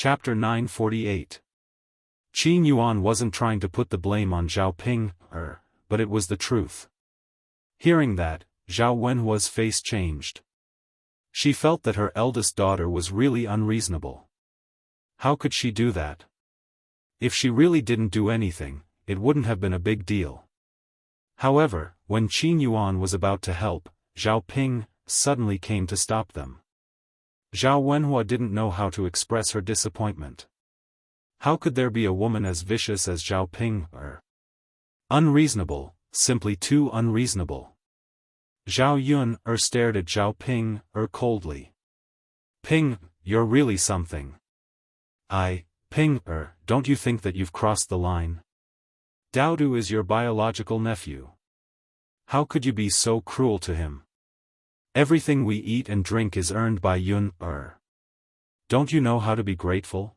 Chapter 948. Qin Yuan wasn't trying to put the blame on Zhao Ping, but it was the truth. Hearing that, Zhao Wenhua's face changed. She felt that her eldest daughter was really unreasonable. How could she do that? If she really didn't do anything, it wouldn't have been a big deal. However, when Qin Yuan was about to help, Zhao Ping suddenly came to stop them. Zhao Wenhua didn't know how to express her disappointment. How could there be a woman as vicious as Zhao Ping? Unreasonable, simply too unreasonable. Zhao Yun stared at Zhao Ping coldly. Ping, you're really something. Ping, don't you think that you've crossed the line? Daodu is your biological nephew. How could you be so cruel to him? Everything we eat and drink is earned by Yun. Don't you know how to be grateful?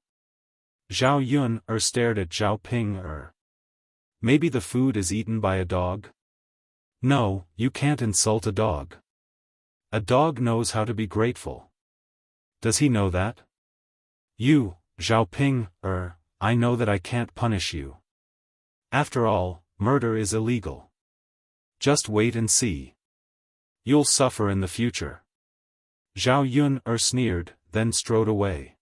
Zhao Yun stared at Zhao Ping. Maybe the food is eaten by a dog? No, you can't insult a dog. A dog knows how to be grateful. Does he know that? You, Zhao Ping, I know that I can't punish you. After all, murder is illegal. Just wait and see. You'll suffer in the future. Zhao Yun sneered, then strode away.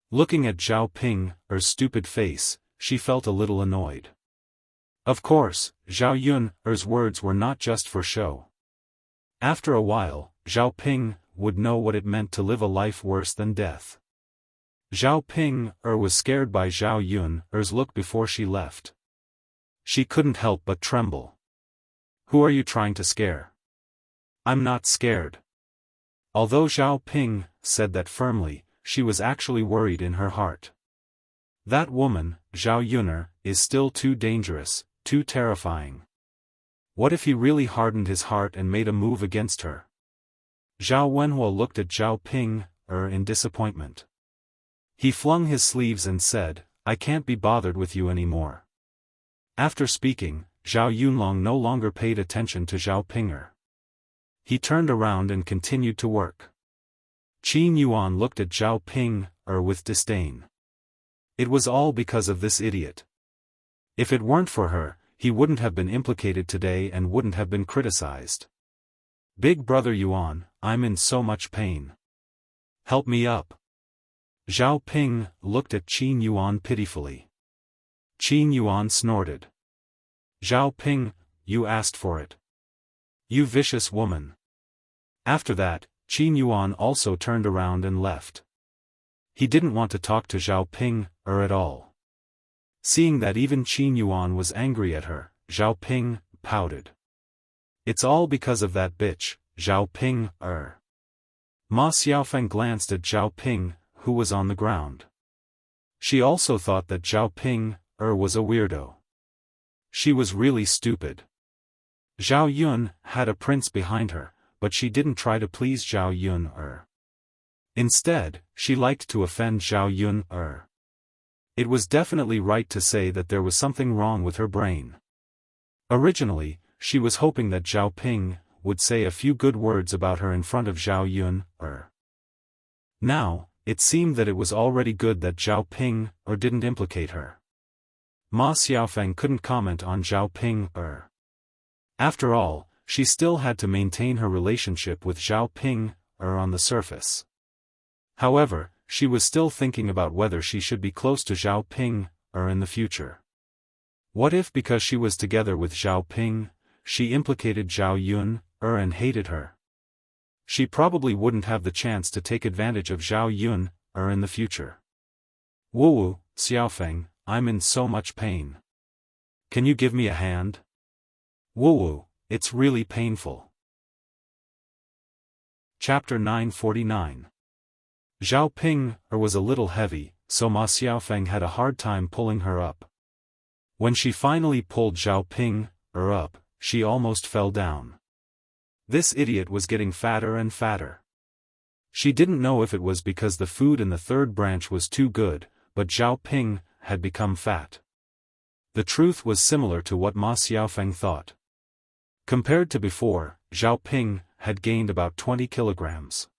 Looking at Zhao Ping's stupid face, she felt a little annoyed. Of course, Zhao Yun's words were not just for show. After a while, Zhao Ping would know what it meant to live a life worse than death. Zhao Ping was scared by Zhao Yun's look before she left. She couldn't help but tremble. Who are you trying to scare? I'm not scared. Although Zhao Ping said that firmly, she was actually worried in her heart. That woman, Zhao Yun, is still too dangerous, too terrifying. What if he really hardened his heart and made a move against her? Zhao Wenhua looked at Zhao Ping in disappointment. He flung his sleeves and said, I can't be bothered with you anymore. After speaking, Zhao Yunlong no longer paid attention to Zhao Ping. He turned around and continued to work. Qin Yuan looked at Zhao Ping with disdain. It was all because of this idiot. If it weren't for her, he wouldn't have been implicated today and wouldn't have been criticized. Big brother Yuan, I'm in so much pain. Help me up. Zhao Ping looked at Qin Yuan pitifully. Qin Yuan snorted. Zhao Ping, you asked for it. You vicious woman. After that, Qin Yuan also turned around and left. He didn't want to talk to Zhao Ping at all. Seeing that even Qin Yuan was angry at her, Zhao Ping pouted. It's all because of that bitch, Zhao Ping. Ma Xiaofan glanced at Zhao Ping, who was on the ground. She also thought that Zhao Ping was a weirdo. She was really stupid. Zhao Yun had a prince behind her, but she didn't try to please Zhao Yun. Instead, she liked to offend Zhao Yun. It was definitely right to say that there was something wrong with her brain. Originally, she was hoping that Zhao Ping would say a few good words about her in front of Zhao Yun. Now, it seemed that it was already good that Zhao Ping didn't implicate her. Ma Xiaofan couldn't comment on Zhao Ping. After all, she still had to maintain her relationship with Zhao Ping on the surface. However, she was still thinking about whether she should be close to Zhao Ping in the future. What if because she was together with Zhao Ping, she implicated Zhao Yun and hated her? She probably wouldn't have the chance to take advantage of Zhao Yun in the future. Wu Xiaofan, I'm in so much pain. Can you give me a hand? Wu, it's really painful. Chapter 949. Zhao Ping was a little heavy, so Ma Xiaofan had a hard time pulling her up. When she finally pulled Zhao Ping up, she almost fell down. This idiot was getting fatter and fatter. She didn't know if it was because the food in the third branch was too good, but Zhao Ping had become fat. The truth was similar to what Ma Xiaofan thought. Compared to before, Zhao Ping had gained about 20 kilograms.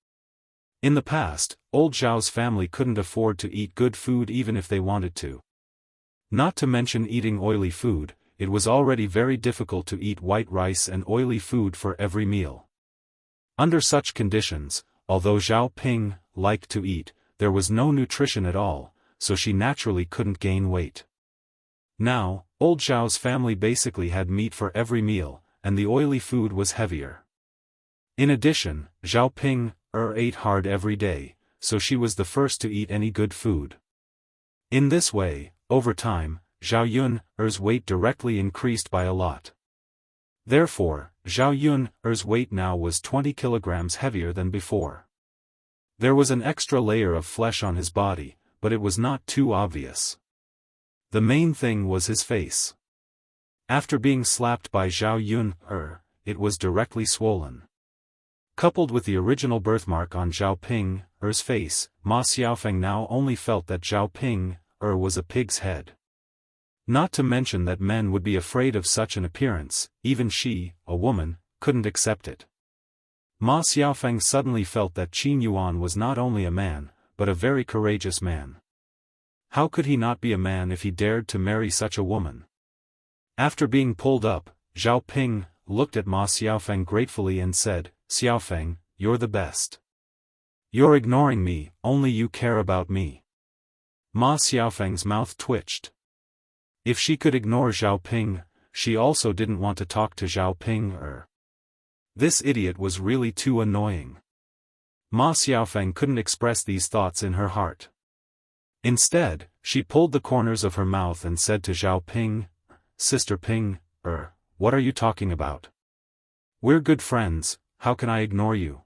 In the past, old Zhao's family couldn't afford to eat good food even if they wanted to. Not to mention eating oily food, it was already very difficult to eat white rice and oily food for every meal. Under such conditions, although Zhao Ping liked to eat, there was no nutrition at all, so she naturally couldn't gain weight. Now, old Zhao's family basically had meat for every meal, and the oily food was heavier. In addition, Zhao Ping ate hard every day, so she was the first to eat any good food. In this way, over time, Zhao Yun's weight directly increased by a lot. Therefore, Zhao Yun's weight now was 20 kilograms heavier than before. There was an extra layer of flesh on his body, but it was not too obvious. The main thing was his face. After being slapped by Zhao Yun, it was directly swollen. Coupled with the original birthmark on Zhao Ping's face, Ma Xiaofan now only felt that Zhao Ping was a pig's head. Not to mention that men would be afraid of such an appearance, even she, a woman, couldn't accept it. Ma Xiaofan suddenly felt that Qin Yuan was not only a man, but a very courageous man. How could he not be a man if he dared to marry such a woman? After being pulled up, Zhao Ping looked at Ma Xiaofan gratefully and said, "Xiaofan, you're the best. You're ignoring me, only you care about me." Ma Xiaofang's mouth twitched. If she could ignore Zhao Ping, she also didn't want to talk to Zhao Ping. This idiot was really too annoying. Ma Xiaofan couldn't express these thoughts in her heart. Instead, she pulled the corners of her mouth and said to Zhao Ping, "Sister Ping, what are you talking about? We're good friends, how can I ignore you?"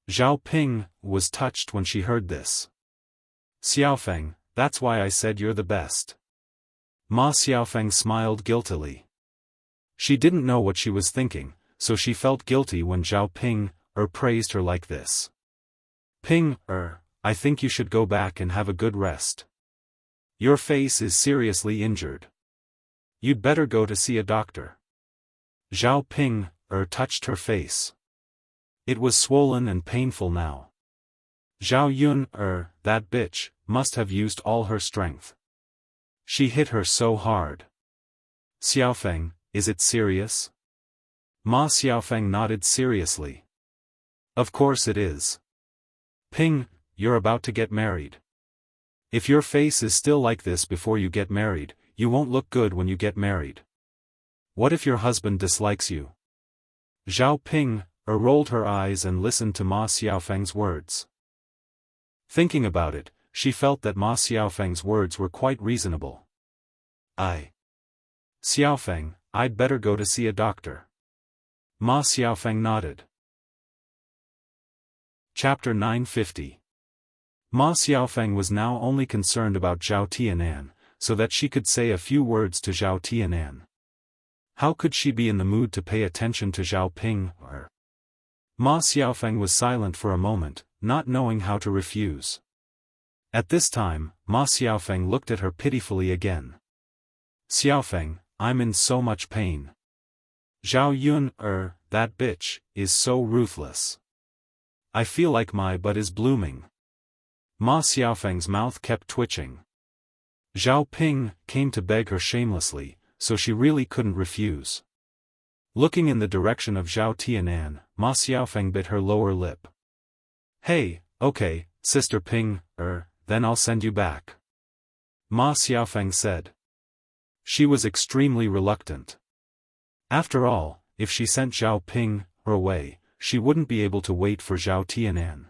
Zhao Ping was touched when she heard this. "Xiaofang, that's why I said you're the best." Ma Xiaofang smiled guiltily. She didn't know what she was thinking, so she felt guilty when Zhao Ping praised her like this. "Ping, I think you should go back and have a good rest. Your face is seriously injured. You'd better go to see a doctor." Zhao Ping touched her face. It was swollen and painful now. Zhao Yun that bitch, must have used all her strength. She hit her so hard. "Xiaofang, is it serious?" Ma Xiaofang nodded seriously. "Of course it is. Ping, you're about to get married. If your face is still like this before you get married, you won't look good when you get married. What if your husband dislikes you?" Zhao Ping rolled her eyes and listened to Ma Xiaofang's words. Thinking about it, she felt that Ma Xiaofang's words were quite reasonable. "Xiaofang, I'd better go to see a doctor." Ma Xiaofang nodded. Chapter 950. Ma Xiaofang was now only concerned about Zhao Tianan, so that she could say a few words to Zhao Tianan. How could she be in the mood to pay attention to Zhao Ping? Ma Xiaofang was silent for a moment, not knowing how to refuse. At this time, Ma Xiaofang looked at her pitifully again. "Xiaofang, I'm in so much pain. Zhao Yun, that bitch, is so ruthless. I feel like my butt is blooming." Ma Xiaofang's mouth kept twitching. Zhao Ping came to beg her shamelessly, so she really couldn't refuse. Looking in the direction of Zhao Tianan, Ma Xiaofang bit her lower lip. "Hey, okay, Sister Ping, then I'll send you back," Ma Xiaofang said. She was extremely reluctant. After all, if she sent Zhao Ping away, she wouldn't be able to wait for Zhao Tianan.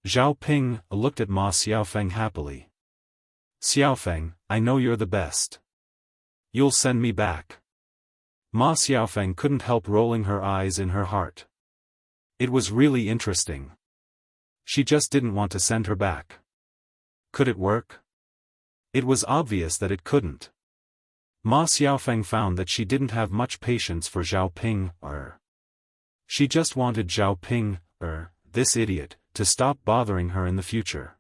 Zhao Ping looked at Ma Xiaofang happily. "Xiaofang, I know you're the best. You'll send me back." Ma Xiaofang couldn't help rolling her eyes in her heart. It was really interesting. She just didn't want to send her back. Could it work? It was obvious that it couldn't. Ma Xiaofang found that she didn't have much patience for Zhao Ping. She just wanted Zhao Ping, this idiot, to stop bothering her in the future.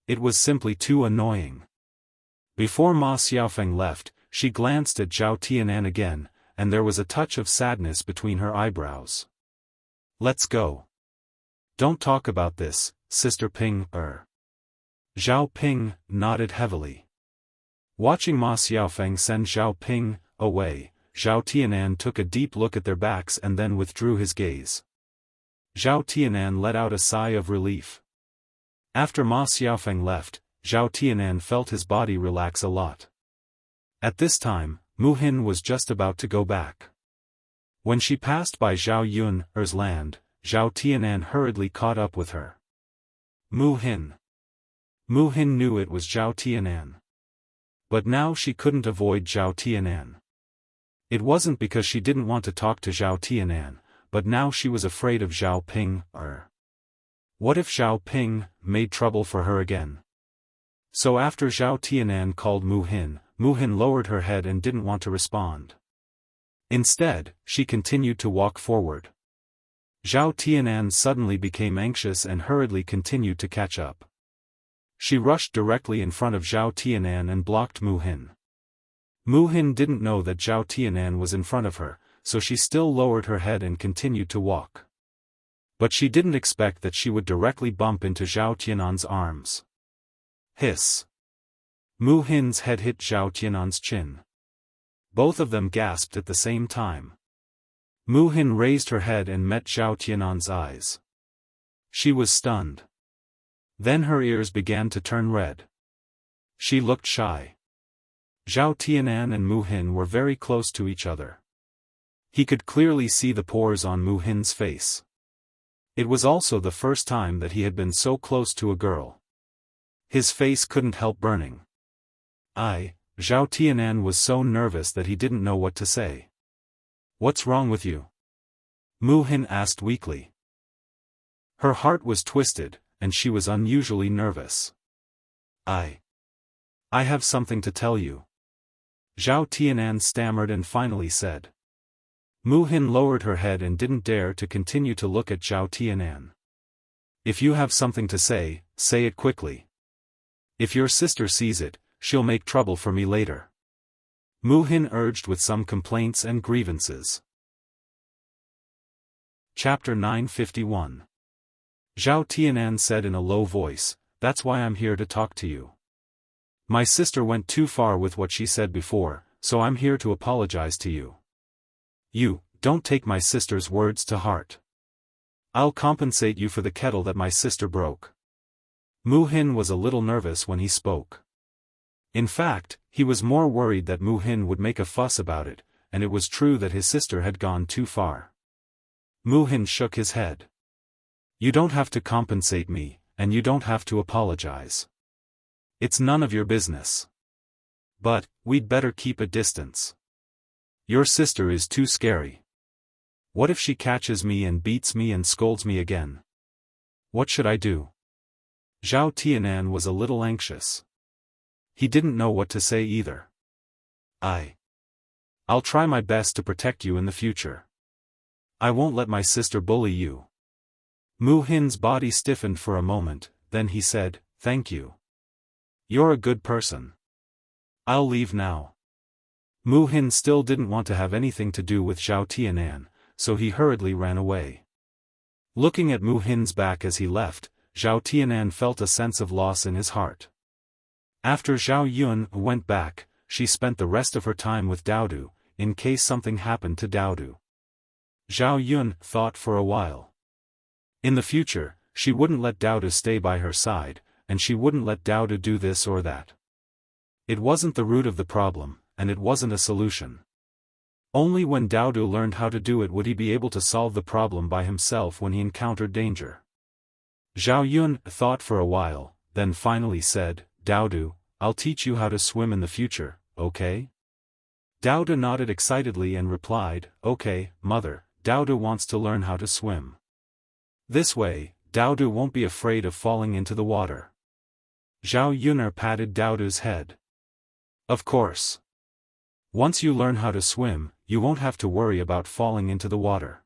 It was simply too annoying. Before Ma Xiaofang left, she glanced at Zhao Tianan again, and there was a touch of sadness between her eyebrows. "Let's go. Don't talk about this, Sister Ping. Zhao Ping nodded heavily. Watching Ma Xiaofan send Zhao Ping away, Zhao Tianan took a deep look at their backs and then withdrew his gaze. Zhao Tianan let out a sigh of relief. After Ma Xiaofan left, Zhao Tianan felt his body relax a lot. At this time, Mu Hin was just about to go back. When she passed by Zhao Yun's land, Zhao Tianan hurriedly caught up with her. Mu Hin. Mu Hin knew it was Zhao Tianan. But now she couldn't avoid Zhao Tianan. It wasn't because she didn't want to talk to Zhao Tianan, but now she was afraid of Zhao Ping. What if Zhao Ping made trouble for her again? So after Zhao Tianan called Mu Hin lowered her head and didn't want to respond. Instead, she continued to walk forward. Zhao Tianan suddenly became anxious and hurriedly continued to catch up. She rushed directly in front of Zhao Tianan and blocked Mu Hin. Mu Hin didn't know that Zhao Tianan was in front of her, so she still lowered her head and continued to walk. But she didn't expect that she would directly bump into Zhao Tianan's arms. Hiss. Mu Hin's head hit Zhao Tianan's chin. Both of them gasped at the same time. Mu Hin raised her head and met Zhao Tianan's eyes. She was stunned. Then her ears began to turn red. She looked shy. Zhao Tianan and Mu Hin were very close to each other. He could clearly see the pores on Mu Hin's face. It was also the first time that he had been so close to a girl. His face couldn't help burning. Zhao Tianan was so nervous that he didn't know what to say. What's wrong with you? Mu Hin asked weakly. Her heart was twisted, and she was unusually nervous. I have something to tell you. Zhao Tianan stammered and finally said. Mu Hin lowered her head and didn't dare to continue to look at Zhao Tianan. If you have something to say it quickly. If your sister sees it, she'll make trouble for me later. Mu Hin urged with some complaints and grievances. Chapter 951. Zhao Tianan said in a low voice, "That's why I'm here to talk to you. My sister went too far with what she said before, so I'm here to apologize to you. You, don't take my sister's words to heart. I'll compensate you for the kettle that my sister broke." Mu Hin was a little nervous when he spoke. In fact, he was more worried that Mu Hin would make a fuss about it, and it was true that his sister had gone too far. Mu Hin shook his head. You don't have to compensate me, and you don't have to apologize. It's none of your business. But, we'd better keep a distance. Your sister is too scary. What if she catches me and beats me and scolds me again? What should I do? Zhao Tianan was a little anxious. He didn't know what to say either. I'll try my best to protect you in the future. I won't let my sister bully you. Mu Hin's body stiffened for a moment, then he said, "Thank you. You're a good person. I'll leave now." Mu Hin still didn't want to have anything to do with Zhao Tianan, so he hurriedly ran away. Looking at Mu Hin's back as he left, Zhao Tianan felt a sense of loss in his heart. After Zhao Yun went back, she spent the rest of her time with Daodu, in case something happened to Daodu. Zhao Yun thought for a while. In the future, she wouldn't let Daodu stay by her side, and she wouldn't let Daodu do this or that. It wasn't the root of the problem, and it wasn't a solution. Only when Daodu learned how to do it would he be able to solve the problem by himself when he encountered danger. Zhao Yun thought for a while, then finally said, "Daodu, I'll teach you how to swim in the future, okay?" Daodu nodded excitedly and replied, "Okay, mother, Daodu wants to learn how to swim. This way, Daodu won't be afraid of falling into the water." Zhao Yun patted Daodu's head. "Of course. Once you learn how to swim, you won't have to worry about falling into the water."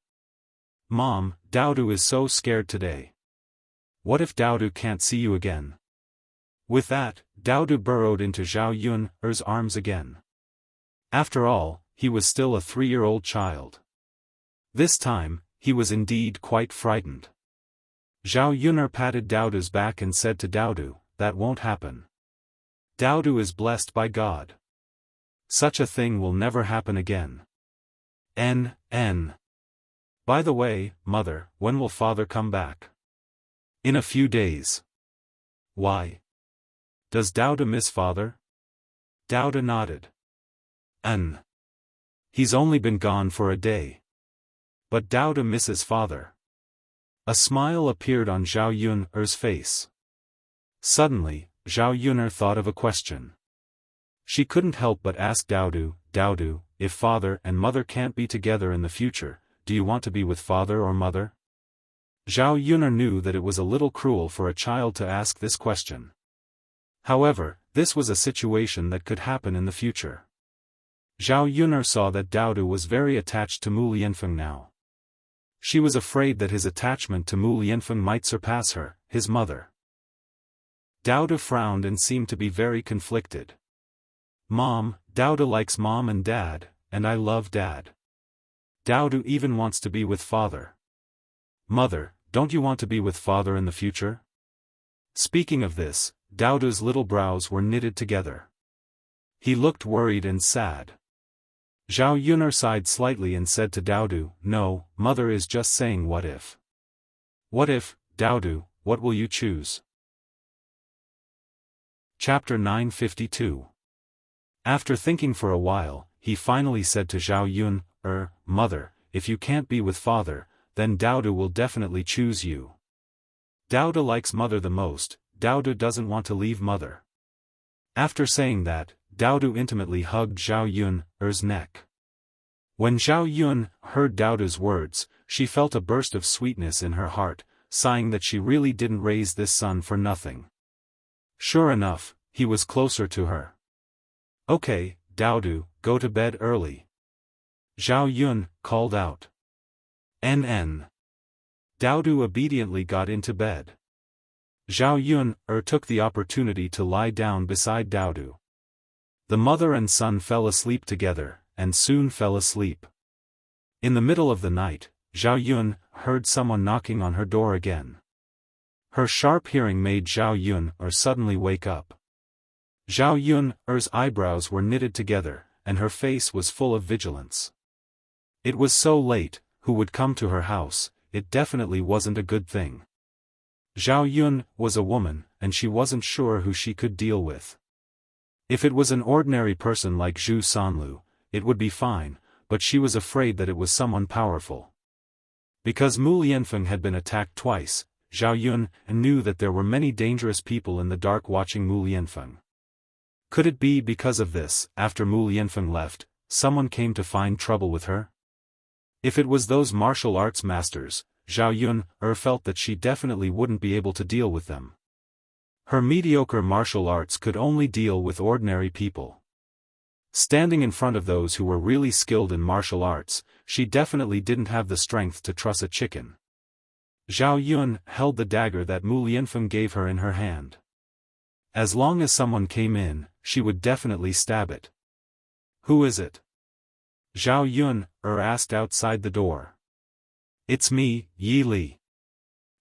"Mom, Daodu is so scared today. What if Daodu can't see you again?" With that, Daodu burrowed into Zhao Yun's arms again. After all, he was still a 3-year-old child. This time, he was indeed quite frightened. Zhao Yun'er patted Daodu's back and said to Daodu, "That won't happen. Daodu is blessed by God. Such a thing will never happen again." N. By the way, mother, when will father come back? In a few days. Why? Does Daodu miss father? Daodu nodded. He's only been gone for a day. But Daodu misses father. A smile appeared on Zhao Yun'er's face. Suddenly, Zhao Yun'er thought of a question. She couldn't help but ask Daodu, "Daodu, if father and mother can't be together in the future, do you want to be with father or mother?" Zhao Yun'er knew that it was a little cruel for a child to ask this question. However, this was a situation that could happen in the future. Zhao Yun'er saw that Daodu was very attached to Mu Lianfeng now. She was afraid that his attachment to Mu Lianfeng might surpass her, his mother. Daodu frowned and seemed to be very conflicted. "Mom, Daodu likes mom and dad, and I love dad. Daodu even wants to be with father. Mother, don't you want to be with father in the future?" Speaking of this, Daodu's little brows were knitted together. He looked worried and sad. Zhao Yun'er sighed slightly and said to Daodu, "No, mother is just saying what if." "What if, Daodu, what will you choose?" Chapter 952. After thinking for a while, he finally said to Zhao Yun'er, "Mother, if you can't be with father, then Daodu will definitely choose you. Daodu likes mother the most, Daodu doesn't want to leave mother." After saying that, Daodu intimately hugged Zhao Yun'er's neck. When Zhao Yun heard Daodu's words, she felt a burst of sweetness in her heart, sighing that she really didn't raise this son for nothing. Sure enough, he was closer to her. "Okay, Daodu, go to bed early." Zhao Yun called out. Daodu obediently got into bed. Zhao Yun'er took the opportunity to lie down beside Daodu. The mother and son fell asleep together, and soon fell asleep. In the middle of the night, Zhao Yun heard someone knocking on her door again. Her sharp hearing made Zhao Yun'er suddenly wake up. Zhao Yun'er's eyebrows were knitted together, and her face was full of vigilance. It was so late, who would come to her house? It definitely wasn't a good thing. Zhao Yun was a woman, and she wasn't sure who she could deal with. If it was an ordinary person like Zhu Sanlu, it would be fine, but she was afraid that it was someone powerful. Because Mu Lianfeng had been attacked twice, Zhao Yun knew that there were many dangerous people in the dark watching Mu Lianfeng. Could it be because of this, after Mu Lianfeng left, someone came to find trouble with her? If it was those martial arts masters, Zhao Yun felt that she definitely wouldn't be able to deal with them. Her mediocre martial arts could only deal with ordinary people. Standing in front of those who were really skilled in martial arts, she definitely didn't have the strength to truss a chicken. Zhao Yun held the dagger that Mu Lianfeng gave her in her hand. As long as someone came in, she would definitely stab it. "Who is it?" Zhao Yun asked outside the door. "It's me, Yi Li."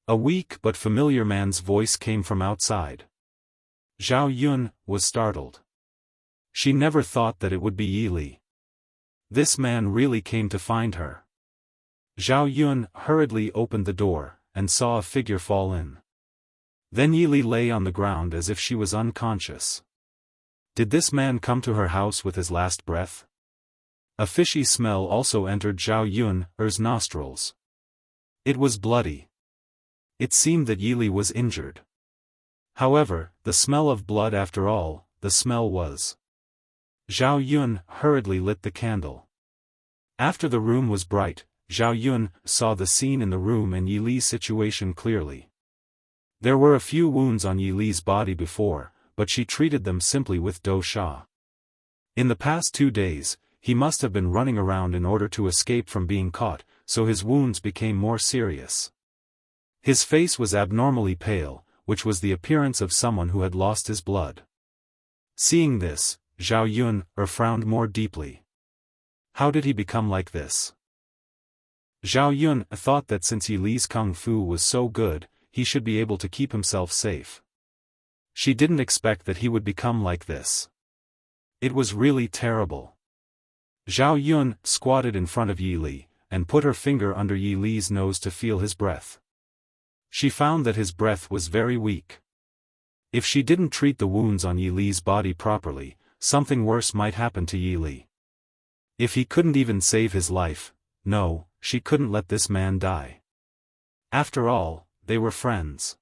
A weak but familiar man's voice came from outside. Zhao Yun was startled. She never thought that it would be Yi Li. This man really came to find her. Zhao Yun hurriedly opened the door, and saw a figure fall in. Then Yi Li lay on the ground as if she was unconscious. Did this man come to her house with his last breath? A fishy smell also entered Zhao Yun'er's nostrils. It was bloody. It seemed that Yi Li was injured. However, the smell of blood after all, the smell was. Zhao Yun hurriedly lit the candle. After the room was bright, Zhao Yun saw the scene in the room and Yi Li's situation clearly. There were a few wounds on Yi Li's body before, but she treated them simply with Do Sha. In the past 2 days, he must have been running around in order to escape from being caught, so his wounds became more serious. His face was abnormally pale, which was the appearance of someone who had lost his blood. Seeing this, Zhao Yun frowned more deeply. How did he become like this? Zhao Yun thought that since Yi Li's kung fu was so good, he should be able to keep himself safe. She didn't expect that he would become like this. It was really terrible. Zhao Yun squatted in front of Yi Li, and put her finger under Yi Li's nose to feel his breath. She found that his breath was very weak. If she didn't treat the wounds on Yi Li's body properly, something worse might happen to Yi Li. If he couldn't even save his life, no, she couldn't let this man die. After all, they were friends.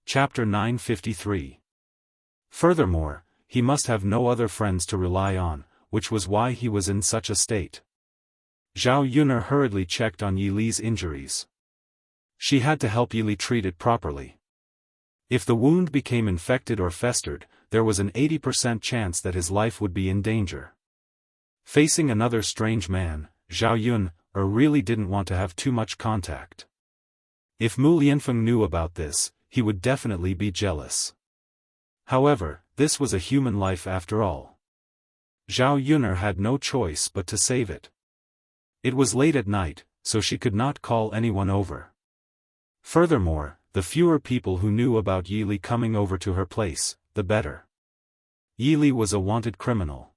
Chapter 953. Furthermore, he must have no other friends to rely on, which was why he was in such a state. Zhao Yuner hurriedly checked on Yi Li's injuries. She had to help Yi Li treat it properly. If the wound became infected or festered, there was an 80% chance that his life would be in danger. Facing another strange man, Zhao Yun really didn't want to have too much contact. If Mu Lianfeng knew about this, he would definitely be jealous. However, this was a human life after all. Zhao Yuner had no choice but to save it. It was late at night, so she could not call anyone over. Furthermore, the fewer people who knew about Yi Li coming over to her place, the better. Yi Li was a wanted criminal.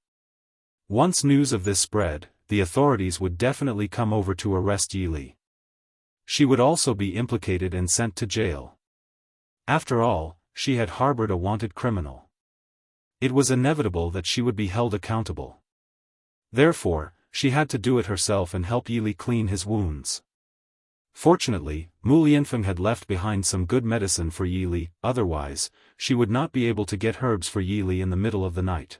Once news of this spread, the authorities would definitely come over to arrest Yi Li. She would also be implicated and sent to jail. After all, she had harbored a wanted criminal. It was inevitable that she would be held accountable. Therefore, she had to do it herself and help Yi Li clean his wounds. Fortunately, Mu Lianfeng had left behind some good medicine for Yi Li, otherwise, she would not be able to get herbs for Yi Li in the middle of the night.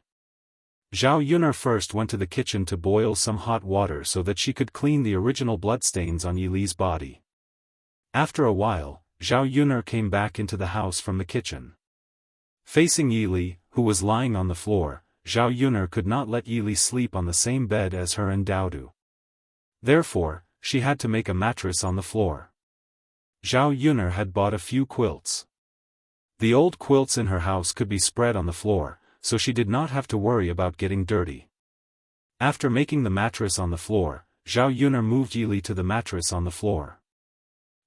Zhao Yuner first went to the kitchen to boil some hot water so that she could clean the original bloodstains on Yi Li's body. After a while, Zhao Yuner came back into the house from the kitchen. Facing Yi Li, who was lying on the floor, Zhao Yuner could not let Yi Li sleep on the same bed as her and Daodu. Therefore, she had to make a mattress on the floor. Zhao Yuner had bought a few quilts. The old quilts in her house could be spread on the floor, so she did not have to worry about getting dirty. After making the mattress on the floor, Zhao Yuner moved Yi Li to the mattress on the floor.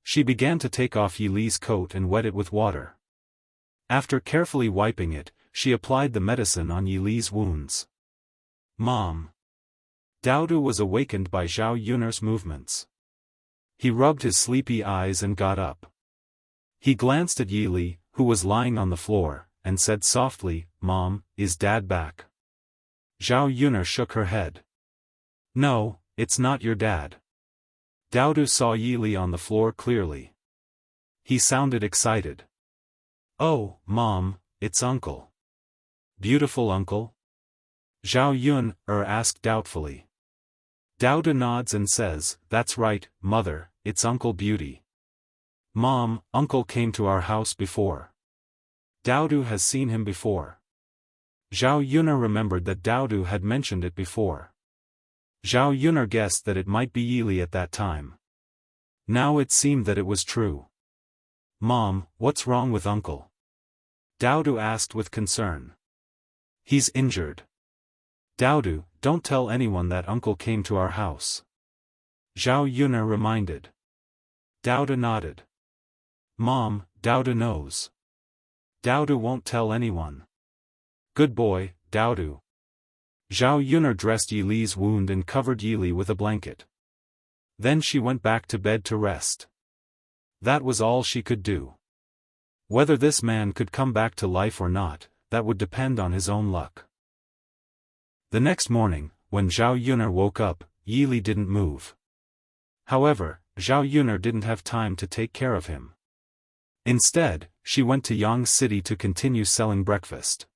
She began to take off Yi Li's coat and wet it with water. After carefully wiping it, she applied the medicine on Yi Li's wounds. Mom. Daodu was awakened by Zhao Yuner's movements. He rubbed his sleepy eyes and got up. He glanced at Yi Li, who was lying on the floor, and said softly, "Mom, is Dad back?" Zhao Yuner shook her head. "No, it's not your dad." Daodu saw Yi Li on the floor clearly. He sounded excited. "Oh, Mom, it's Uncle." "Beautiful uncle?" Zhao Yun asked doubtfully. Daodu nods and says, "That's right, Mother, it's Uncle Beauty." "Mom, Uncle came to our house before." Daodu has seen him before. Zhao Yuner remembered that Daodu had mentioned it before. Zhao Yuner guessed that it might be Yi Li at that time. Now it seemed that it was true. "Mom, what's wrong with Uncle?" Daodu asked with concern. "He's injured." "Daodu, don't tell anyone that Uncle came to our house." Zhao Yuner reminded. Daodu nodded. "Mom, Daodu knows." "Daodu won't tell anyone." "Good boy, Daodu." Zhao Yuner dressed Yi Li's wound and covered Yi Li with a blanket. Then she went back to bed to rest. That was all she could do. Whether this man could come back to life or not, that would depend on his own luck. The next morning, when Zhao Yuner woke up, Yi Li didn't move. However, Zhao Yuner didn't have time to take care of him. Instead, she went to Yang City to continue selling breakfast.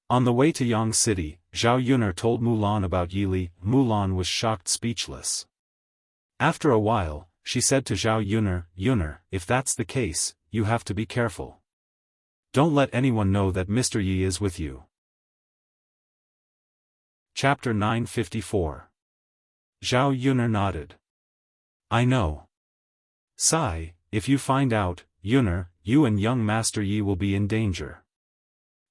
On the way to Yang City, Zhao Yuner told Mulan about Yi Li. Mulan was shocked speechless. After a while, she said to Zhao Yuner, "Yuner, if that's the case, you have to be careful. Don't let anyone know that Mr. Yi is with you." Chapter 954. Zhao Yuner nodded. "I know. Sai, if you find out, Yuner, you and young Master Yi will be in danger.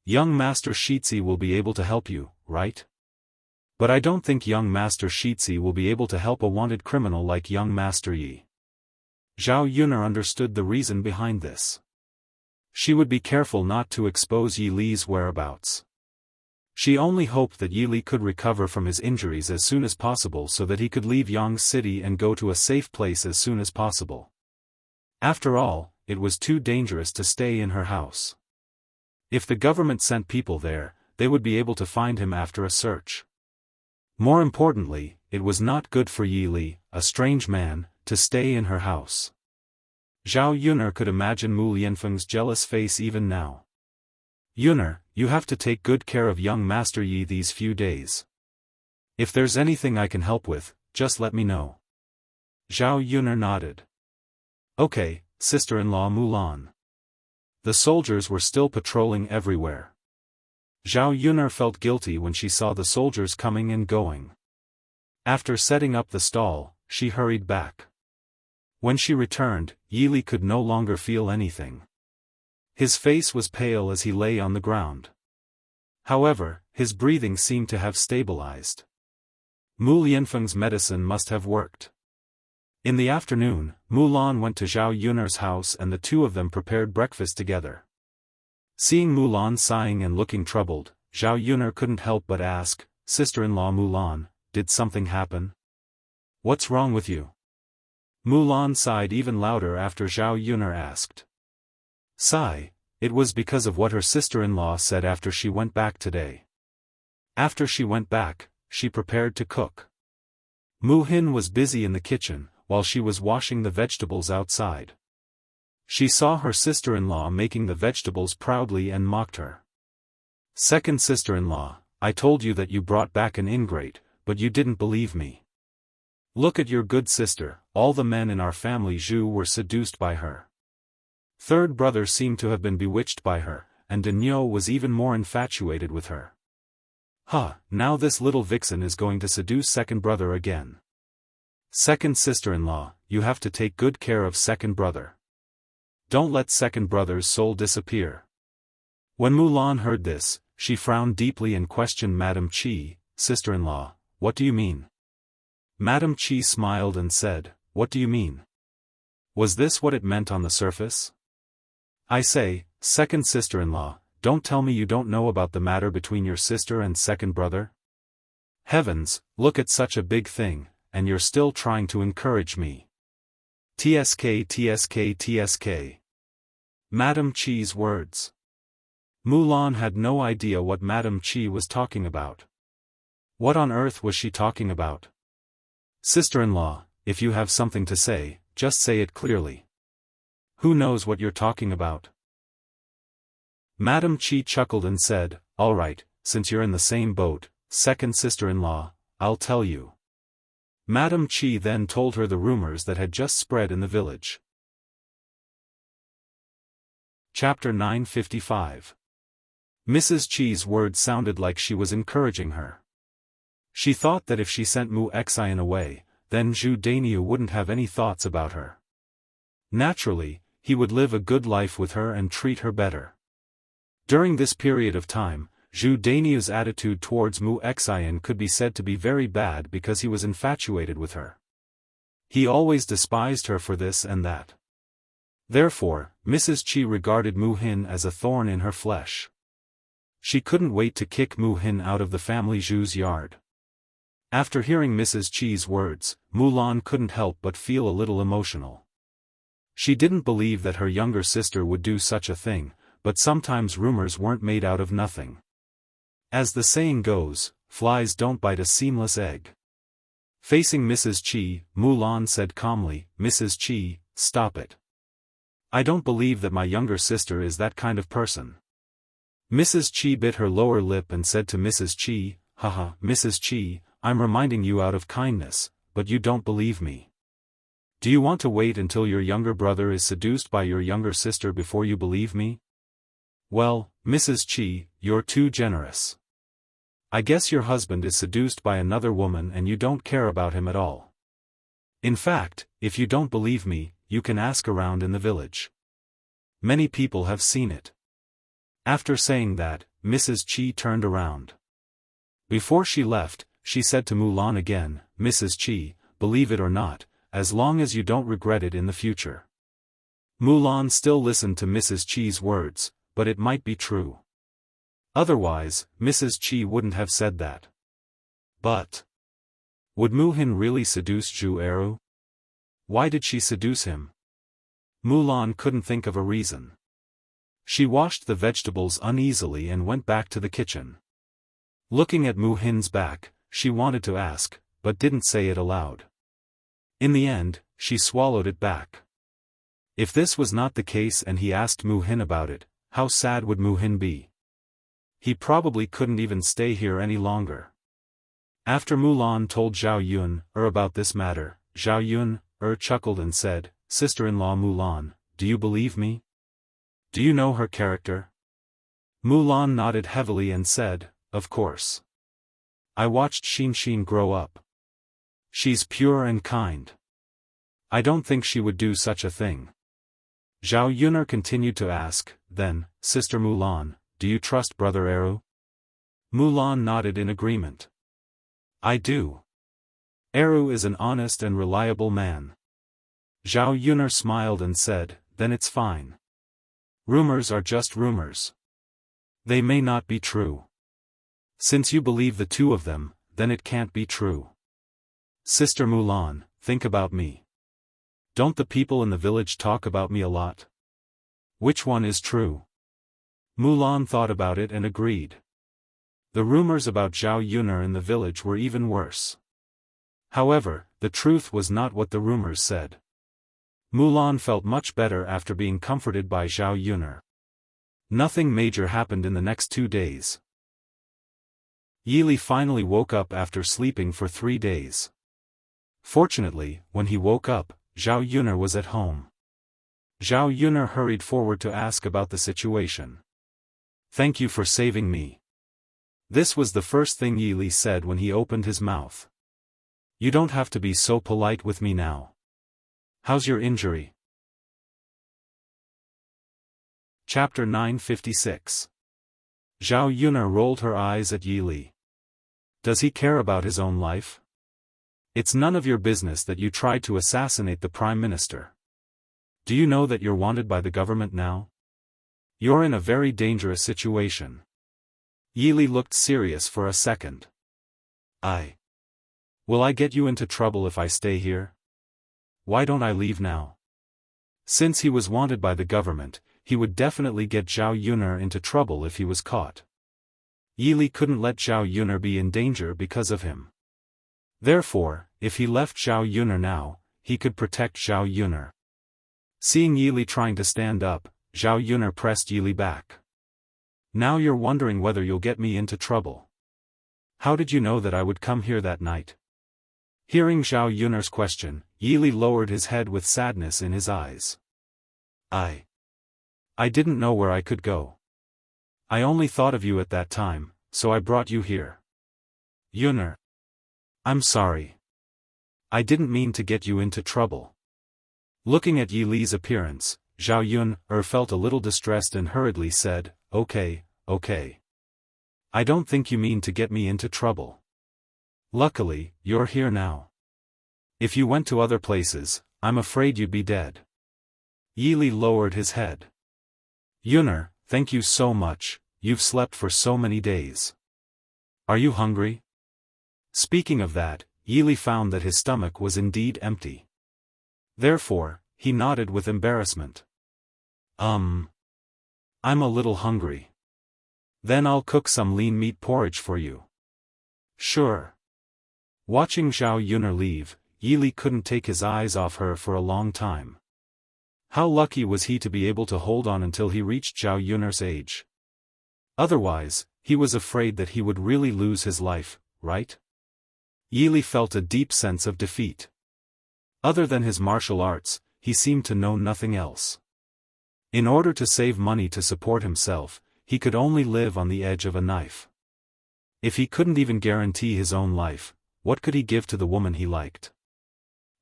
Young Master Shitzi will be able to help you, right? But I don't think young Master Shitzi will be able to help a wanted criminal like young Master Yi." Zhao Yuner understood the reason behind this. She would be careful not to expose Yi Li's whereabouts. She only hoped that Yi Li could recover from his injuries as soon as possible so that he could leave Yang City and go to a safe place as soon as possible. After all, it was too dangerous to stay in her house. If the government sent people there, they would be able to find him after a search. More importantly, it was not good for Yi Li, a strange man, to stay in her house. Zhao Yuner could imagine Mu Lianfeng's jealous face even now. Yuner, you have to take good care of young Master Yi these few days. If there's anything I can help with, just let me know. Zhao Yuner nodded. Okay, sister-in-law Mulan. The soldiers were still patrolling everywhere. Zhao Yuner felt guilty when she saw the soldiers coming and going. After setting up the stall, she hurried back. When she returned, Yi Li could no longer feel anything. His face was pale as he lay on the ground. However, his breathing seemed to have stabilized. Mu Lianfeng's medicine must have worked. In the afternoon, Mulan went to Zhao Yuner's house and the two of them prepared breakfast together. Seeing Mulan sighing and looking troubled, Zhao Yuner couldn't help but ask, "Sister-in-law Mulan, did something happen? What's wrong with you?" Mulan sighed even louder after Zhao Yuner asked. Sigh, it was because of what her sister-in-law said after she went back today. After she went back, she prepared to cook. Mu Hin was busy in the kitchen, while she was washing the vegetables outside. She saw her sister-in-law making the vegetables proudly and mocked her. "Second sister-in-law, I told you that you brought back an ingrate, but you didn't believe me. Look at your good sister, all the men in our family Zhu were seduced by her. Third brother seemed to have been bewitched by her, and Daniel was even more infatuated with her. Now this little vixen is going to seduce second brother again. Second sister-in-law, you have to take good care of second brother. Don't let second brother's soul disappear." When Mulan heard this, she frowned deeply and questioned Madame Qi, "Sister-in-law, what do you mean?" Madame Qi smiled and said, "What do you mean? Was this what it meant on the surface? I say, second sister-in-law, don't tell me you don't know about the matter between your sister and second brother? Heavens, look at such a big thing, and you're still trying to encourage me. TSK TSK TSK. Madame Qi's words. Mulan had no idea what Madame Qi was talking about. What on earth was she talking about? Sister-in-law, if you have something to say, just say it clearly. Who knows what you're talking about? Madame Qi chuckled and said, "All right, since you're in the same boat, second sister-in-law, I'll tell you." Madame Qi then told her the rumors that had just spread in the village. Chapter 955. Mrs. Qi's words sounded like she was encouraging her. She thought that if she sent Mu Xian away, then Zhu Dainiu wouldn't have any thoughts about her. Naturally, he would live a good life with her and treat her better. During this period of time, Zhu Dainiu's attitude towards Mu Xian could be said to be very bad because he was infatuated with her. He always despised her for this and that. Therefore, Mrs. Qi regarded Mu Hin as a thorn in her flesh. She couldn't wait to kick Mu Hin out of the family Zhu's yard. After hearing Mrs. Qi's words, Mulan couldn't help but feel a little emotional. She didn't believe that her younger sister would do such a thing, but sometimes rumors weren't made out of nothing. As the saying goes, flies don't bite a seamless egg. Facing Mrs. Qi, Mulan said calmly, "Mrs. Qi, stop it. I don't believe that my younger sister is that kind of person." Mrs. Qi bit her lower lip and said to Mrs. Qi, "Haha, Mrs. Qi, I'm reminding you out of kindness, but you don't believe me. Do you want to wait until your younger brother is seduced by your younger sister before you believe me? Well, Mrs. Qi, you're too generous. I guess your husband is seduced by another woman and you don't care about him at all. In fact, if you don't believe me, you can ask around in the village. Many people have seen it." After saying that, Mrs. Qi turned around. Before she left, she said to Mulan again, "Mrs. Qi, believe it or not, as long as you don't regret it in the future. Mulan still listened to Mrs. Qi's words, but it might be true. Otherwise, Mrs. Qi wouldn't have said that. But would Mu Hin really seduce Zhu Eru? Why did she seduce him? Mulan couldn't think of a reason. She washed the vegetables uneasily and went back to the kitchen. Looking at Mu Hin's back, she wanted to ask, but didn't say it aloud. In the end, she swallowed it back. If this was not the case and he asked Mu Hin about it, how sad would Mu Hin be? He probably couldn't even stay here any longer. After Mulan told Zhao Yun about this matter, Zhao Yun chuckled and said, "Sister-in-law Mulan, do you believe me? Do you know her character?" Mulan nodded heavily and said, "Of course. I watched Xin grow up. She's pure and kind. I don't think she would do such a thing." Zhao Yun continued to ask, "Then, Sister Mulan, do you trust Brother Eru?" Mulan nodded in agreement. "I do. Eru is an honest and reliable man." Zhao Yun smiled and said, "Then it's fine. Rumors are just rumors. They may not be true. Since you believe the two of them, then it can't be true. Sister Mulan, think about me. Don't the people in the village talk about me a lot? Which one is true?" Mulan thought about it and agreed. The rumors about Zhao Yun in the village were even worse. However, the truth was not what the rumors said. Mulan felt much better after being comforted by Zhao Yun. Nothing major happened in the next 2 days. Yili finally woke up after sleeping for 3 days. Fortunately, when he woke up, Zhao Yun was at home. Zhao Yun hurried forward to ask about the situation. "Thank you for saving me." This was the first thing Yili said when he opened his mouth. "You don't have to be so polite with me now. How's your injury?" Chapter 956. Zhao Yun rolled her eyes at Yili. Does he care about his own life? It's none of your business that you tried to assassinate the Prime Minister. Do you know that you're wanted by the government now? You're in a very dangerous situation. Yili looked serious for a second. Will I get you into trouble if I stay here? Why don't I leave now?" Since he was wanted by the government, he would definitely get Zhao Yun into trouble if he was caught. Yili couldn't let Zhao Yun be in danger because of him. Therefore, if he left Zhao Yun now, he could protect Zhao Yun. Seeing Yili trying to stand up, Zhao Yun pressed Yili back. "Now you're wondering whether you'll get me into trouble. How did you know that I would come here that night?" Hearing Zhao Yun's question, Yili lowered his head with sadness in his eyes. I didn't know where I could go. I only thought of you at that time, so I brought you here." "Yun, I'm sorry. I didn't mean to get you into trouble." Looking at Yili's appearance, Zhao Yun felt a little distressed and hurriedly said, Okay. I don't think you mean to get me into trouble. Luckily, you're here now. If you went to other places, I'm afraid you'd be dead." Yili lowered his head. "Yun, thank you so much, you've slept for so many days. Are you hungry?" Speaking of that, Yili found that his stomach was indeed empty. Therefore, he nodded with embarrassment. I'm a little hungry. Then I'll cook some lean meat porridge for you." "Sure." Watching Zhao Yun leave, Yili couldn't take his eyes off her for a long time. How lucky was he to be able to hold on until he reached Zhao Yun's age. Otherwise, he was afraid that he would really lose his life, right? Yili felt a deep sense of defeat. Other than his martial arts, he seemed to know nothing else. In order to save money to support himself, he could only live on the edge of a knife. If he couldn't even guarantee his own life, what could he give to the woman he liked?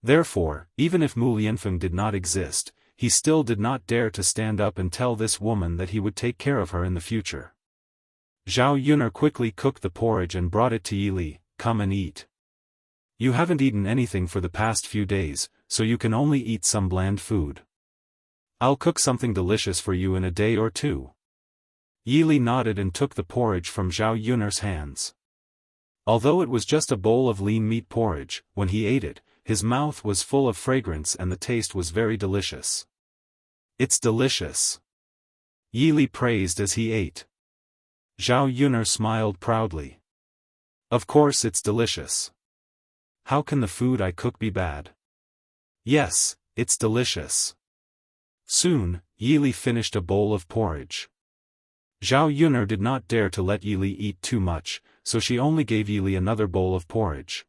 Therefore, even if Mu Lianfeng did not exist, he still did not dare to stand up and tell this woman that he would take care of her in the future. Zhao Yun quickly cooked the porridge and brought it to Yili. "Come and eat. You haven't eaten anything for the past few days, so you can only eat some bland food. I'll cook something delicious for you in a day or two. Yili nodded and took the porridge from Zhao Yun'er's hands. Although it was just a bowl of lean meat porridge, when he ate it, his mouth was full of fragrance and the taste was very delicious. It's delicious. Yili praised as he ate. Zhao Yun'er smiled proudly. Of course it's delicious. How can the food I cook be bad? Yes, it's delicious. Soon, Yili finished a bowl of porridge. Zhao Yun'er did not dare to let Yili eat too much, so she only gave Yili another bowl of porridge.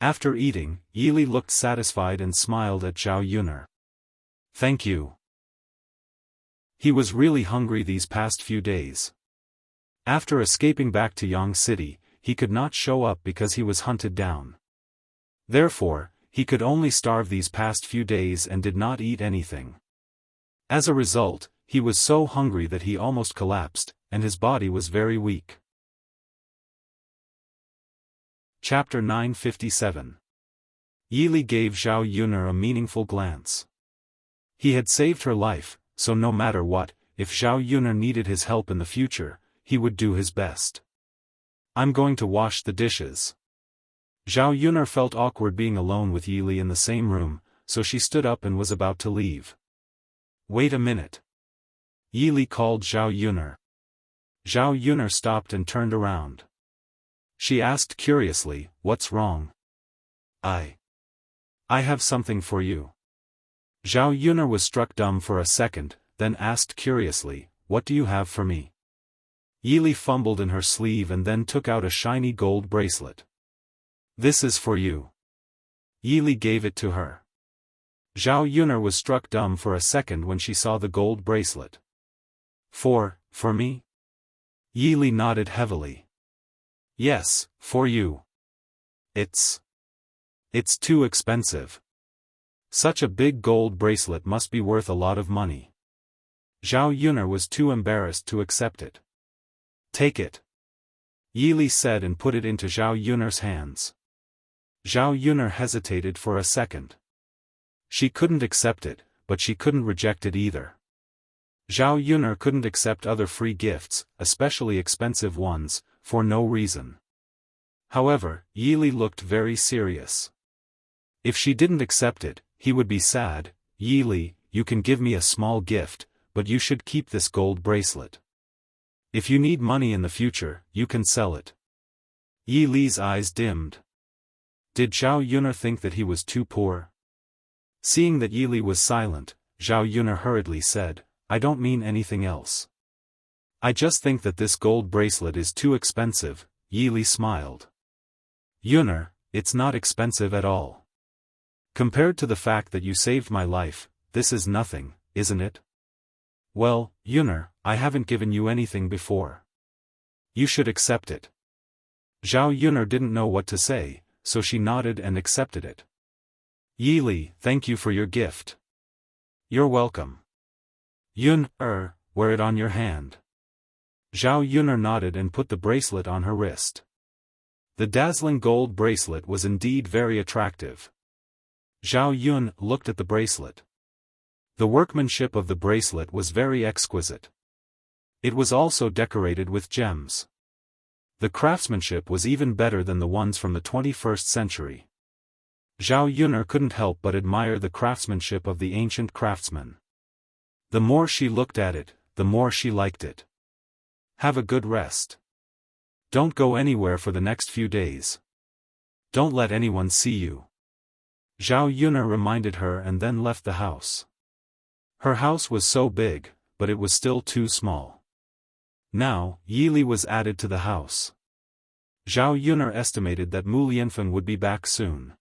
After eating, Yili looked satisfied and smiled at Zhao Yun'er. Thank you. He was really hungry these past few days. After escaping back to Yang City, he could not show up because he was hunted down. Therefore, he could only starve these past few days and did not eat anything. As a result, he was so hungry that he almost collapsed, and his body was very weak. Chapter 957. Yili gave Zhao Yun'er a meaningful glance. He had saved her life, so no matter what, if Zhao Yun'er needed his help in the future, he would do his best. I'm going to wash the dishes. Zhao Yun'er felt awkward being alone with Yili in the same room, so she stood up and was about to leave. Wait a minute. Yili called Zhao Yun'er. Zhao Yun'er stopped and turned around. She asked curiously, "What's wrong?" I have something for you." Zhao Yun'er was struck dumb for a second, then asked curiously, "What do you have for me?" Yili fumbled in her sleeve and then took out a shiny gold bracelet. "This is for you." Yili gave it to her. Zhao Yun'er was struck dumb for a second when she saw the gold bracelet. For me?" Yili nodded heavily. "Yes, for you. It's too expensive. Such a big gold bracelet must be worth a lot of money." Zhao Yun'er was too embarrassed to accept it. "Take it," Yili said and put it into Zhao Yun'er's hands. Zhao Yun'er hesitated for a second. She couldn't accept it, but she couldn't reject it either. Zhao Yun'er couldn't accept other free gifts, especially expensive ones, for no reason. However, Yili looked very serious. If she didn't accept it, he would be sad. "Yili, you can give me a small gift, but you should keep this gold bracelet. If you need money in the future, you can sell it." Yili's eyes dimmed. Did Zhao Yun'er think that he was too poor? Seeing that Yili was silent, Zhao Yun'er hurriedly said, "I don't mean anything else. I just think that this gold bracelet is too expensive." Yili smiled. "Yun'er, it's not expensive at all. Compared to the fact that you saved my life, this is nothing, isn't it?" "Well, Yun'er, I haven't given you anything before. You should accept it." Zhao Yun'er didn't know what to say, so she nodded and accepted it. "Yili, thank you for your gift." "You're welcome." "Yun'er, wear it on your hand." Zhao Yun'er nodded and put the bracelet on her wrist. The dazzling gold bracelet was indeed very attractive. Zhao Yun looked at the bracelet. The workmanship of the bracelet was very exquisite. It was also decorated with gems. The craftsmanship was even better than the ones from the 21st century. Zhao Yun'er couldn't help but admire the craftsmanship of the ancient craftsmen. The more she looked at it, the more she liked it. "Have a good rest. Don't go anywhere for the next few days. Don't let anyone see you." Zhao Yun'er reminded her and then left the house. Her house was so big, but it was still too small. Now, Yili was added to the house. Zhao Yun'er estimated that Mu Lianfeng would be back soon.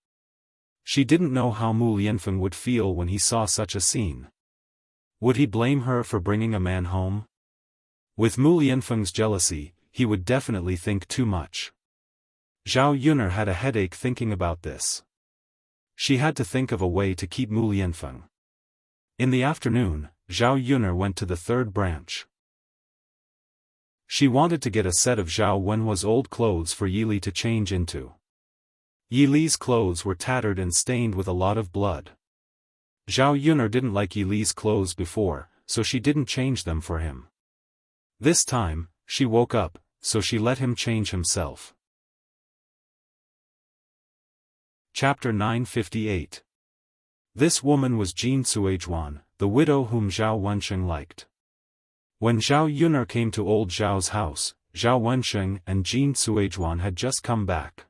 She didn't know how Mu Lianfeng would feel when he saw such a scene. Would he blame her for bringing a man home? With Mu Lianfeng's jealousy, he would definitely think too much. Zhao Yun'er had a headache thinking about this. She had to think of a way to keep Mu Lianfeng. In the afternoon, Zhao Yun'er went to the third branch. She wanted to get a set of Zhao Wenhua's old clothes for Yili to change into. Yi Li's clothes were tattered and stained with a lot of blood. Zhao Yun'er didn't like Yi Li's clothes before, so she didn't change them for him. This time, she woke up, so she let him change himself. Chapter 958. This woman was Jin Suizhuan, the widow whom Zhao Wensheng liked. When Zhao Yun'er came to old Zhao's house, Zhao Wensheng and Jin Suizhuan had just come back.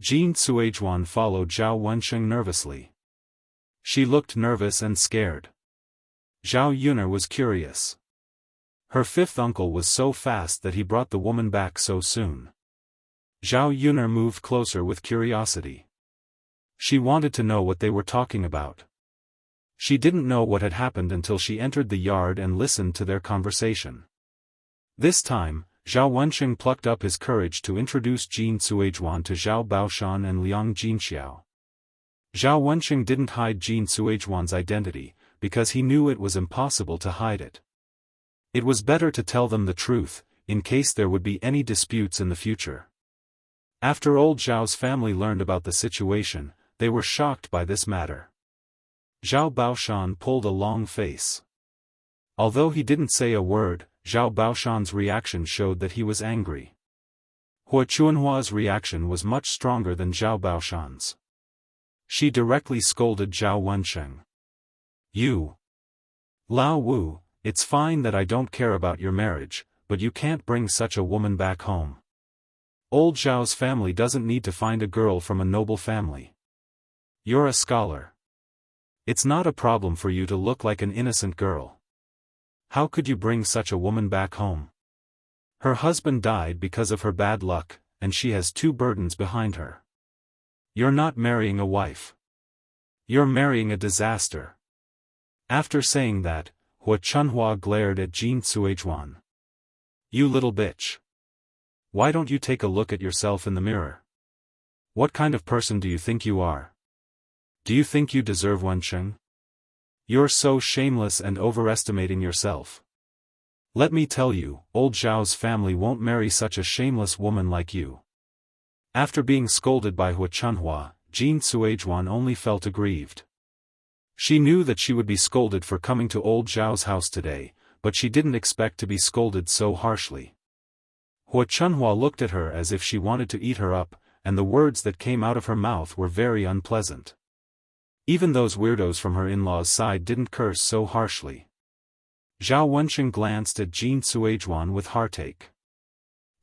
Jin Suizhuan followed Zhao Wensheng nervously. She looked nervous and scared. Zhao Yun'er was curious. Her fifth uncle was so fast that he brought the woman back so soon. Zhao Yun'er moved closer with curiosity. She wanted to know what they were talking about. She didn't know what had happened until she entered the yard and listened to their conversation. This time, Zhao Wensheng plucked up his courage to introduce Jin Suizhuan to Zhao Baoshan and Liang Jinxiao. Zhao Wensheng didn't hide Jin Suizhuan's identity, because he knew it was impossible to hide it. It was better to tell them the truth, in case there would be any disputes in the future. After old Zhao's family learned about the situation, they were shocked by this matter. Zhao Baoshan pulled a long face. Although he didn't say a word, Zhao Baoshan's reaction showed that he was angry. Hua Chuanhua's reaction was much stronger than Zhao Baoshan's. She directly scolded Zhao Wensheng. You! Lao Wu, it's fine that I don't care about your marriage, but you can't bring such a woman back home. Old Zhao's family doesn't need to find a girl from a noble family. You're a scholar. It's not a problem for you to look like an innocent girl. How could you bring such a woman back home? Her husband died because of her bad luck, and she has 2 burdens behind her. You're not marrying a wife. You're marrying a disaster. After saying that, Hua Chunhua glared at Jin Suizhuan. You little bitch. Why don't you take a look at yourself in the mirror? What kind of person do you think you are? Do you think you deserve Wensheng? You're so shameless and overestimating yourself. Let me tell you, old Zhao's family won't marry such a shameless woman like you. After being scolded by Hua Chunhua, Jin Suizhuan only felt aggrieved. She knew that she would be scolded for coming to old Zhao's house today, but she didn't expect to be scolded so harshly. Hua Chunhua looked at her as if she wanted to eat her up, and the words that came out of her mouth were very unpleasant. Even those weirdos from her in-laws' side didn't curse so harshly. Zhao Wensheng glanced at Jin Suizhuan with heartache.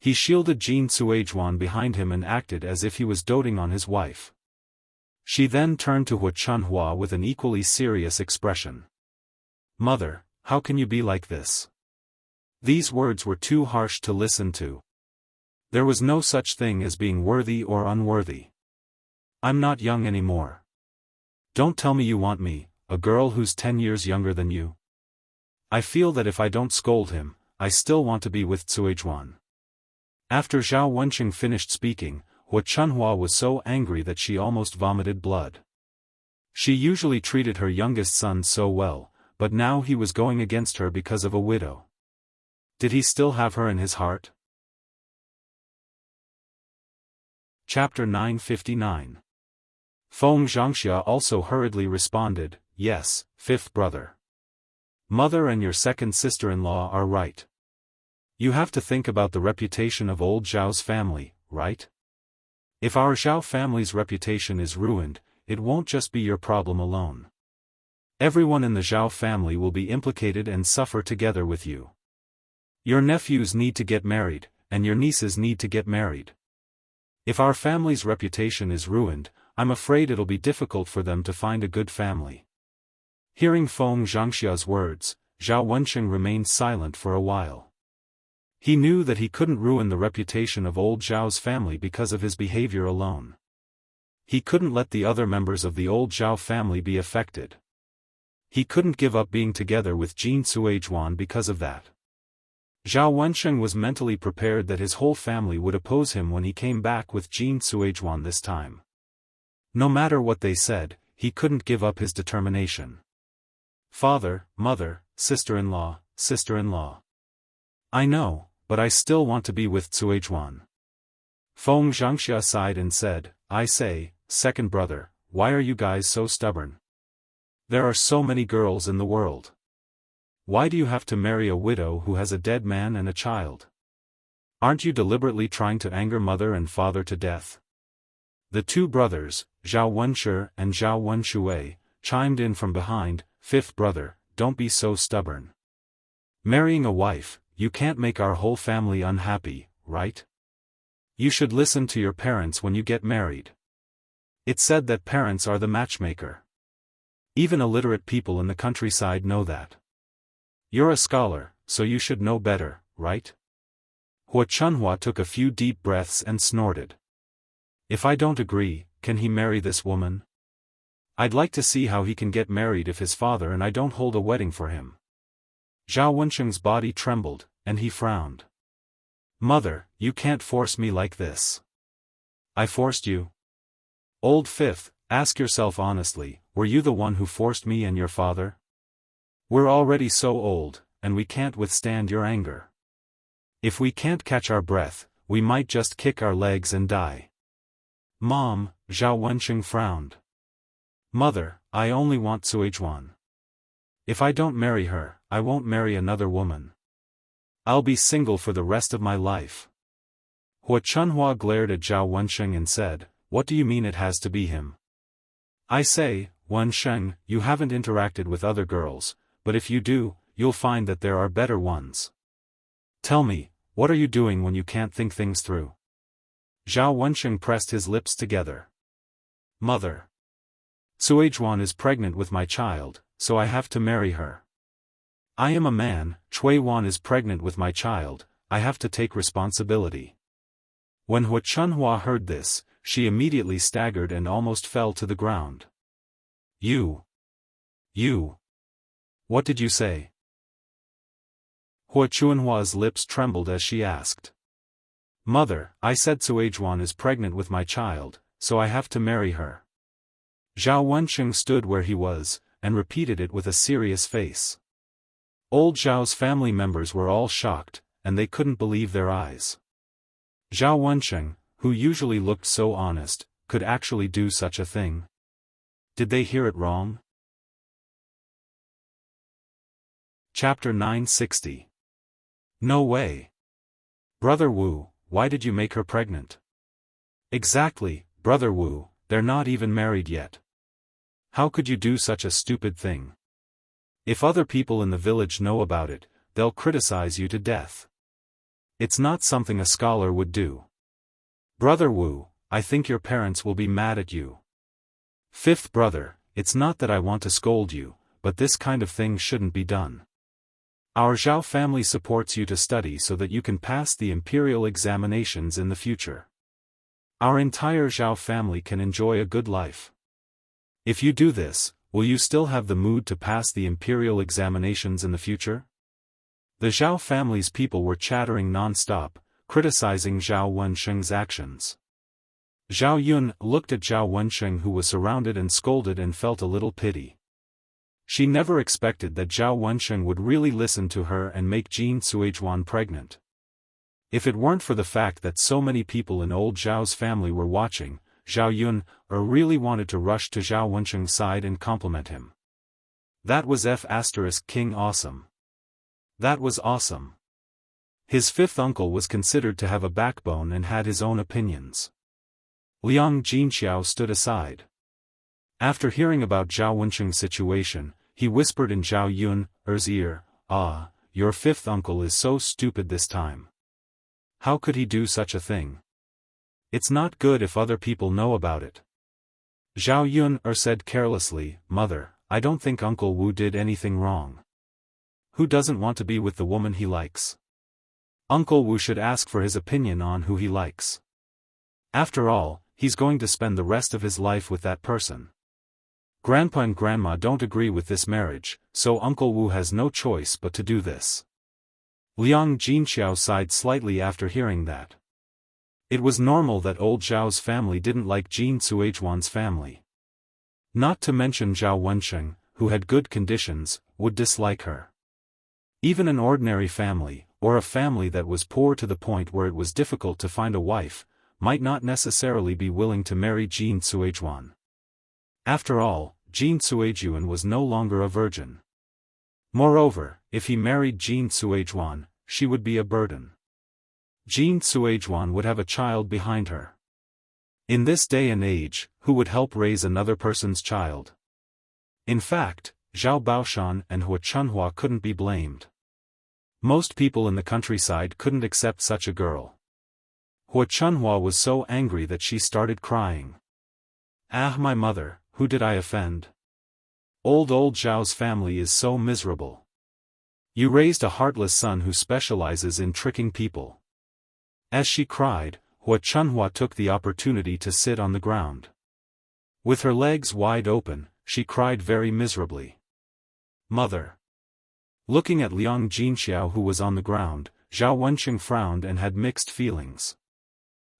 He shielded Jin Suizhuan behind him and acted as if he was doting on his wife. She then turned to Hua Chunhua with an equally serious expression. Mother, how can you be like this? These words were too harsh to listen to. There was no such thing as being worthy or unworthy. I'm not young anymore. Don't tell me you want me, a girl who's 10 years younger than you. I feel that if I don't scold him, I still want to be with Suizhuan. After Zhao Wensheng finished speaking, Hua Chunhua was so angry that she almost vomited blood. She usually treated her youngest son so well, but now he was going against her because of a widow. Did he still have her in his heart? Chapter 959. Feng Zhangxia also hurriedly responded, yes, 5th brother. Mother and your second sister-in-law are right. You have to think about the reputation of old Zhao's family, right? If our Zhao family's reputation is ruined, it won't just be your problem alone. Everyone in the Zhao family will be implicated and suffer together with you. Your nephews need to get married, and your nieces need to get married. If our family's reputation is ruined, I'm afraid it'll be difficult for them to find a good family. Hearing Feng Zhangxia's words, Zhao Wensheng remained silent for a while. He knew that he couldn't ruin the reputation of old Zhao's family because of his behavior alone. He couldn't let the other members of the old Zhao family be affected. He couldn't give up being together with Jin Suizhuan because of that. Zhao Wensheng was mentally prepared that his whole family would oppose him when he came back with Jin Suizhuan this time. No matter what they said, he couldn't give up his determination. Father, mother, sister-in-law, sister-in-law. I know, but I still want to be with Suizhuan. Feng Zhangxia sighed and said, I say, second brother, why are you guys so stubborn? There are so many girls in the world. Why do you have to marry a widow who has a dead man and a child? Aren't you deliberately trying to anger mother and father to death? The two brothers, Zhao Wenshi and Zhao Wenshui, chimed in from behind, fifth brother, don't be so stubborn. Marrying a wife, you can't make our whole family unhappy, right? You should listen to your parents when you get married. It's said that parents are the matchmaker. Even illiterate people in the countryside know that. You're a scholar, so you should know better, right? Hua Chunhua took a few deep breaths and snorted. If I don't agree, can he marry this woman? I'd like to see how he can get married if his father and I don't hold a wedding for him. Zhao Wensheng's body trembled, and he frowned. Mother, you can't force me like this. I forced you? Old fifth, ask yourself honestly, were you the one who forced me and your father? We're already so old, and we can't withstand your anger. If we can't catch our breath, we might just kick our legs and die. Mom, Zhao Wensheng frowned. Mother, I only want Suizhuan. If I don't marry her, I won't marry another woman. I'll be single for the rest of my life. Hua Chunhua glared at Zhao Wensheng and said, what do you mean it has to be him? I say, Wensheng, you haven't interacted with other girls, but if you do, you'll find that there are better ones. Tell me, what are you doing when you can't think things through? Zhao Wensheng pressed his lips together. Mother. Suizhuan is pregnant with my child, so I have to marry her. I am a man, Cui Wan is pregnant with my child, I have to take responsibility. When Hua Chunhua heard this, she immediately staggered and almost fell to the ground. You. What did you say? Hua Chunhua's lips trembled as she asked. Mother, I said Suizhuan is pregnant with my child, so I have to marry her. Zhao Wensheng stood where he was, and repeated it with a serious face. Old Zhao's family members were all shocked, and they couldn't believe their eyes. Zhao Wensheng, who usually looked so honest, could actually do such a thing. Did they hear it wrong? Chapter 960. No way. Brother Wu, why did you make her pregnant? Exactly, Brother Wu, they're not even married yet. How could you do such a stupid thing? If other people in the village know about it, they'll criticize you to death. It's not something a scholar would do. Brother Wu, I think your parents will be mad at you. Fifth brother, it's not that I want to scold you, but this kind of thing shouldn't be done. Our Zhao family supports you to study so that you can pass the imperial examinations in the future. Our entire Zhao family can enjoy a good life. If you do this, will you still have the mood to pass the imperial examinations in the future? The Zhao family's people were chattering non-stop, criticizing Zhao Wensheng's actions. Zhao Yun looked at Zhao Wensheng, who was surrounded and scolded, and felt a little pity. She never expected that Zhao Wensheng would really listen to her and make Jin Suizhuan pregnant. If it weren't for the fact that so many people in old Zhao's family were watching, Zhao Yun really wanted to rush to Zhao Wensheng's side and compliment him. That was King awesome. That was awesome. His fifth uncle was considered to have a backbone and had his own opinions. Liang Jinxiao stood aside. After hearing about Zhao Wensheng's situation, he whispered in Zhao Yun's ear, your fifth uncle is so stupid this time. How could he do such a thing? It's not good if other people know about it. Zhao Yun said carelessly, Mother, I don't think Uncle Wu did anything wrong. Who doesn't want to be with the woman he likes? Uncle Wu should ask for his opinion on who he likes. After all, he's going to spend the rest of his life with that person. Grandpa and Grandma don't agree with this marriage, so Uncle Wu has no choice but to do this. Liang Jinxiao sighed slightly after hearing that. It was normal that old Zhao's family didn't like Jin Suizhuan's family. Not to mention Zhao Wensheng, who had good conditions, would dislike her. Even an ordinary family, or a family that was poor to the point where it was difficult to find a wife, might not necessarily be willing to marry Jin Suizhuan. After all, Jin Suizhuan was no longer a virgin. Moreover, if he married Jin Suizhuan, she would be a burden. Jin Suizhuan would have a child behind her. In this day and age, who would help raise another person's child? In fact, Zhao Baoshan and Hua Chunhua couldn't be blamed. Most people in the countryside couldn't accept such a girl. Hua Chunhua was so angry that she started crying. Ah, my mother, who did I offend? Old Zhao's family is so miserable. You raised a heartless son who specializes in tricking people. As she cried, Hua Chunhua took the opportunity to sit on the ground. With her legs wide open, she cried very miserably. Mother. Looking at Liang Jinxiao who was on the ground, Zhao Wenqing frowned and had mixed feelings.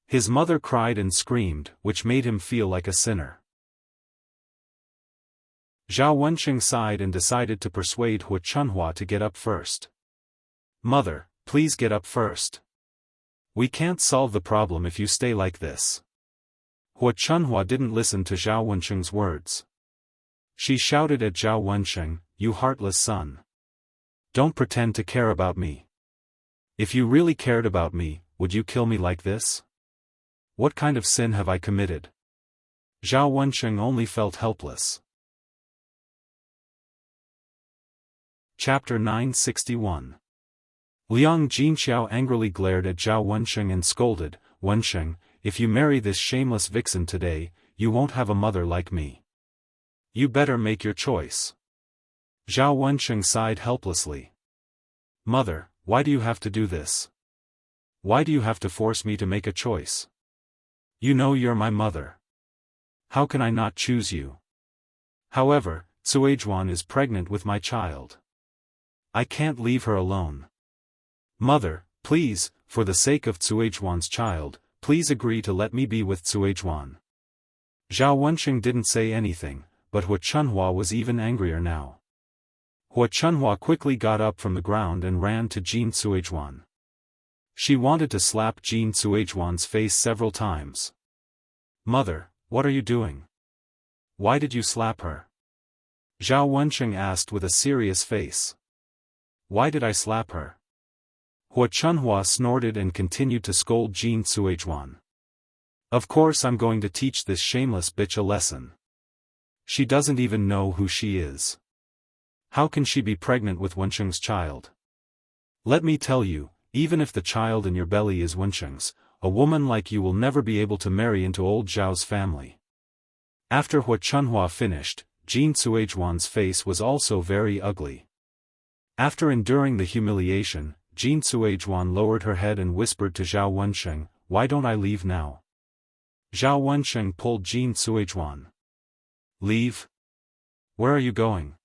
His mother cried and screamed, which made him feel like a sinner. Zhao Wenqing sighed and decided to persuade Hua Chunhua to get up first. Mother, please get up first. We can't solve the problem if you stay like this. Hua Chunhua didn't listen to Zhao Wenqing's words. She shouted at Zhao Wenqing, "You heartless son. Don't pretend to care about me. If you really cared about me, would you kill me like this? What kind of sin have I committed?" Zhao Wenqing only felt helpless. Chapter 961. Liang Jinxiao angrily glared at Zhao Wenqing and scolded, "Wenqing, if you marry this shameless vixen today, you won't have a mother like me. You better make your choice." Zhao Wenqing sighed helplessly. "Mother, why do you have to do this? Why do you have to force me to make a choice? You know you're my mother. How can I not choose you? However, Suizhuan is pregnant with my child. I can't leave her alone. Mother, please, for the sake of Suizhuan's child, please agree to let me be with Suizhuan." Zhao Wenqing didn't say anything, but Hua Chunhua was even angrier now. Hua Chunhua quickly got up from the ground and ran to Jin Suizhuan. She wanted to slap Jin Suizhuan's face several times. "Mother, what are you doing? Why did you slap her?" Zhao Wenqing asked with a serious face. "Why did I slap her?" Hua Chunhua snorted and continued to scold Jin Suizhuan. "Of course I'm going to teach this shameless bitch a lesson. She doesn't even know who she is. How can she be pregnant with Wenqing's child? Let me tell you, even if the child in your belly is Wenqing's, a woman like you will never be able to marry into old Zhao's family." After Hua Chunhua finished, Jin Suizhuan's face was also very ugly. After enduring the humiliation, Jin Suizhuan lowered her head and whispered to Zhao Wenqing, "Why don't I leave now?" Zhao Wenqing pulled Jin Suizhuan. "Leave? Where are you going?"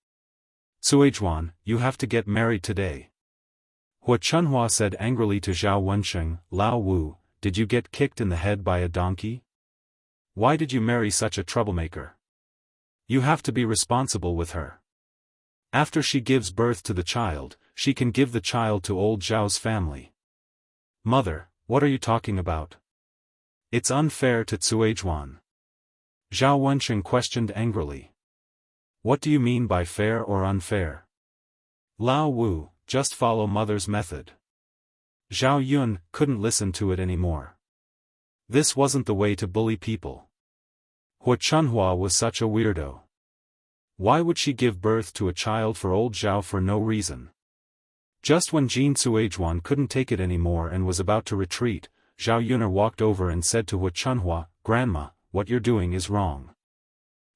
"Suizhuan, you have to get married today." Hua Chunhua said angrily to Zhao Wenqing, "Lao Wu, did you get kicked in the head by a donkey? Why did you marry such a troublemaker? You have to be responsible with her. After she gives birth to the child, she can give the child to old Zhao's family." "Mother, what are you talking about? It's unfair to Suizhuan." Zhao Wenqing questioned angrily. "What do you mean by fair or unfair?" "Lao Wu, just follow mother's method." Zhao Yun couldn't listen to it anymore. This wasn't the way to bully people. Hua Chunhua was such a weirdo. Why would she give birth to a child for old Zhao for no reason? Just when Jin Suizhuan couldn't take it anymore and was about to retreat, Zhao Yun'er walked over and said to Hua Chunhua, "Grandma, what you're doing is wrong.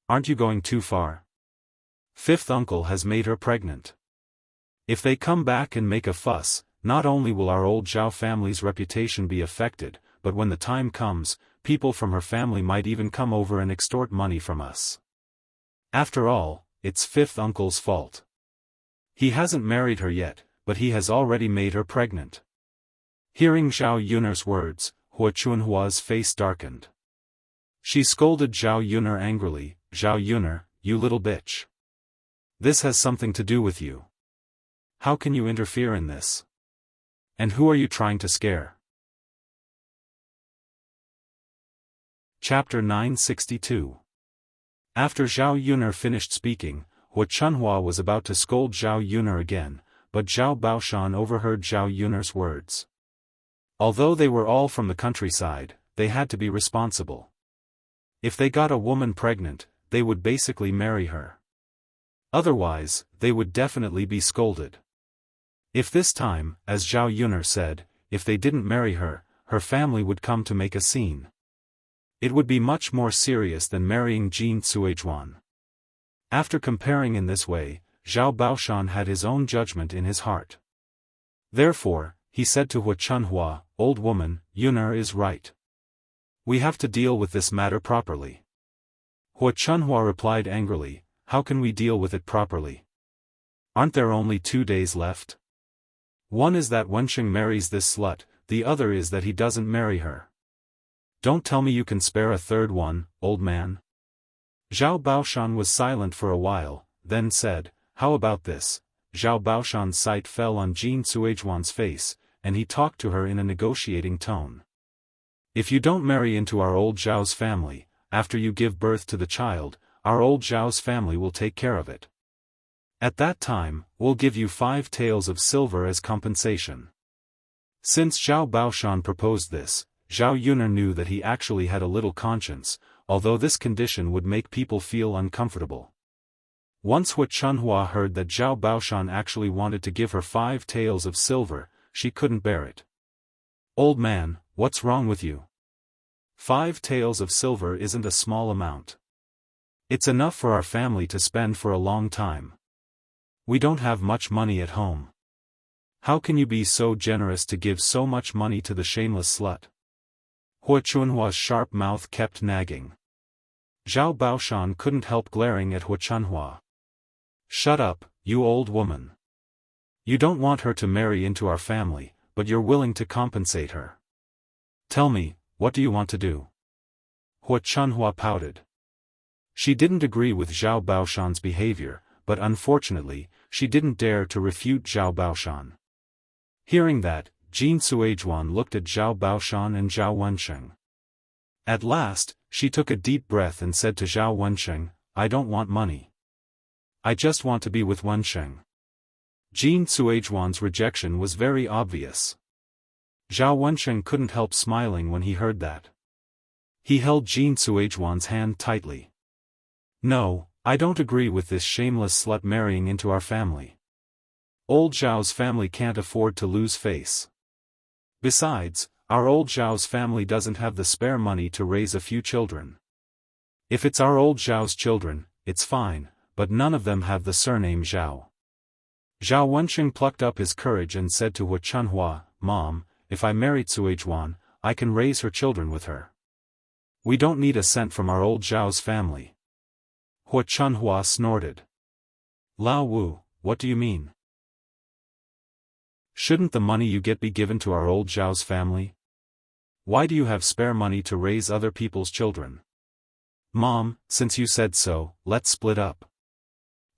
Aren't you going too far? Fifth uncle has made her pregnant. If they come back and make a fuss, not only will our old Zhao family's reputation be affected, but when the time comes, people from her family might even come over and extort money from us. After all, it's fifth uncle's fault. He hasn't married her yet, but he has already made her pregnant." Hearing Zhao Yun'er's words, Hua Chunhua's face darkened. She scolded Zhao Yun'er angrily, "Zhao Yun'er, you little bitch. This has something to do with you. How can you interfere in this? And who are you trying to scare?" Chapter 962. After Zhao Yuner finished speaking, Hua Chunhua was about to scold Zhao Yuner again, but Zhao Baoshan overheard Zhao Yuner's words. Although they were all from the countryside, they had to be responsible. If they got a woman pregnant, they would basically marry her. Otherwise, they would definitely be scolded. If this time, as Zhao Yuner said, if they didn't marry her, her family would come to make a scene. It would be much more serious than marrying Jin Cuizhuan. After comparing in this way, Zhao Baoshan had his own judgment in his heart. Therefore, he said to Hua Chunhua, "Old woman, Yuner is right. We have to deal with this matter properly." Hua Chunhua replied angrily, "How can we deal with it properly? Aren't there only 2 days left? One is that Wensheng marries this slut, the other is that he doesn't marry her. Don't tell me you can spare a third one, old man." Zhao Baoshan was silent for a while, then said, "How about this?" Zhao Baoshan's sight fell on Jin Cuizhuan's face, and he talked to her in a negotiating tone. "If you don't marry into our old Zhao's family, after you give birth to the child, our old Zhao's family will take care of it. At that time, we'll give you 5 taels of silver as compensation." Since Zhao Baoshan proposed this, Zhao Yuner knew that he actually had a little conscience, although this condition would make people feel uncomfortable. Once Hua Chunhua heard that Zhao Baoshan actually wanted to give her 5 taels of silver, she couldn't bear it. "Old man, what's wrong with you? 5 taels of silver isn't a small amount. It's enough for our family to spend for a long time. We don't have much money at home. How can you be so generous to give so much money to the shameless slut?" Hua Chunhua's sharp mouth kept nagging. Zhao Baoshan couldn't help glaring at Hua Chunhua. "Shut up, you old woman. You don't want her to marry into our family, but you're willing to compensate her. Tell me, what do you want to do?" Hua Chunhua pouted. She didn't agree with Zhao Baoshan's behavior, but unfortunately, she didn't dare to refute Zhao Baoshan. Hearing that, Jin Cuizhuan looked at Zhao Baoshan and Zhao Wensheng. At last, she took a deep breath and said to Zhao Wensheng, "I don't want money. I just want to be with Wensheng." Jin Cuizhuan's rejection was very obvious. Zhao Wensheng couldn't help smiling when he heard that. He held Jin Cuizhuan's hand tightly. "No, I don't agree with this shameless slut marrying into our family. Old Zhao's family can't afford to lose face. Besides, our old Zhao's family doesn't have the spare money to raise a few children. If it's our old Zhao's children, it's fine, but none of them have the surname Zhao." Zhao Wensheng plucked up his courage and said to Hua Chunhua, "Mom, if I marry Cuizhuan, I can raise her children with her. We don't need a cent from our old Zhao's family." Hua Chunhua snorted. "Lao Wu, what do you mean? Shouldn't the money you get be given to our old Zhao's family? Why do you have spare money to raise other people's children? Mom, since you said so, let's split up.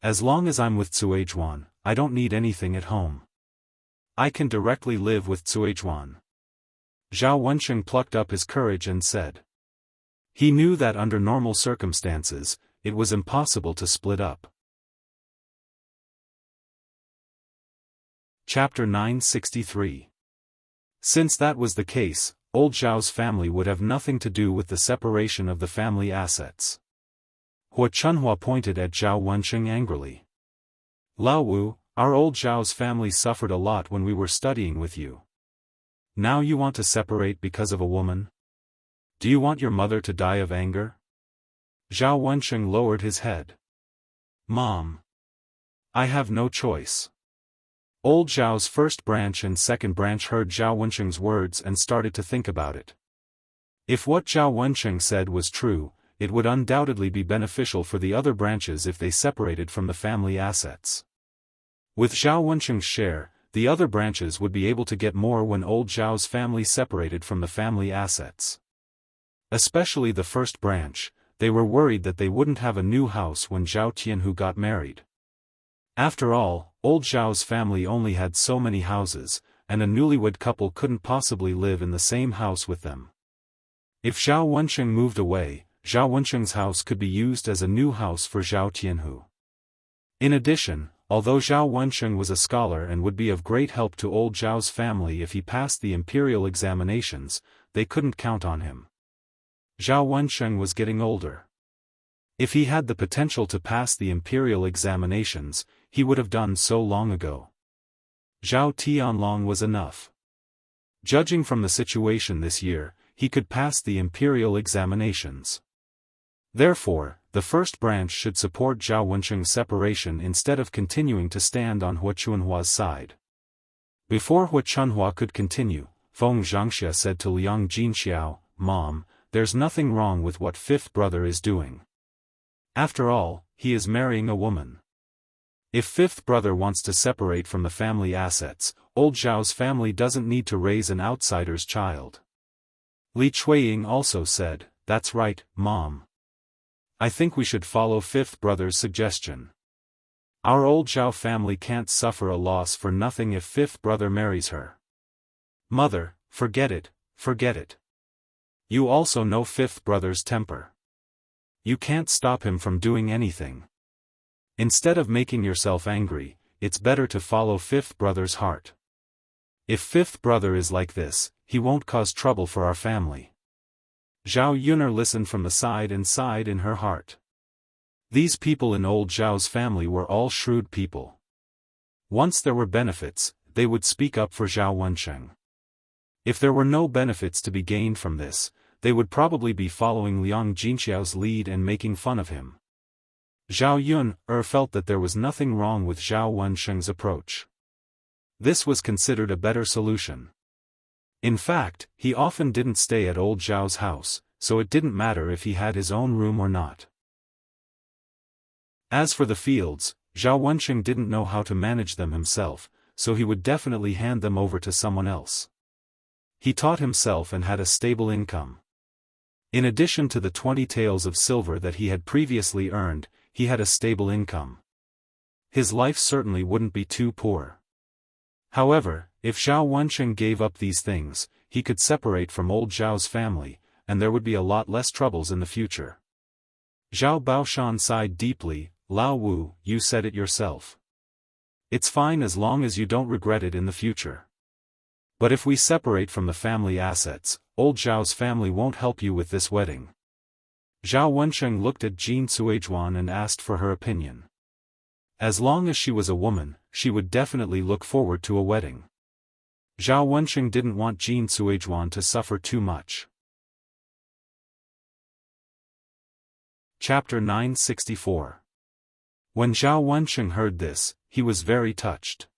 As long as I'm with Cuizhuan, I don't need anything at home. I can directly live with Cuizhuan." Zhao Wensheng plucked up his courage and said. He knew that under normal circumstances, it was impossible to split up. Chapter 963. Since that was the case, old Zhao's family would have nothing to do with the separation of the family assets. Hua Chunhua pointed at Zhao Wensheng angrily. "Lao Wu, our old Zhao's family suffered a lot when we were studying with you. Now you want to separate because of a woman? Do you want your mother to die of anger?" Zhao Wensheng lowered his head. "Mom. I have no choice." Old Zhao's first branch and second branch heard Zhao Wensheng's words and started to think about it. If what Zhao Wensheng said was true, it would undoubtedly be beneficial for the other branches if they separated from the family assets. With Zhao Wensheng's share, the other branches would be able to get more when old Zhao's family separated from the family assets. Especially the first branch, they were worried that they wouldn't have a new house when Zhao Tianhu got married. After all, old Zhao's family only had so many houses, and a newlywed couple couldn't possibly live in the same house with them. If Zhao Wensheng moved away, Zhao Wensheng's house could be used as a new house for Zhao Tianhu. In addition, although Zhao Wensheng was a scholar and would be of great help to old Zhao's family if he passed the imperial examinations, they couldn't count on him. Zhao Wensheng was getting older. If he had the potential to pass the imperial examinations, he would have done so long ago. Zhao Tianlong was enough. Judging from the situation this year, he could pass the imperial examinations. Therefore, the first branch should support Zhao Wensheng's separation instead of continuing to stand on Hua Chunhua's side. Before Hua Chunhua could continue, Feng Zhangxia said to Liang Jinxiao, "Mom, there's nothing wrong with what fifth brother is doing. After all, he is marrying a woman. If fifth brother wants to separate from the family assets, old Zhao's family doesn't need to raise an outsider's child." Li Chuiying also said, "That's right, Mom. I think we should follow fifth brother's suggestion. Our old Zhao family can't suffer a loss for nothing if fifth brother marries her. Mother, forget it, forget it. You also know fifth brother's temper. You can't stop him from doing anything. Instead of making yourself angry, it's better to follow fifth brother's heart. If fifth brother is like this, he won't cause trouble for our family." Zhao Yuner listened from the side and sighed in her heart. These people in old Zhao's family were all shrewd people. Once there were benefits, they would speak up for Zhao Wensheng. If there were no benefits to be gained from this, they would probably be following Liang Jinxiao's lead and making fun of him. Zhao Yuner felt that there was nothing wrong with Zhao Wensheng's approach. This was considered a better solution. In fact, he often didn't stay at old Zhao's house, so it didn't matter if he had his own room or not. As for the fields, Zhao Wensheng didn't know how to manage them himself, so he would definitely hand them over to someone else. He taught himself and had a stable income. In addition to the 20 taels of silver that he had previously earned, he had a stable income. His life certainly wouldn't be too poor. However, if Zhao Wensheng gave up these things, he could separate from old Zhao's family, and there would be a lot less troubles in the future. Zhao Baoshan sighed deeply. "Lao Wu, you said it yourself. It's fine as long as you don't regret it in the future. But if we separate from the family assets, old Zhao's family won't help you with this wedding." Zhao Wensheng looked at Jin Suizhuan and asked for her opinion. As long as she was a woman, she would definitely look forward to a wedding. Zhao Wensheng didn't want Jin Suizhuan to suffer too much. Chapter 964. When Zhao Wensheng heard this, he was very touched.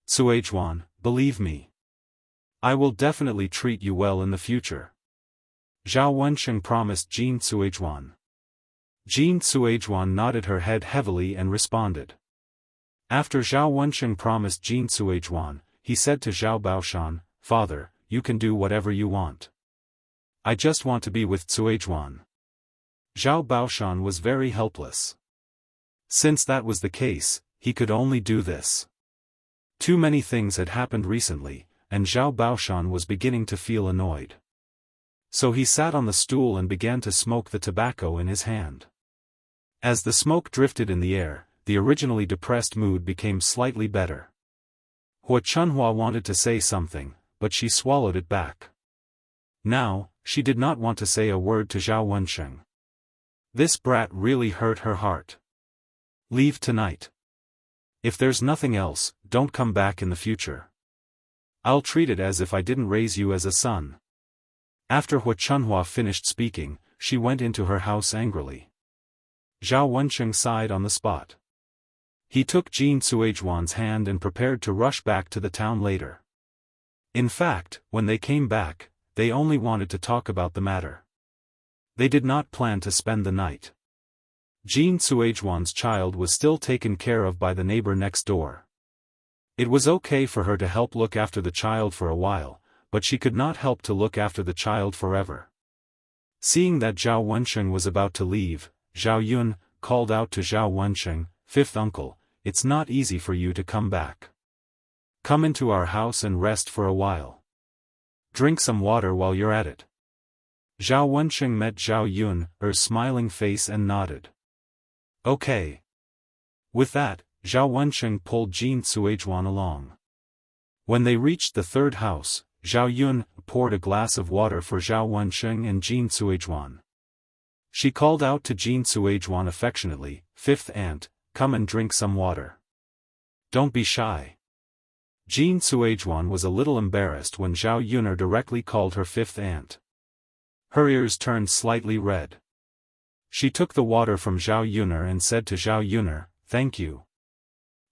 "Suizhuan, believe me. I will definitely treat you well in the future." Zhao Wensheng promised Jin Suizhuan. Jin Suizhuan nodded her head heavily and responded. After Zhao Wensheng promised Jin Suizhuan, he said to Zhao Baoshan, "Father, you can do whatever you want. I just want to be with Suizhuan." Zhao Baoshan was very helpless. Since that was the case, he could only do this. Too many things had happened recently, and Zhao Baoshan was beginning to feel annoyed. So he sat on the stool and began to smoke the tobacco in his hand. As the smoke drifted in the air, the originally depressed mood became slightly better. Hua Chunhua wanted to say something, but she swallowed it back. Now, she did not want to say a word to Zhao Wensheng. This brat really hurt her heart. "Leave tonight. If there's nothing else, don't come back in the future. I'll treat it as if I didn't raise you as a son." After Hua Chunhua finished speaking, she went into her house angrily. Zhao Wensheng sighed on the spot. He took Jin Suizhuan's hand and prepared to rush back to the town later. In fact, when they came back, they only wanted to talk about the matter. They did not plan to spend the night. Jin Suizhuan's child was still taken care of by the neighbor next door. It was okay for her to help look after the child for a while, but she could not help to look after the child forever. Seeing that Zhao Wensheng was about to leave, Zhao Yun called out to Zhao Wensheng, "Fifth uncle, it's not easy for you to come back. Come into our house and rest for a while. Drink some water while you're at it." Zhao Wensheng met Zhao Yun's smiling face and nodded. Okay. With that, Zhao Wensheng pulled Jin Suizhuan along. When they reached the third house, Zhao Yun poured a glass of water for Zhao Wensheng and Jin Suizhuan. She called out to Jin Suizhuan affectionately, "Fifth aunt, come and drink some water. Don't be shy." Jin Suizhuan was a little embarrassed when Zhao Yun directly called her fifth aunt. Her ears turned slightly red. She took the water from Zhao Yun and said to Zhao Yun, "Thank you."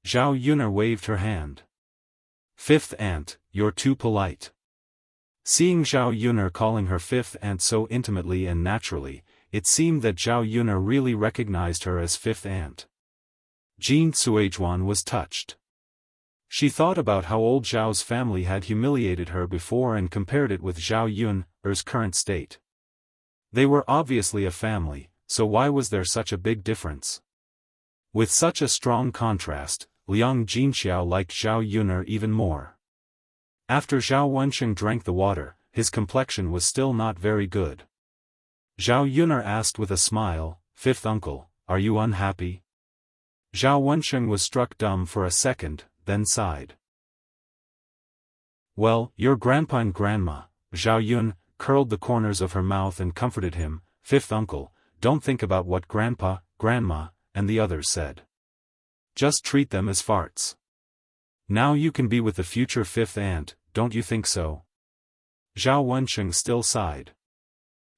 Zhao Yun waved her hand. "Fifth aunt, you're too polite." Seeing Zhao Yun calling her fifth aunt so intimately and naturally, it seemed that Zhao Yun really recognized her as fifth aunt. Jin Suizhuan was touched. She thought about how old Zhao's family had humiliated her before and compared it with Zhao Yun's current state. They were obviously a family, so why was there such a big difference? With such a strong contrast, Liang Jinxiao liked Zhao Yun even more. After Zhao Wensheng drank the water, his complexion was still not very good. Zhao Yun asked with a smile, "Fifth uncle, are you unhappy?" Zhao Wensheng was struck dumb for a second, then sighed. "Well, your grandpa and grandma," Zhao Yun curled the corners of her mouth and comforted him, "Fifth uncle, don't think about what grandpa, grandma, and the others said. Just treat them as farts. Now you can be with the future fifth aunt, don't you think so?" Zhao Wensheng still sighed.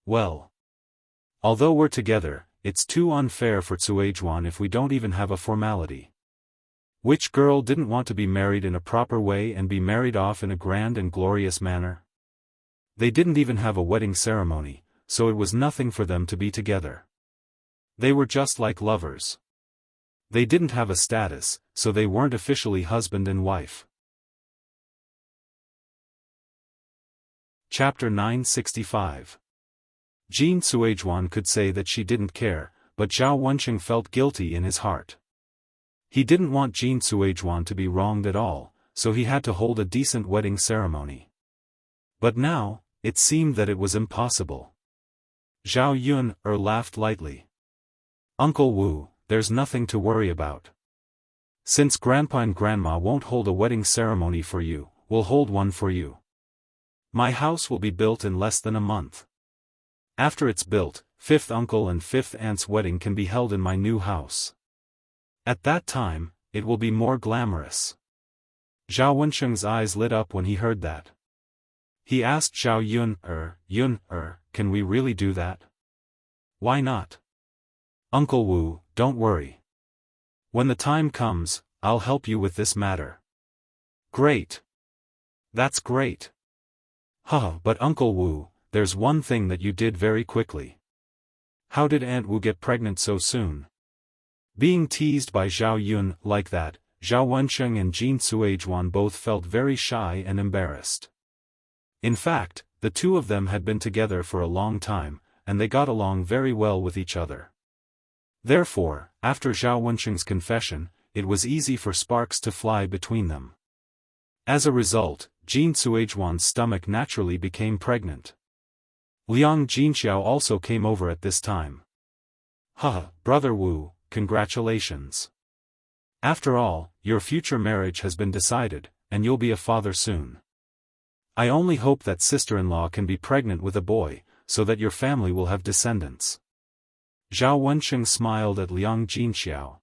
"Well, although we're together, it's too unfair for Suizhuan if we don't even have a formality. Which girl didn't want to be married in a proper way and be married off in a grand and glorious manner? They didn't even have a wedding ceremony, so it was nothing for them to be together. They were just like lovers. They didn't have a status, so they weren't officially husband and wife." Chapter 965. Jin Suizhuan could say that she didn't care, but Zhao Wensheng felt guilty in his heart. He didn't want Jin Suizhuan to be wronged at all, so he had to hold a decent wedding ceremony. But now, it seemed that it was impossible. Zhao Yun laughed lightly. "Uncle Wu, there's nothing to worry about. Since Grandpa and Grandma won't hold a wedding ceremony for you, we'll hold one for you. My house will be built in less than a month. After it's built, fifth uncle and fifth aunt's wedding can be held in my new house. At that time, it will be more glamorous." Zhao Wensheng's eyes lit up when he heard that. He asked Zhao Yun, "Can we really do that?" "Why not?" "Uncle Wu, don't worry. When the time comes, I'll help you with this matter." "Great. That's great." But Uncle Wu, there's one thing that you did very quickly. How did Aunt Wu get pregnant so soon?" Being teased by Zhao Yun like that, Zhao Wensheng and Jin Suizhuan both felt very shy and embarrassed. In fact, the two of them had been together for a long time, and they got along very well with each other. Therefore, after Zhao Wensheng's confession, it was easy for sparks to fly between them. As a result, Jin Suizhuan's stomach naturally became pregnant. Liang Jinxiao also came over at this time. Brother Wu, congratulations. After all, your future marriage has been decided, and you'll be a father soon. I only hope that sister-in-law can be pregnant with a boy, so that your family will have descendants." Zhao Wensheng smiled at Liang Jinxiao.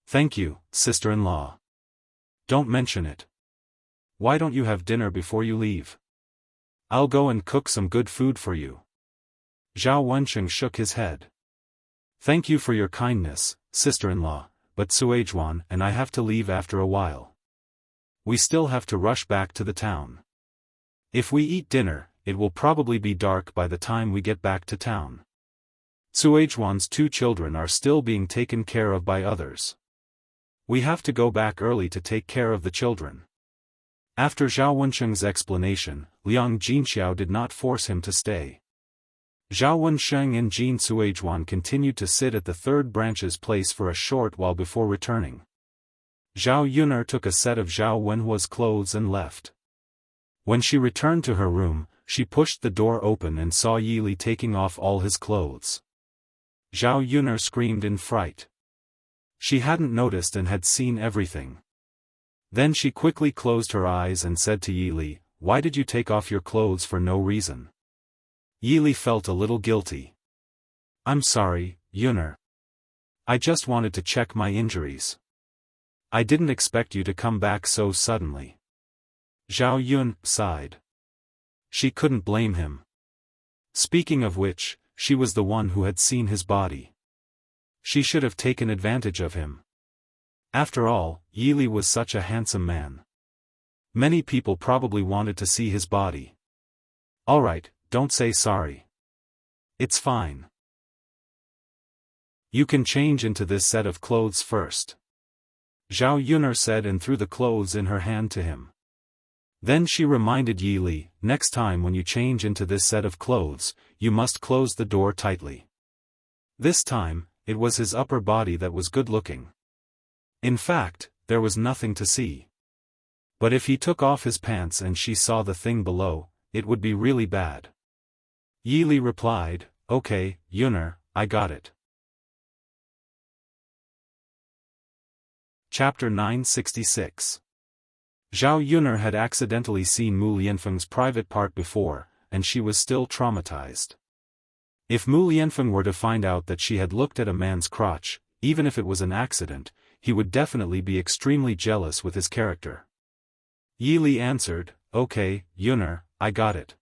"Thank you, sister-in-law. Don't mention it. Why don't you have dinner before you leave? I'll go and cook some good food for you." Zhao Wensheng shook his head. "Thank you for your kindness, sister-in-law, but Suizhuan and I have to leave after a while. We still have to rush back to the town. If we eat dinner, it will probably be dark by the time we get back to town. Suizhuan's two children are still being taken care of by others. We have to go back early to take care of the children." After Zhao Wensheng's explanation, Liang Jinxiao did not force him to stay. Zhao Wensheng and Jin Suizhuan continued to sit at the third branch's place for a short while before returning. Zhao Yun took a set of Zhao Wenhua's clothes and left. When she returned to her room, she pushed the door open and saw Yi Li taking off all his clothes. Zhao Yun'er screamed in fright. She hadn't noticed and had seen everything. Then she quickly closed her eyes and said to Yi Li, "Why did you take off your clothes for no reason?" Yi Li felt a little guilty. "I'm sorry, Yun'er. I just wanted to check my injuries. I didn't expect you to come back so suddenly." Zhao Yun sighed. She couldn't blame him. Speaking of which, she was the one who had seen his body. She should have taken advantage of him. After all, Yi Li was such a handsome man. Many people probably wanted to see his body. "Alright, don't say sorry. It's fine. You can change into this set of clothes first," Zhao Yun'er said and threw the clothes in her hand to him. Then she reminded Yi Li, "Next time when you change into this set of clothes, you must close the door tightly." This time, it was his upper body that was good-looking. In fact, there was nothing to see. But if he took off his pants and she saw the thing below, it would be really bad. Yi Li replied, "Okay, Yun'er, I got it." Chapter 966. Zhao Yun'er had accidentally seen Mu Lianfeng's private part before, and she was still traumatized. If Mu Lianfeng were to find out that she had looked at a man's crotch, even if it was an accident, he would definitely be extremely jealous with his character. Yi Li answered, "Okay, Yun'er, I got it."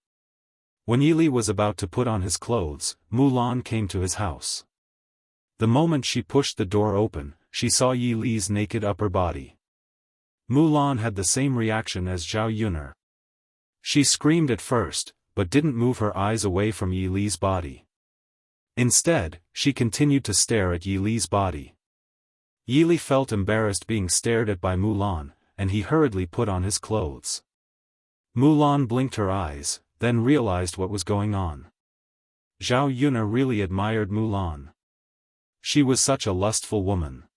When Yi Li was about to put on his clothes, Mulan came to his house. The moment she pushed the door open, she saw Yi Li's naked upper body. Mulan had the same reaction as Zhao Yun'er. She screamed at first, but didn't move her eyes away from Yi Li's body. Instead, she continued to stare at Yi Li's body. Yi Li felt embarrassed being stared at by Mulan, and he hurriedly put on his clothes. Mulan blinked her eyes, then realized what was going on. Zhao Yun'er really admired Mulan. She was such a lustful woman.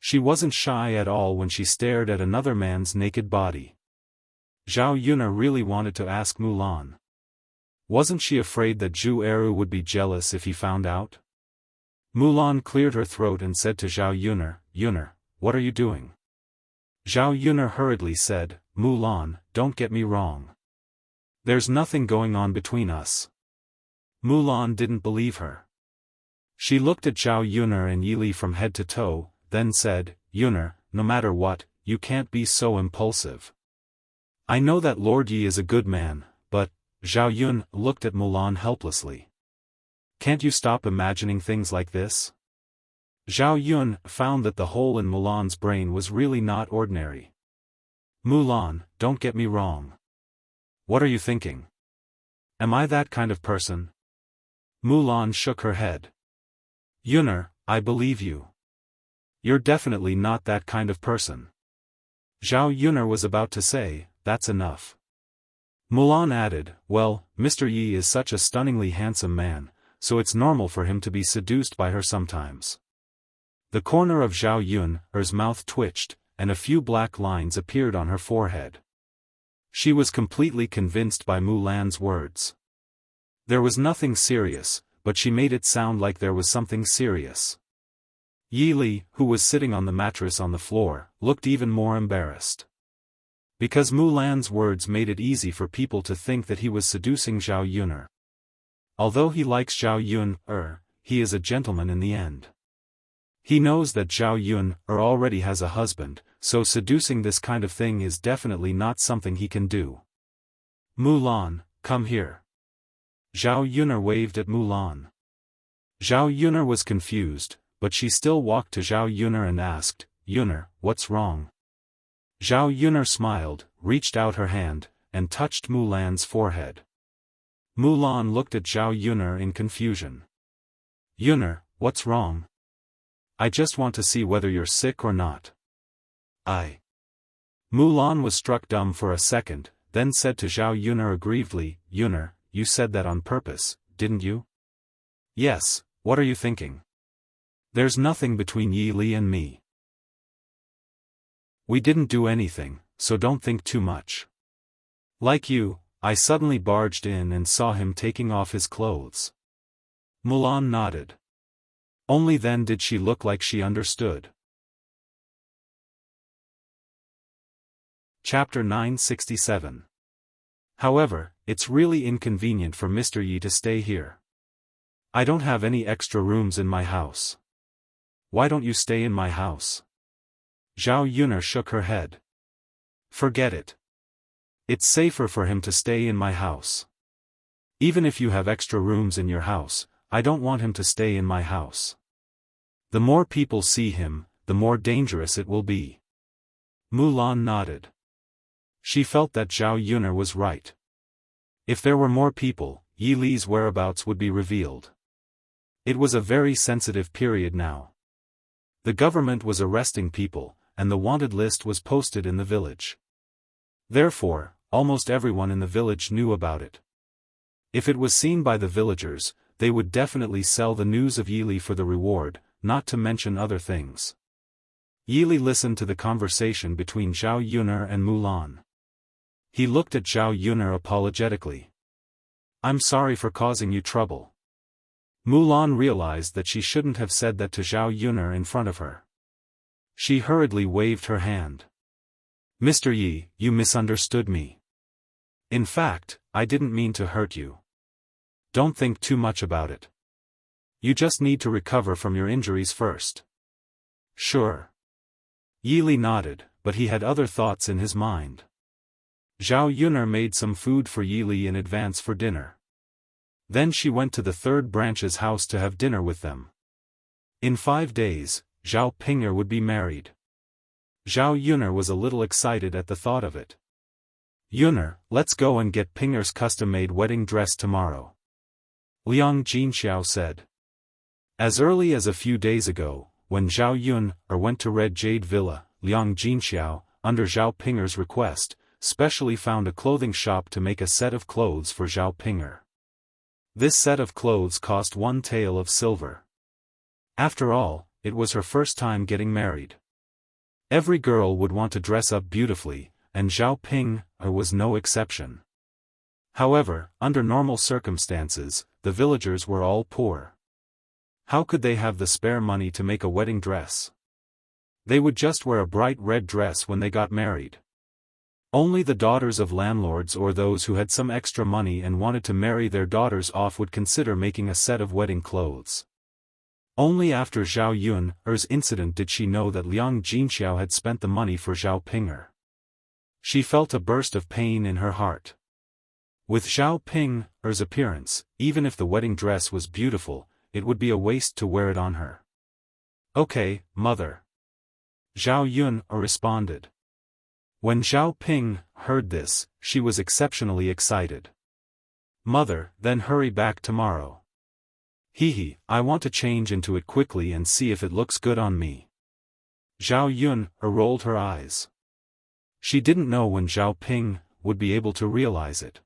She wasn't shy at all when she stared at another man's naked body. Zhao Yun'er really wanted to ask Mulan. Wasn't she afraid that Zhu Eru would be jealous if he found out? Mulan cleared her throat and said to Zhao Yun'er, "Yun'er, what are you doing?" Zhao Yun'er hurriedly said, "Mulan, don't get me wrong. There's nothing going on between us." Mulan didn't believe her. She looked at Zhao Yun'er and Yi Li from head to toe, then said, "Yun'er, no matter what, you can't be so impulsive. I know that Lord Yi is a good man, but..." Zhao Yun looked at Mulan helplessly. "Can't you stop imagining things like this?" Zhao Yun found that the hole in Mulan's brain was really not ordinary. "Mulan, don't get me wrong. What are you thinking? Am I that kind of person?" Mulan shook her head. "Yun'er, I believe you. You're definitely not that kind of person." Zhao Yun'er was about to say, "That's enough." Mulan added, "Well, Mr. Yi is such a stunningly handsome man, so it's normal for him to be seduced by her sometimes." The corner of Zhao Yun'er's mouth twitched, and a few black lines appeared on her forehead. She was completely convinced by Mulan's words. There was nothing serious, but she made it sound like there was something serious. Yi Li, who was sitting on the mattress on the floor, looked even more embarrassed. Because Mulan's words made it easy for people to think that he was seducing Zhao Yun'er. Although he likes Zhao Yun'er, he is a gentleman in the end. He knows that Zhao Yun'er already has a husband, so seducing this kind of thing is definitely not something he can do. "Mulan, come here." Zhao Yun'er waved at Mulan. Zhao Yun'er was confused, but she still walked to Zhao Yun'er and asked, "Yun'er, what's wrong?" Zhao Yun'er smiled, reached out her hand, and touched Mulan's forehead. Mulan looked at Zhao Yun'er in confusion. "Yun'er, what's wrong? I just want to see whether you're sick or not." Mulan was struck dumb for a second, then said to Zhao Yun'er aggrievedly, "Yun'er, you said that on purpose, didn't you?" "Yes, what are you thinking? There's nothing between Yi Li and me. We didn't do anything, so don't think too much. Like you, I suddenly barged in and saw him taking off his clothes. Mulan nodded. Only then did she look like she understood. Chapter 967. However, it's really inconvenient for Mr. Yi to stay here. I don't have any extra rooms in my house. Why don't you stay in my house? Zhao Yuner shook her head. Forget it. It's safer for him to stay in my house. Even if you have extra rooms in your house, I don't want him to stay in my house. The more people see him, the more dangerous it will be. Mulan nodded. She felt that Zhao Yuner was right. If there were more people, Yi Li's whereabouts would be revealed. It was a very sensitive period now. The government was arresting people, and the wanted list was posted in the village. Therefore, almost everyone in the village knew about it. If it was seen by the villagers, they would definitely sell the news of Yi Li for the reward, not to mention other things. Yi Li listened to the conversation between Zhao Yuner and Mulan. He looked at Zhao Yuner apologetically. I'm sorry for causing you trouble. Mulan realized that she shouldn't have said that to Zhao Yuner in front of her. She hurriedly waved her hand. Mr. Yi, you misunderstood me. In fact, I didn't mean to hurt you. Don't think too much about it. You just need to recover from your injuries first. Sure. Yi Li nodded, but he had other thoughts in his mind. Zhao Yuner made some food for Yi Li in advance for dinner. Then she went to the third branch's house to have dinner with them. In 5 days, Zhao Ping'er would be married. Zhao Yuner was a little excited at the thought of it. Yuner, let's go and get Ping'er's custom-made wedding dress tomorrow. Liang Jinxiao said. As early as a few days ago, when Zhao Yuner went to Red Jade Villa, Liang Jinxiao, under Zhao Ping'er's request, specially found a clothing shop to make a set of clothes for Zhao Ping'er. This set of clothes cost 1 tael of silver. After all, it was her first time getting married. Every girl would want to dress up beautifully, and Zhao Ping'er was no exception. However, under normal circumstances, the villagers were all poor. How could they have the spare money to make a wedding dress? They would just wear a bright red dress when they got married. Only the daughters of landlords or those who had some extra money and wanted to marry their daughters off would consider making a set of wedding clothes. Only after Zhao Yuner's incident did she know that Liang Jinxiao had spent the money for Zhao Ping'er. She felt a burst of pain in her heart. With Zhao Ping'er's appearance, even if the wedding dress was beautiful, it would be a waste to wear it on her. Okay, mother. Zhao Yuner responded. When Zhao Ping'er heard this, she was exceptionally excited. Mother, then hurry back tomorrow. Hee, I want to change into it quickly and see if it looks good on me. Zhao Yuner rolled her eyes. She didn't know when Zhao Ping'er would be able to realize it.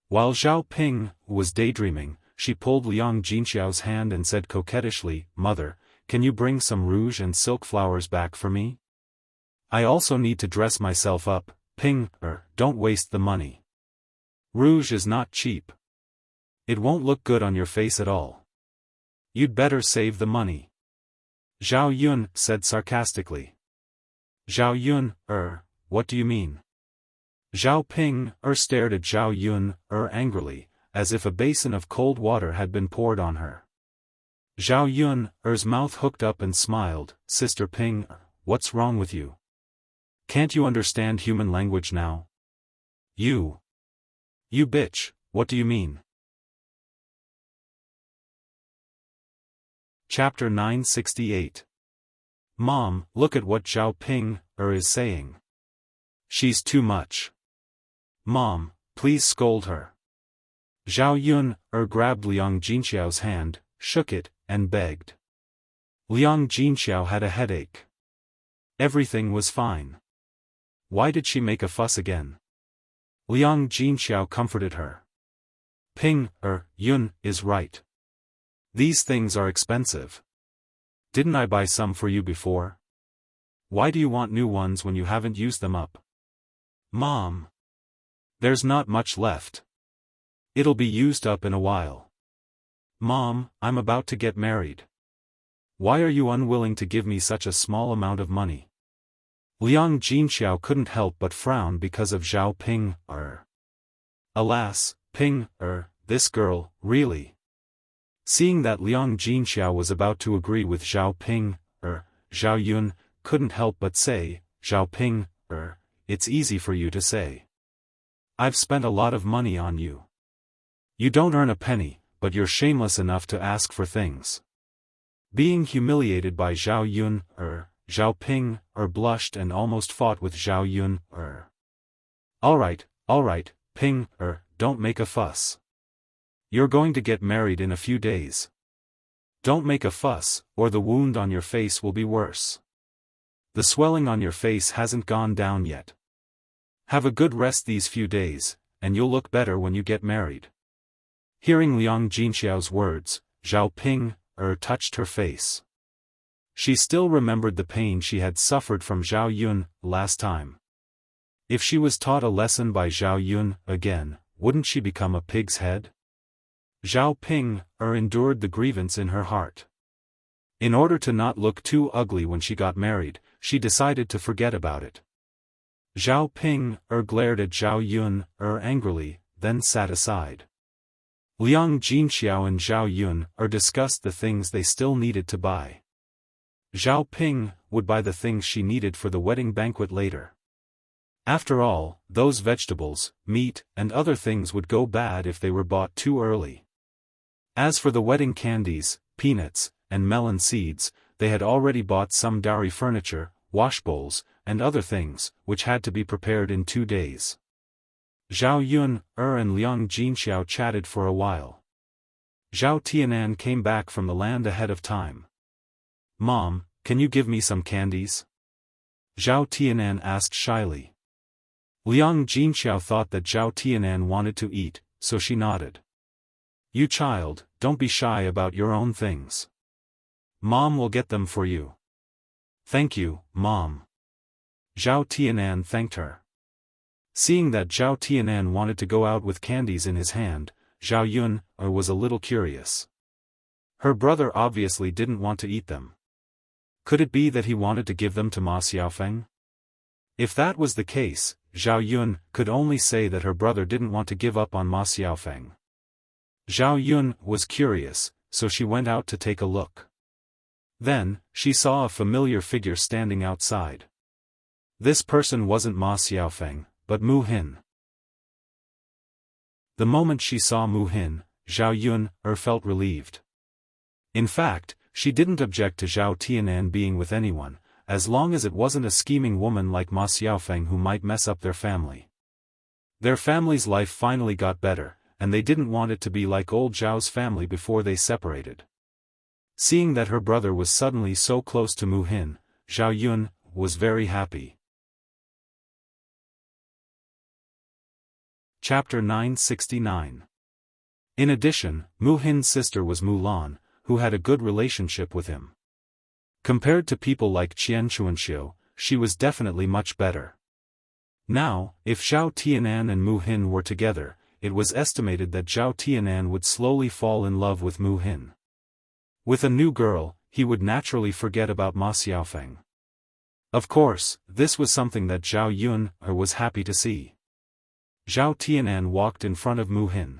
While Zhao Ping'er was daydreaming, she pulled Liang Jinxiao's hand and said coquettishly, Mother, can you bring some rouge and silk flowers back for me? I also need to dress myself up. Ping'er, don't waste the money. Rouge is not cheap. It won't look good on your face at all. You'd better save the money. Zhao Yuner said sarcastically. Zhao Yuner, what do you mean? Zhao Ping'er stared at Zhao Yuner angrily, as if a basin of cold water had been poured on her. Zhao Yuner's mouth hooked up and smiled. Sister Ping'er, what's wrong with you? Can't you understand human language now? You bitch, what do you mean? Chapter 968. Mom, look at what Zhao Ping'er is saying. She's too much. Mom, please scold her. Zhao Yuner grabbed Liang Jinxiao's hand, shook it, and begged. Liang Jinxiao had a headache. Everything was fine. Why did she make a fuss again? Liang Jinxiao comforted her. Ping'er, Yun is right. These things are expensive. Didn't I buy some for you before? Why do you want new ones when you haven't used them up? Mom. There's not much left. It'll be used up in a while. Mom, I'm about to get married. Why are you unwilling to give me such a small amount of money? Liang Jinxiao couldn't help but frown because of Zhao Ping. Alas, Ping, this girl, really. Seeing that Liang Jinxiao was about to agree with Zhao Ping, Zhao Yun couldn't help but say, Zhao Ping, it's easy for you to say. I've spent a lot of money on you. You don't earn a penny, but you're shameless enough to ask for things. Being humiliated by Zhao Yun, Zhao Ping, blushed and almost fought with Zhao Yun, Alright, Ping, don't make a fuss. You're going to get married in a few days. Don't make a fuss, or the wound on your face will be worse. The swelling on your face hasn't gone down yet. Have a good rest these few days, and you'll look better when you get married. Hearing Liang Jinxiao's words, Zhao Ping, touched her face. She still remembered the pain she had suffered from Zhao Yun last time. If she was taught a lesson by Zhao Yun again, wouldn't she become a pig's head? Zhao Ping, endured the grievance in her heart. In order to not look too ugly when she got married, she decided to forget about it. Zhao Ping, glared at Zhao Yun, angrily, then sat aside. Liang Jinxiao and Zhao Yun, discussed the things they still needed to buy. Zhao Ping would buy the things she needed for the wedding banquet later. After all, those vegetables, meat, and other things would go bad if they were bought too early. As for the wedding candies, peanuts, and melon seeds, they had already bought some dowry furniture, washbowls, and other things, which had to be prepared in 2 days. Zhao Yun, and Liang Jinxiao chatted for a while. Zhao Tianan came back from the land ahead of time. Mom, can you give me some candies? Zhao Tianan asked shyly. Liang Jinxiao thought that Zhao Tianan wanted to eat, so she nodded. You child, don't be shy about your own things. Mom will get them for you. Thank you, Mom. Zhao Tianan thanked her. Seeing that Zhao Tianan wanted to go out with candies in his hand, Zhao Yun, was a little curious. Her brother obviously didn't want to eat them. Could it be that he wanted to give them to Ma Xiaofan? If that was the case, Zhao Yun could only say that her brother didn't want to give up on Ma Xiaofan. Zhao Yun was curious, so she went out to take a look. Then, she saw a familiar figure standing outside. This person wasn't Ma Xiaofan, but Mu Hin. The moment she saw Mu Hin, Zhao Yun felt relieved. In fact, she didn't object to Zhao Tianan being with anyone, as long as it wasn't a scheming woman like Ma Xiaofan who might mess up their family. Their family's life finally got better, and they didn't want it to be like old Zhao's family before they separated. Seeing that her brother was suddenly so close to Mu Hin, Zhao Yun was very happy. Chapter 969. In addition, Mu Hin's sister was Mu Lan, who had a good relationship with him. Compared to people like Qian Chuanxiu, she was definitely much better. Now, if Zhao Tianan and Mu Hin were together, it was estimated that Zhao Tianan would slowly fall in love with Mu Hin. With a new girl, he would naturally forget about Ma Xiaofan. Of course, this was something that Zhao Yun was happy to see. Zhao Tianan walked in front of Mu Hin.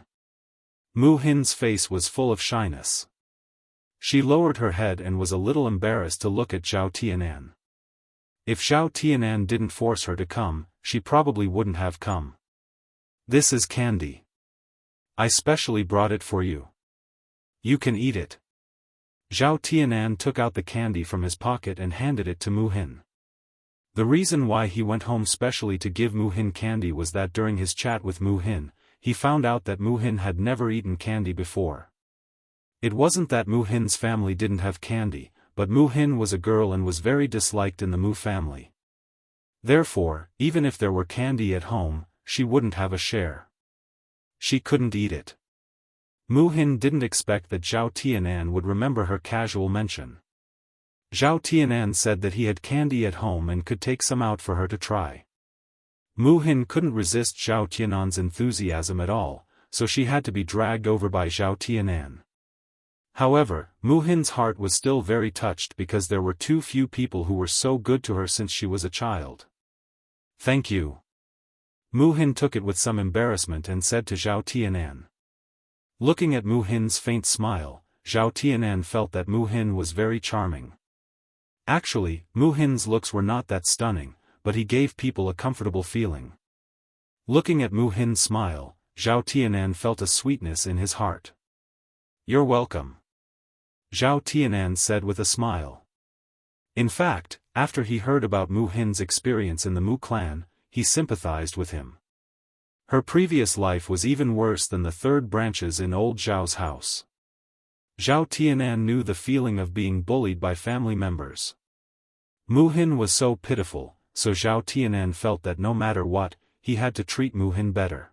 Mu Hin's face was full of shyness. She lowered her head and was a little embarrassed to look at Zhao Tianan. If Zhao Tianan didn't force her to come, she probably wouldn't have come. This is candy. I specially brought it for you. You can eat it. Zhao Tianan took out the candy from his pocket and handed it to Mu Hin. The reason why he went home specially to give Mu Hin candy was that during his chat with Mu Hin, he found out that Mu Hin had never eaten candy before. It wasn't that Mu Hin's family didn't have candy, but Mu Hin was a girl and was very disliked in the Mu family. Therefore, even if there were candy at home, she wouldn't have a share. She couldn't eat it. Mu Hin didn't expect that Zhao Tianan would remember her casual mention. Zhao Tianan said that he had candy at home and could take some out for her to try. Mu Hin couldn't resist Zhao Tianan's enthusiasm at all, so she had to be dragged over by Zhao Tianan. However, Mu Hin's heart was still very touched because there were too few people who were so good to her since she was a child. "Thank you." Mu Hin took it with some embarrassment and said to Zhao Tianan. Looking at Mu Hin's faint smile, Zhao Tianan felt that Mu Hin was very charming. Actually, Mu Hin's looks were not that stunning, but he gave people a comfortable feeling. Looking at Mu Hin's smile, Zhao Tianan felt a sweetness in his heart. "You're welcome," Zhao Tianan said with a smile. In fact, after he heard about Mu Hin's experience in the Mu clan, he sympathized with him. Her previous life was even worse than the third branches in old Zhao's house. Zhao Tianan knew the feeling of being bullied by family members. Mu Hin was so pitiful, so Zhao Tianan felt that no matter what, he had to treat Mu Hin better.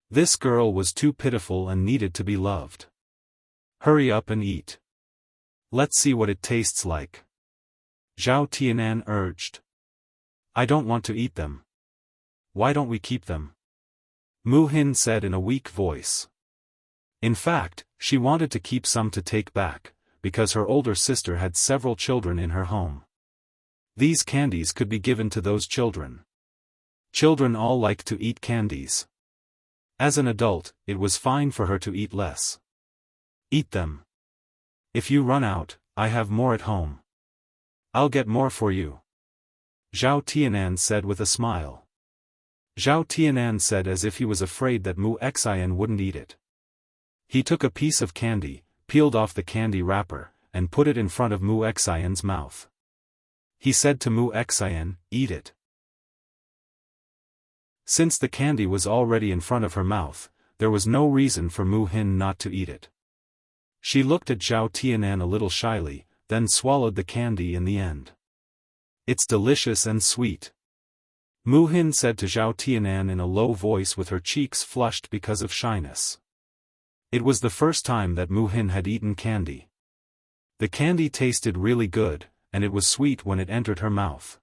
This girl was too pitiful and needed to be loved. "Hurry up and eat. Let's see what it tastes like," Zhao Tianan urged. "I don't want to eat them." "Why don't we keep them?" Mu Hin said in a weak voice. In fact, she wanted to keep some to take back, because her older sister had several children in her home. These candies could be given to those children. Children all liked to eat candies. As an adult, it was fine for her to eat less. "Eat them. If you run out, I have more at home. I'll get more for you," Zhao Tianan said with a smile. Zhao Tianan said as if he was afraid that Mu Xian wouldn't eat it. He took a piece of candy, peeled off the candy wrapper, and put it in front of Mu Xian's mouth. He said to Mu Xian, "Eat it." Since the candy was already in front of her mouth, there was no reason for Mu Hin not to eat it. She looked at Zhao Tianan a little shyly, then swallowed the candy in the end. "It's delicious and sweet," Mu Hin said to Zhao Tianan in a low voice with her cheeks flushed because of shyness. It was the first time that Mu Hin had eaten candy. The candy tasted really good, and it was sweet when it entered her mouth.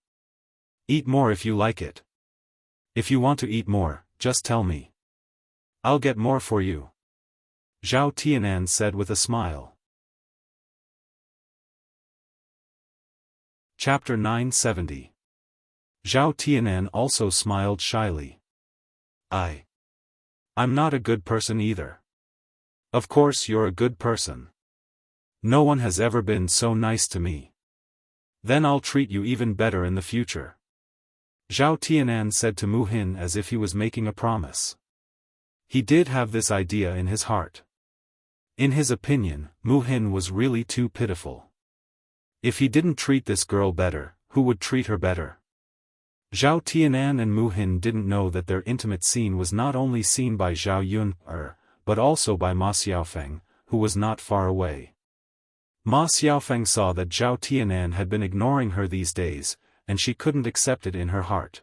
"Eat more if you like it. If you want to eat more, just tell me. I'll get more for you," Zhao Tianan said with a smile. Chapter 970. Zhao Tianan also smiled shyly. I'm not a good person either." "Of course you're a good person. No one has ever been so nice to me. Then I'll treat you even better in the future," Zhao Tianan said to Mu Hin as if he was making a promise. He did have this idea in his heart. In his opinion, Mu Hin was really too pitiful. If he didn't treat this girl better, who would treat her better? Zhao Tianan and Mu Hin didn't know that their intimate scene was not only seen by Zhao Yun, but also by Ma Xiaofan, who was not far away. Ma Xiaofan saw that Zhao Tianan had been ignoring her these days, and she couldn't accept it in her heart.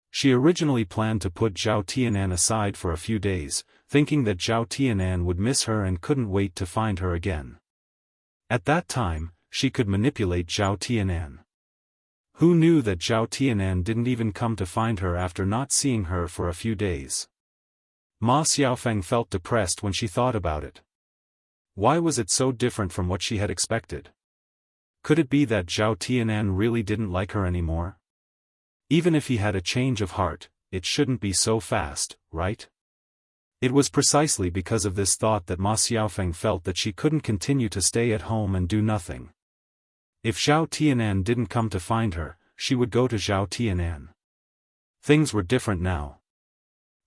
She originally planned to put Zhao Tianan aside for a few days, thinking that Zhao Tianan would miss her and couldn't wait to find her again. At that time, she could manipulate Zhao Tianan. Who knew that Zhao Tianan didn't even come to find her after not seeing her for a few days? Ma Xiaofan felt depressed when she thought about it. Why was it so different from what she had expected? Could it be that Zhao Tianan really didn't like her anymore? Even if he had a change of heart, it shouldn't be so fast, right? It was precisely because of this thought that Ma Xiaofan felt that she couldn't continue to stay at home and do nothing. If Zhao Tianan didn't come to find her, she would go to Zhao Tianan. Things were different now.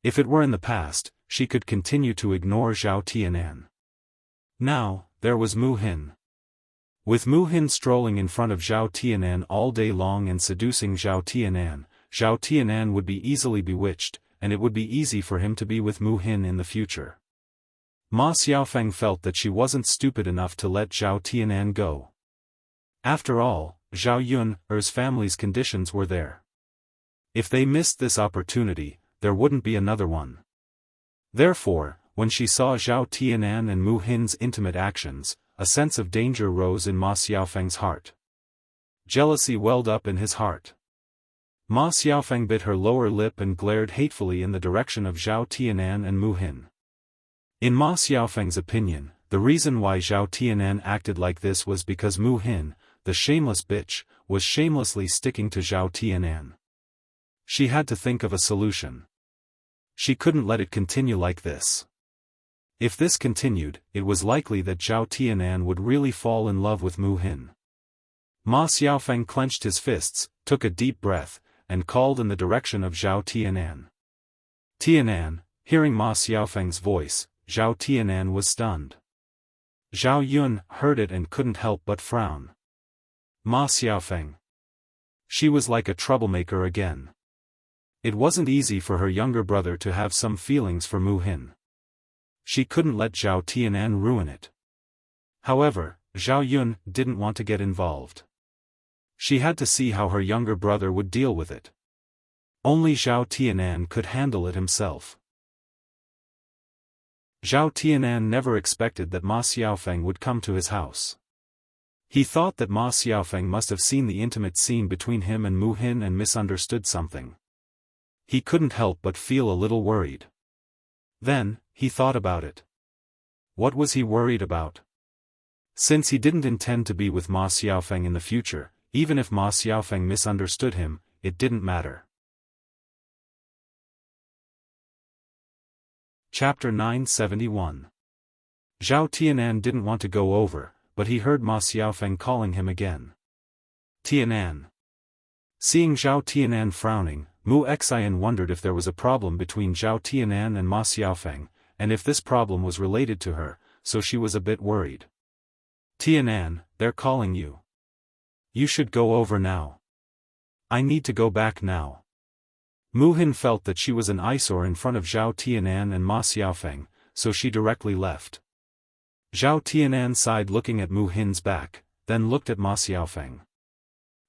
If it were in the past, she could continue to ignore Zhao Tianan. Now, there was Mu Hin. With Mu Hin strolling in front of Zhao Tianan all day long and seducing Zhao Tianan would be easily bewitched, and it would be easy for him to be with Mu Hin in the future. Ma Xiaofan felt that she wasn't stupid enough to let Zhao Tianan go. After all, Zhao Yun's family's conditions were there. If they missed this opportunity, there wouldn't be another one. Therefore, when she saw Zhao Tianan and Mu Hin's intimate actions, a sense of danger rose in Ma Xiaofang's heart. Jealousy welled up in his heart. Ma Xiaofeng bit her lower lip and glared hatefully in the direction of Zhao Tianan and Mu Hin. In Ma Xiaofeng's opinion, the reason why Zhao Tianan acted like this was because Mu Hin, the shameless bitch, was shamelessly sticking to Zhao Tianan. She had to think of a solution. She couldn't let it continue like this. If this continued, it was likely that Zhao Tianan would really fall in love with Mu Hin. Ma Xiaofeng clenched his fists, took a deep breath, and called in the direction of Zhao Tianan. Tianan, hearing Ma Xiaofeng's voice, Zhao Tianan was stunned. Zhao Yun heard it and couldn't help but frown. Ma Xiaofeng. She was like a troublemaker again. It wasn't easy for her younger brother to have some feelings for Mu Hin. She couldn't let Zhao Tianan ruin it. However, Zhao Yun didn't want to get involved. She had to see how her younger brother would deal with it. Only Zhao Tianan could handle it himself. Zhao Tianan never expected that Ma Xiaofeng would come to his house. He thought that Ma Xiaofeng must have seen the intimate scene between him and Mu Hin and misunderstood something. He couldn't help but feel a little worried. Then, he thought about it. What was he worried about? Since he didn't intend to be with Ma Xiaofeng in the future, even if Ma Xiaofeng misunderstood him, it didn't matter. Chapter 971. Zhao Tianan didn't want to go over, but he heard Ma Xiaofeng calling him again. Tianan. Seeing Zhao Tianan frowning, Mu Xian wondered if there was a problem between Zhao Tianan and Ma Xiaofeng, and if this problem was related to her, so she was a bit worried. Tianan, they're calling you. You should go over now. I need to go back now. Mu Hin felt that she was an eyesore in front of Zhao Tianan and Ma Xiaofeng, so she directly left. Zhao Tianan sighed looking at Mu Hin's back, then looked at Ma Xiaofeng.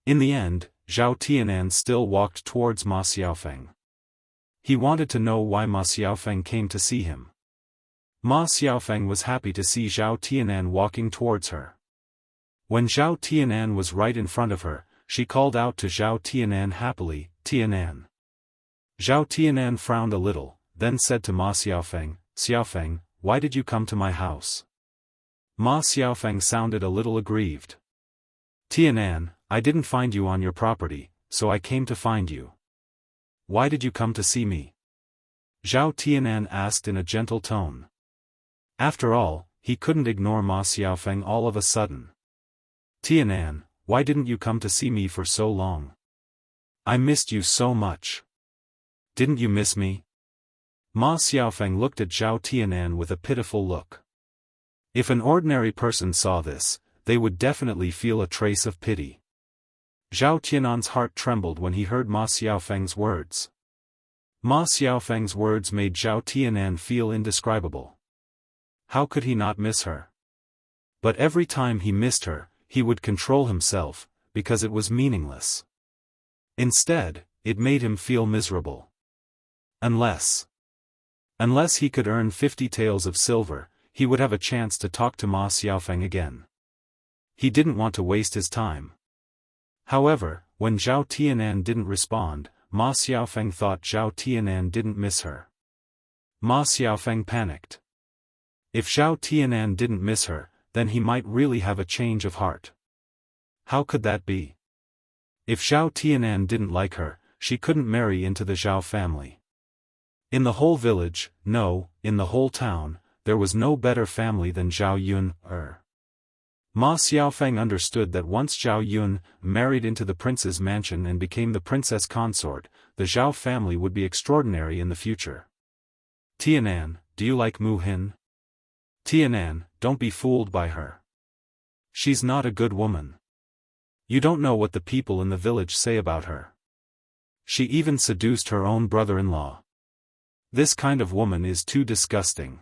In the end, Zhao Tianan still walked towards Ma Xiaofeng. He wanted to know why Ma Xiaofeng came to see him. Ma Xiaofeng was happy to see Zhao Tianan walking towards her. When Zhao Tianan was right in front of her, she called out to Zhao Tianan happily, Tianan. Zhao Tianan frowned a little, then said to Ma Xiaofeng, Xiaofeng, why did you come to my house? Ma Xiaofeng sounded a little aggrieved. Tianan, I didn't find you on your property, so I came to find you. Why did you come to see me? Zhao Tianan asked in a gentle tone. After all, he couldn't ignore Ma Xiaofeng all of a sudden. Tianan, why didn't you come to see me for so long? I missed you so much. Didn't you miss me? Ma Xiaofeng looked at Zhao Tianan with a pitiful look. If an ordinary person saw this, they would definitely feel a trace of pity. Zhao Tianan's heart trembled when he heard Ma Xiaofeng's words. Ma Xiaofeng's words made Zhao Tianan feel indescribable. How could he not miss her? But every time he missed her, he would control himself, because it was meaningless. Instead, it made him feel miserable. Unless he could earn 50 taels of silver, he would have a chance to talk to Ma Xiaofeng again. He didn't want to waste his time. However, when Zhao Tianan didn't respond, Ma Xiaofeng thought Zhao Tianan didn't miss her. Ma Xiaofeng panicked. If Zhao Tianan didn't miss her, then he might really have a change of heart. How could that be? If Zhao Tianan didn't like her, she couldn't marry into the Zhao family. In the whole village, no, in the whole town, there was no better family than Zhao Yun. Ma Xiaofeng understood that once Zhao Yun married into the prince's mansion and became the princess consort, the Zhao family would be extraordinary in the future. Tianan, do you like Mu Hin? Tianan, don't be fooled by her. She's not a good woman. You don't know what the people in the village say about her. She even seduced her own brother-in-law. This kind of woman is too disgusting.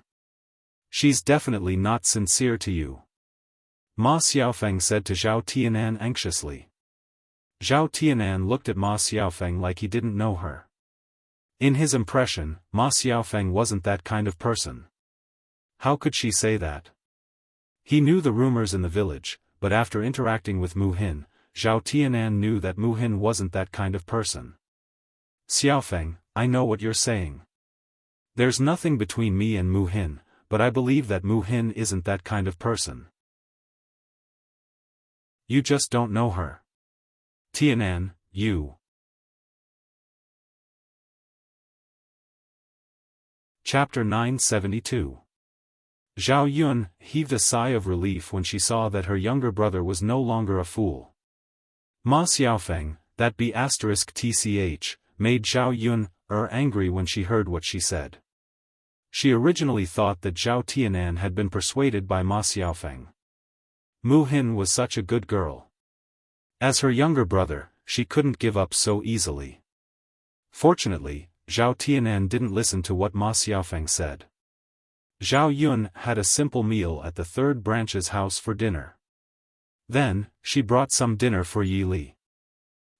She's definitely not sincere to you. Ma Xiaofeng said to Zhao Tianan anxiously. Zhao Tianan looked at Ma Xiaofeng like he didn't know her. In his impression, Ma Xiaofeng wasn't that kind of person. How could she say that? He knew the rumors in the village, but after interacting with Mu Hin, Zhao Tianan knew that Mu Hin wasn't that kind of person. Xiaofan, I know what you're saying. There's nothing between me and Mu Hin, but I believe that Mu Hin isn't that kind of person. You just don't know her. Tianan, you. Chapter 972. Zhao Yun heaved a sigh of relief when she saw that her younger brother was no longer a fool. Ma Xiaofan, that be *tch, made Zhao Yun angry when she heard what she said. She originally thought that Zhao Tianan had been persuaded by Ma Xiaofan. Mu Hin was such a good girl. As her younger brother, she couldn't give up so easily. Fortunately, Zhao Tianan didn't listen to what Ma Xiaofan said. Zhao Yun had a simple meal at the third branch's house for dinner. Then, she brought some dinner for Yi Li.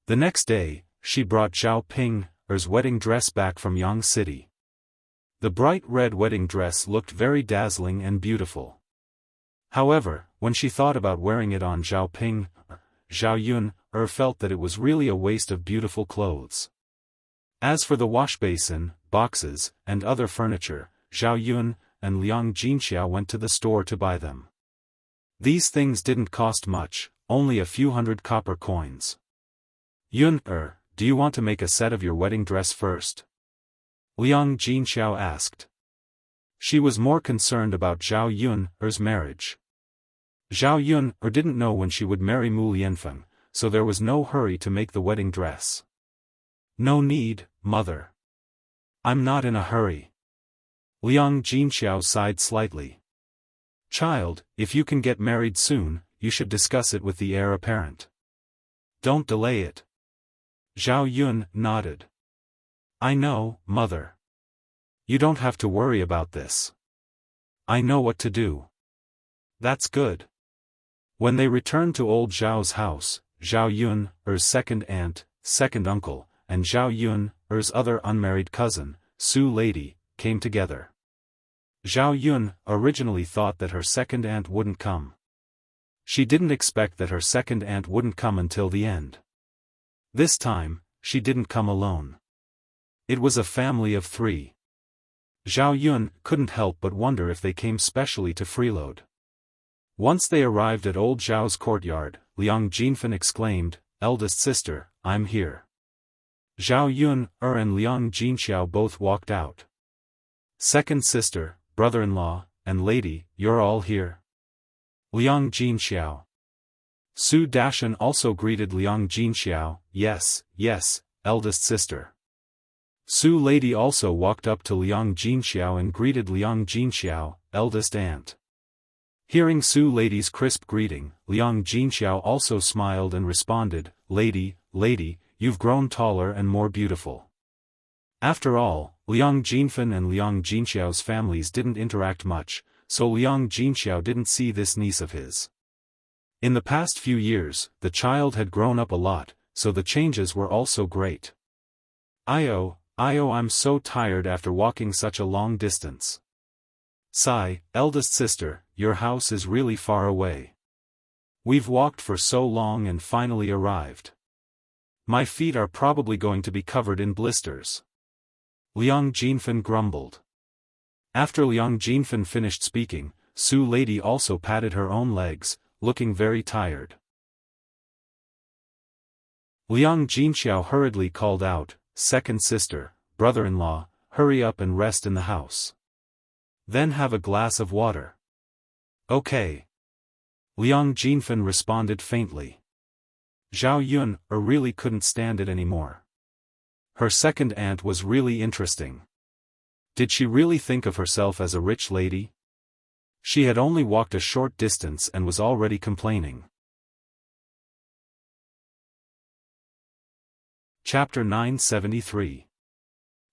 The next day, she brought Zhao Ping's wedding dress back from Yang City. The bright red wedding dress looked very dazzling and beautiful. However, when she thought about wearing it on Zhao Ping, Zhao Yun felt that it was really a waste of beautiful clothes. As for the wash basin, boxes, and other furniture, Zhao Yun and Liang Jinxiao went to the store to buy them. These things didn't cost much, only a few hundred copper coins. Yun, do you want to make a set of your wedding dress first? Liang Jinxiao asked. She was more concerned about Zhao Yun's marriage. Zhao Yun didn't know when she would marry Mu Lianfeng, so there was no hurry to make the wedding dress. No need, mother. I'm not in a hurry. Liang Jinxiao sighed slightly. Child, if you can get married soon, you should discuss it with the heir apparent. Don't delay it. Zhao Yun nodded. I know, mother. You don't have to worry about this. I know what to do. That's good. When they returned to old Zhao's house, Zhao Yun's second aunt, second uncle, and Zhao Yun's other unmarried cousin, Su Lady, came together. Zhao Yun originally thought that her second aunt wouldn't come. She didn't expect that her second aunt wouldn't come until the end. This time, she didn't come alone. It was a family of 3. Zhao Yun couldn't help but wonder if they came specially to freeload. Once they arrived at old Zhao's courtyard, Liang Jinfen exclaimed, "Eldest sister, I'm here." Zhao Yun and Liang Jinxiao both walked out. Second sister, brother-in-law, and lady, you're all here? Liang Jinxiao. Su Dashan also greeted Liang Jinxiao, yes, eldest sister. Su Lady also walked up to Liang Jinxiao and greeted Liang Jinxiao, eldest aunt. Hearing Su Lady's crisp greeting, Liang Jinxiao also smiled and responded, lady, you've grown taller and more beautiful. After all, Liang Jinfen and Liang Jinxiao's families didn't interact much, so Liang Jinxiao didn't see this niece of his. In the past few years, the child had grown up a lot, so the changes were also great. Io, I'm so tired after walking such a long distance. Sigh, eldest sister, your house is really far away. We've walked for so long and finally arrived. My feet are probably going to be covered in blisters. Liang Jinfen grumbled. After Liang Jinfen finished speaking, Su Lady also patted her own legs, looking very tired. Liang Jinxiao hurriedly called out, second sister, brother-in-law, hurry up and rest in the house. Then have a glass of water. Okay. Liang Jinfen responded faintly. Zhao Yun really couldn't stand it anymore. Her second aunt was really interesting. Did she really think of herself as a rich lady? She had only walked a short distance and was already complaining. Chapter 973.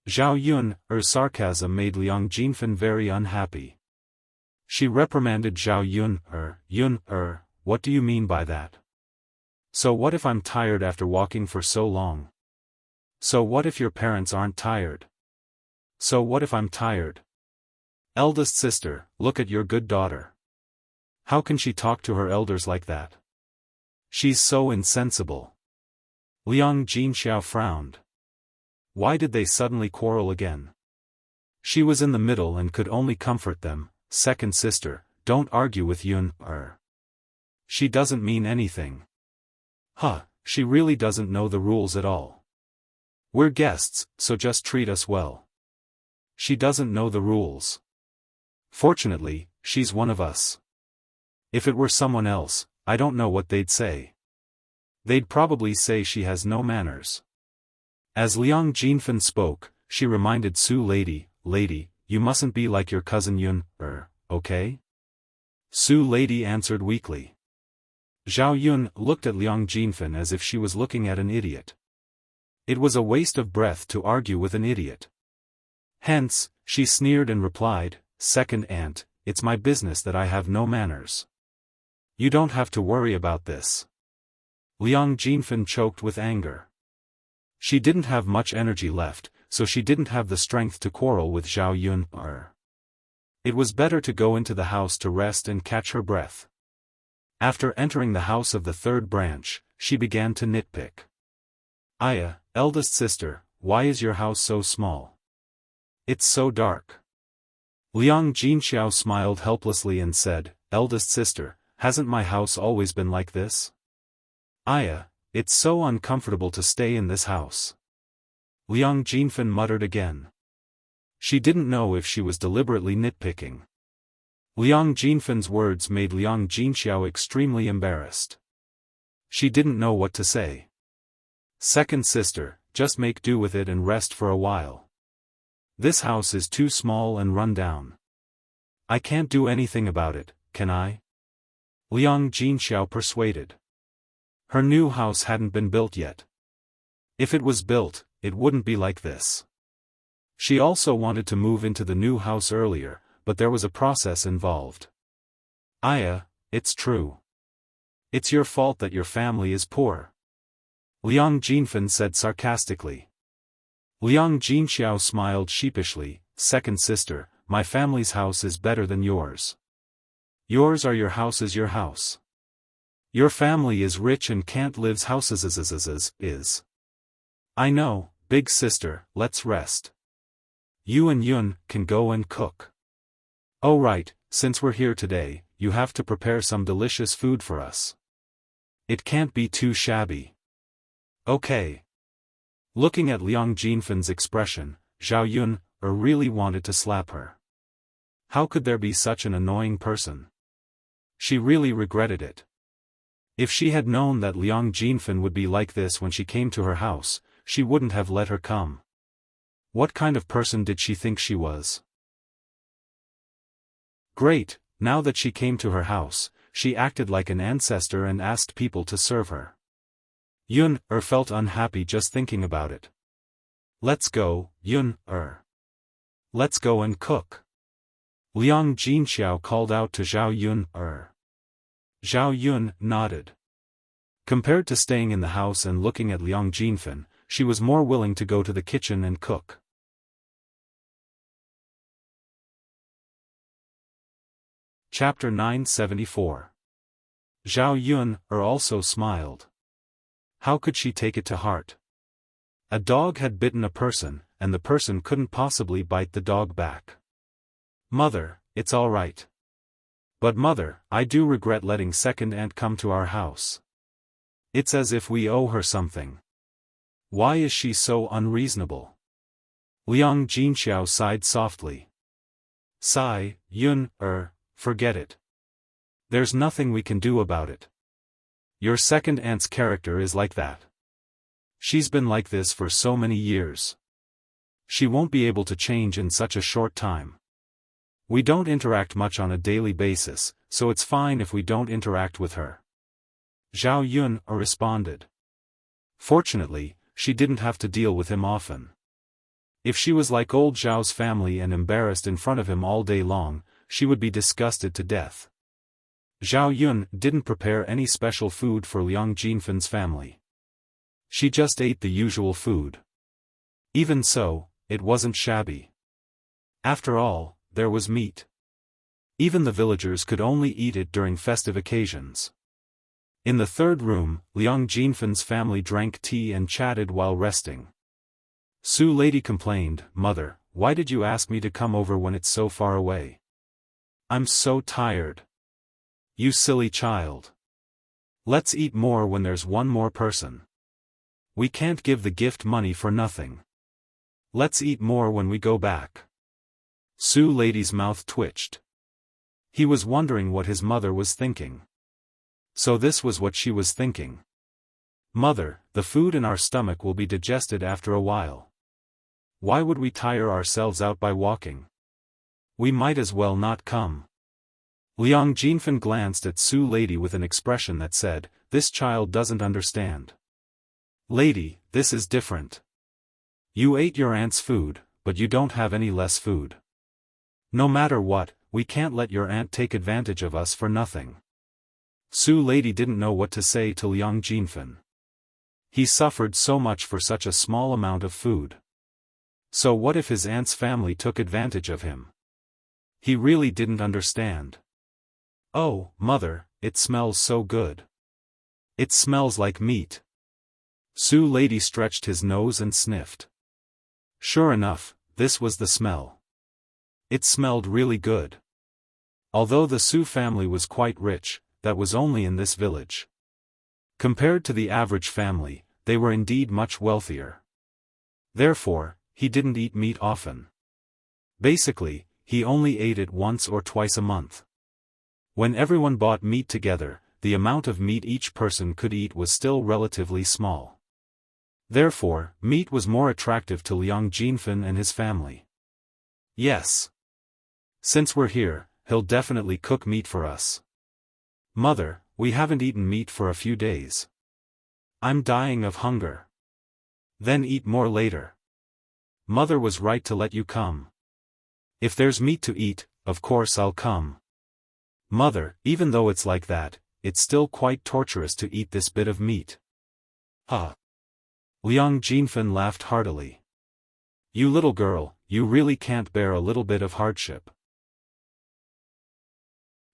Zhao Yun's sarcasm made Liang Jinfen very unhappy. She reprimanded Zhao Yun, what do you mean by that? So what if I'm tired after walking for so long? So what if your parents aren't tired? So what if I'm tired? Eldest sister, look at your good daughter. How can she talk to her elders like that? She's so insensible. Liang Jinxiao frowned. Why did they suddenly quarrel again? She was in the middle and could only comfort them. Second sister, don't argue with Yun. She doesn't mean anything. She really doesn't know the rules at all. We're guests, so just treat us well. She doesn't know the rules. Fortunately, she's one of us. If it were someone else, I don't know what they'd say. They'd probably say she has no manners. As Liang Jinfen spoke, she reminded Su lady, you mustn't be like your cousin Yun, okay? Su lady answered weakly. Zhao Yun looked at Liang Jinfen as if she was looking at an idiot. It was a waste of breath to argue with an idiot. Hence, she sneered and replied, second aunt, it's my business that I have no manners. You don't have to worry about this. Liang Jinfen choked with anger. She didn't have much energy left, so she didn't have the strength to quarrel with Zhao Yun. It was better to go into the house to rest and catch her breath. After entering the house of the third branch, she began to nitpick. Aya, eldest sister, why is your house so small? It's so dark. Liang Jinxiao smiled helplessly and said, eldest sister, hasn't my house always been like this? Aya, it's so uncomfortable to stay in this house. Liang Jinfen muttered again. She didn't know if she was deliberately nitpicking. Liang Jinfen's words made Liang Jinxiao extremely embarrassed. She didn't know what to say. Second sister, just make do with it and rest for a while. This house is too small and run down. I can't do anything about it, can I? Liang Jinxiao persuaded. Her new house hadn't been built yet. If it was built, it wouldn't be like this. She also wanted to move into the new house earlier, but there was a process involved. Aya, it's true. It's your fault that your family is poor. Liang Jinfen said sarcastically. Liang Jinxiao smiled sheepishly, second sister, my family's house is better than yours. Yours are your house is your house. Your family is rich and can't live houses is. I know, big sister, let's rest. You and Yun can go and cook. Oh right, since we're here today, you have to prepare some delicious food for us. It can't be too shabby. Okay. Looking at Liang Jinfen's expression, Zhao Yun really wanted to slap her. How could there be such an annoying person? She really regretted it. If she had known that Liang Jinfen would be like this when she came to her house, she wouldn't have let her come. What kind of person did she think she was? Great, now that she came to her house, she acted like an ancestor and asked people to serve her. Yun felt unhappy just thinking about it. Let's go, Yun Let's go and cook. Liang Jinxiao called out to Zhao Yun Zhao Yun nodded. Compared to staying in the house and looking at Liang Jinfen, she was more willing to go to the kitchen and cook. Chapter 974. Zhao Yun also smiled. How could she take it to heart? A dog had bitten a person, and the person couldn't possibly bite the dog back. Mother, it's all right. But mother, I do regret letting second aunt come to our house. It's as if we owe her something. Why is she so unreasonable? Liang Jinxiao sighed softly. Sigh, Yun, forget it. There's nothing we can do about it. Your second aunt's character is like that. She's been like this for so many years. She won't be able to change in such a short time. We don't interact much on a daily basis, so it's fine if we don't interact with her. Zhao Yun responded. Fortunately, she didn't have to deal with him often. If she was like old Zhao's family and embarrassed in front of him all day long, she would be disgusted to death. Zhao Yun didn't prepare any special food for Liang Jinfen's family. She just ate the usual food. Even so, it wasn't shabby. After all, there was meat. Even the villagers could only eat it during festive occasions. In the third room, Liang Jinfen's family drank tea and chatted while resting. Su Lady complained, "Mother, why did you ask me to come over when it's so far away? I'm so tired." "You silly child. Let's eat more when there's one more person. We can't give the gift money for nothing. Let's eat more when we go back." Su Lady's mouth twitched. He was wondering what his mother was thinking. So this was what she was thinking. "Mother, the food in our stomach will be digested after a while. Why would we tire ourselves out by walking? We might as well not come." Liang Jinfen glanced at Su Lady with an expression that said, "This child doesn't understand. Lady, this is different. You ate your aunt's food, but you don't have any less food. No matter what, we can't let your aunt take advantage of us for nothing." Su Lady didn't know what to say to Liang Jinfen. He suffered so much for such a small amount of food. So what if his aunt's family took advantage of him? He really didn't understand. "Oh, Mother, it smells so good. It smells like meat." Su Lady stretched his nose and sniffed. Sure enough, this was the smell. It smelled really good. Although the Su family was quite rich, that was only in this village. Compared to the average family, they were indeed much wealthier. Therefore, he didn't eat meat often. Basically, he only ate it once or twice a month. When everyone bought meat together, the amount of meat each person could eat was still relatively small. Therefore, meat was more attractive to Liang Jinfen and his family. "Yes. Since we're here, he'll definitely cook meat for us. Mother, we haven't eaten meat for a few days. I'm dying of hunger." "Then eat more later. Mother was right to let you come. If there's meat to eat, of course I'll come." "Mother, even though it's like that, it's still quite torturous to eat this bit of meat." "Huh." Liang Jinfen laughed heartily. "You little girl, you really can't bear a little bit of hardship.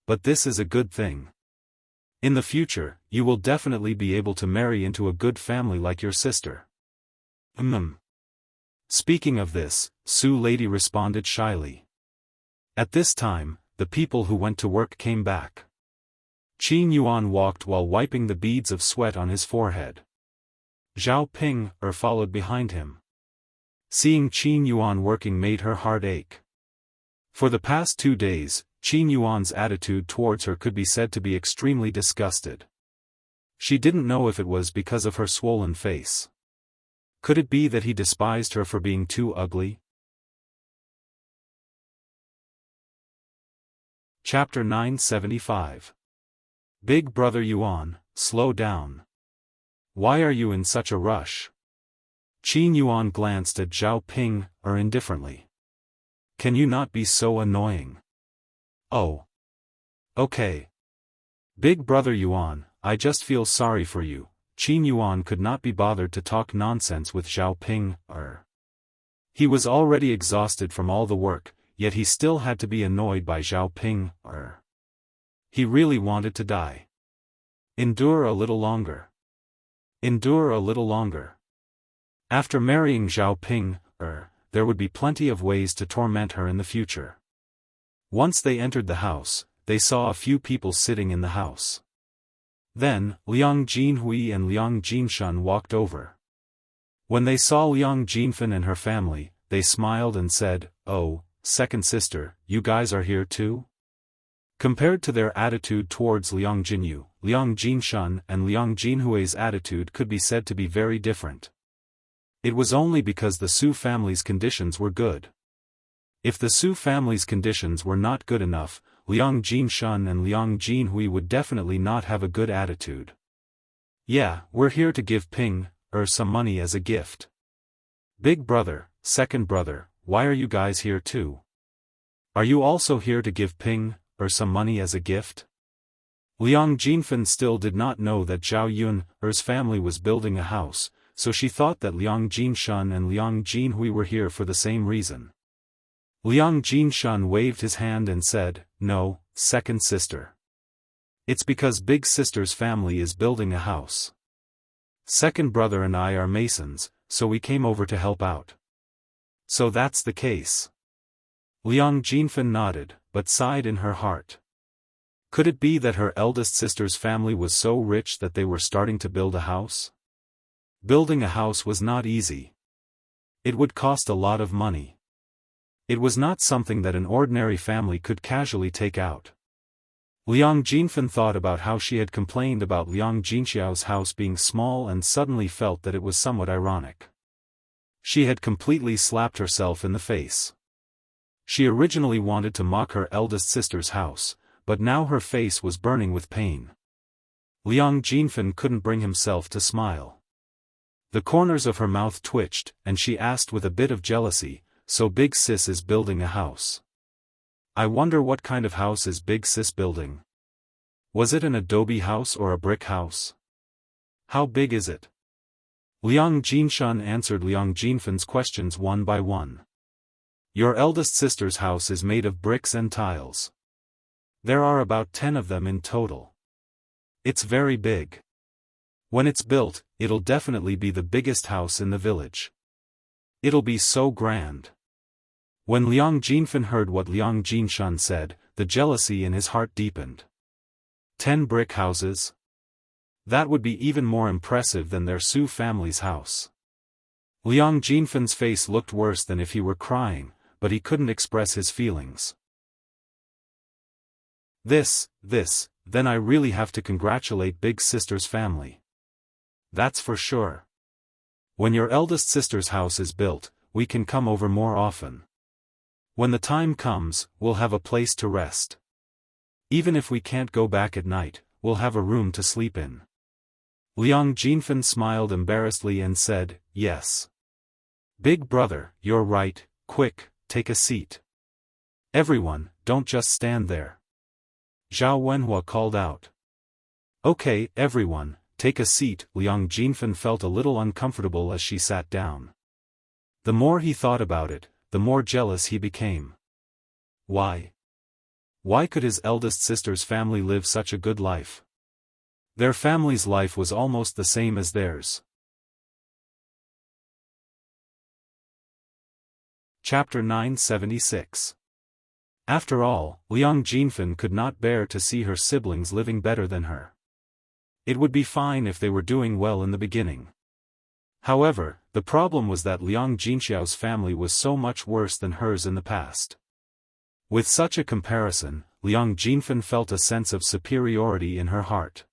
But this is a good thing. In the future, you will definitely be able to marry into a good family like your sister." Speaking of this, Su Lady responded shyly. At this time, the people who went to work came back. Qin Yuan walked while wiping the beads of sweat on his forehead. Zhao Ping followed behind him. Seeing Qin Yuan working made her heart ache. For the past 2 days, Qin Yuan's attitude towards her could be said to be extremely disgusted. She didn't know if it was because of her swollen face. Could it be that he despised her for being too ugly? Chapter 975. Big Brother Yuan, slow down. Why are you in such a rush? Qin Yuan glanced at Zhao Ping indifferently. Can you not be so annoying? Oh. Okay. Big Brother Yuan, I just feel sorry for you. Qin Yuan could not be bothered to talk nonsense with Zhao Ping. He was already exhausted from all the work, yet he still had to be annoyed by Zhao Ping. He really wanted to die. Endure a little longer. Endure a little longer. After marrying Zhao Ping, there would be plenty of ways to torment her in the future. Once they entered the house, they saw a few people sitting in the house. Then, Liang Jinhui and Liang Jinshun walked over. When they saw Liang Jinfen and her family, they smiled and said, "Oh, second sister, you guys are here too?" Compared to their attitude towards Liang Jinyu, Liang Jinshun and Liang Jinhui's attitude could be said to be very different. It was only because the Su family's conditions were good. If the Su family's conditions were not good enough, Liang Jinshun and Liang Jinhui would definitely not have a good attitude. "Yeah, we're here to give Ping, some money as a gift." "Big brother, second brother, why are you guys here too? Are you also here to give Ping, some money as a gift?" Liang Jinfen still did not know that Zhao Yun's family was building a house, so she thought that Liang Jinshun and Liang Jinhui were here for the same reason. Liang Jinshun waved his hand and said, "No, second sister. It's because big sister's family is building a house. Second brother and I are masons, so we came over to help out." So that's the case. Liang Jinfen nodded, but sighed in her heart. Could it be that her eldest sister's family was so rich that they were starting to build a house? Building a house was not easy. It would cost a lot of money. It was not something that an ordinary family could casually take out. Liang Jinfen thought about how she had complained about Liang Jinxiao's house being small and suddenly felt that it was somewhat ironic. She had completely slapped herself in the face. She originally wanted to mock her eldest sister's house, but now her face was burning with pain. Liang Jinfen couldn't bring himself to smile. The corners of her mouth twitched, and she asked with a bit of jealousy, "So Big Sis is building a house. I wonder what kind of house is Big Sis building? Was it an adobe house or a brick house? How big is it?" Liang Jinshan answered Liang Jinfen's questions one by one. "Your eldest sister's house is made of bricks and tiles. There are about 10 of them in total. It's very big. When it's built, it'll definitely be the biggest house in the village. It'll be so grand." When Liang Jinfen heard what Liang Jinshan said, the jealousy in his heart deepened. 10 brick houses? That would be even more impressive than their Su family's house. Liang Jinfen's face looked worse than if he were crying, but he couldn't express his feelings. Then I really have to congratulate Big Sister's family. That's for sure. When your eldest sister's house is built, we can come over more often. When the time comes, we'll have a place to rest. Even if we can't go back at night, we'll have a room to sleep in. Liang Jinfen smiled embarrassedly and said, "Yes. Big brother, you're right, quick, take a seat. Everyone, don't just stand there." Zhao Wenhua called out. "Okay, everyone, take a seat." Liang Jinfen felt a little uncomfortable as she sat down. The more he thought about it, the more jealous he became. Why? Why could his eldest sister's family live such a good life? Their family's life was almost the same as theirs. Chapter 976. After all, Liang Jinfen could not bear to see her siblings living better than her. It would be fine if they were doing well in the beginning. However, the problem was that Liang Jinxiao's family was so much worse than hers in the past. With such a comparison, Liang Jinfen felt a sense of superiority in her heart.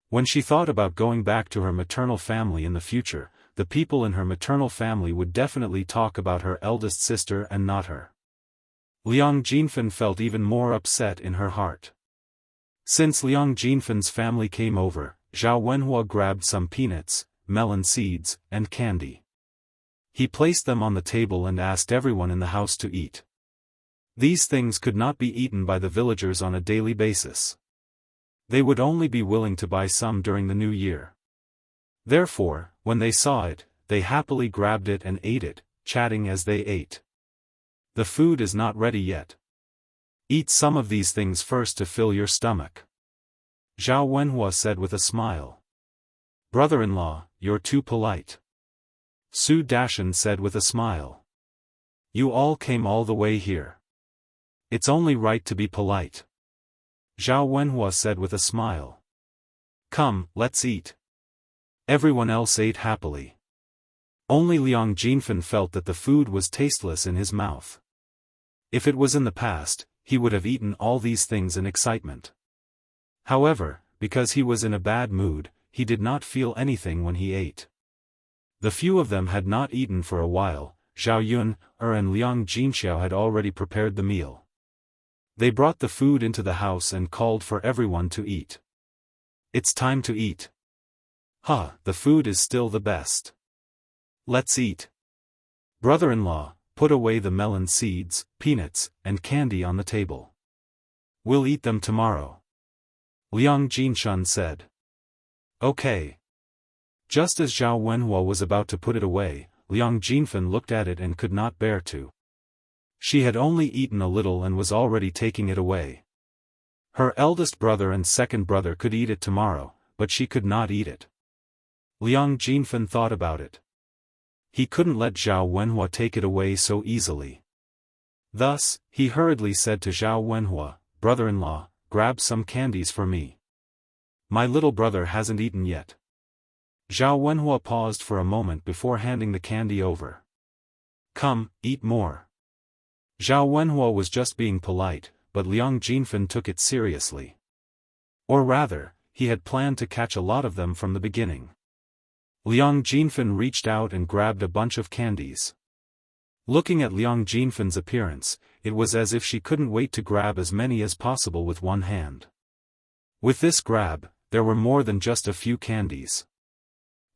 When she thought about going back to her maternal family in the future, the people in her maternal family would definitely talk about her eldest sister and not her. Liang Jinfen felt even more upset in her heart. Since Liang Jinfen's family came over, Zhao Wenhua grabbed some peanuts, melon seeds, and candy. He placed them on the table and asked everyone in the house to eat. These things could not be eaten by the villagers on a daily basis. They would only be willing to buy some during the new year. Therefore, when they saw it, they happily grabbed it and ate it, chatting as they ate. "The food is not ready yet. Eat some of these things first to fill your stomach," Zhao Wenhua said with a smile. "Brother-in-law, you're too polite," Su Dashan said with a smile. "You all came all the way here. It's only right to be polite," Zhao Wenhua said with a smile. "Come, let's eat." Everyone else ate happily. Only Liang Jinfen felt that the food was tasteless in his mouth. If it was in the past, he would have eaten all these things in excitement. However, because he was in a bad mood, he did not feel anything when he ate. The few of them had not eaten for a while. Zhao Yun, and Liang Jinxiao had already prepared the meal. They brought the food into the house and called for everyone to eat. "It's time to eat. The food is still the best. Let's eat. Brother-in-law, put away the melon seeds, peanuts, and candy on the table. We'll eat them tomorrow," Liang Jinshan said. "Okay." Just as Zhao Wenhua was about to put it away, Liang Jinfen looked at it and could not bear to. She had only eaten a little and was already taking it away. Her eldest brother and second brother could eat it tomorrow, but she could not eat it. Liang Jinfen thought about it. he couldn't let Zhao Wenhua take it away so easily. Thus, he hurriedly said to Zhao Wenhua, "Brother-in-law, grab some candies for me. My little brother hasn't eaten yet." Zhao Wenhua paused for a moment before handing the candy over. "Come, eat more." Zhao Wenhua was just being polite, but Liang Jinfen took it seriously. Or rather, he had planned to catch a lot of them from the beginning. Liang Jinfen reached out and grabbed a bunch of candies. Looking at Liang Jinfen's appearance, it was as if she couldn't wait to grab as many as possible with one hand. With this grab, there were more than just a few candies.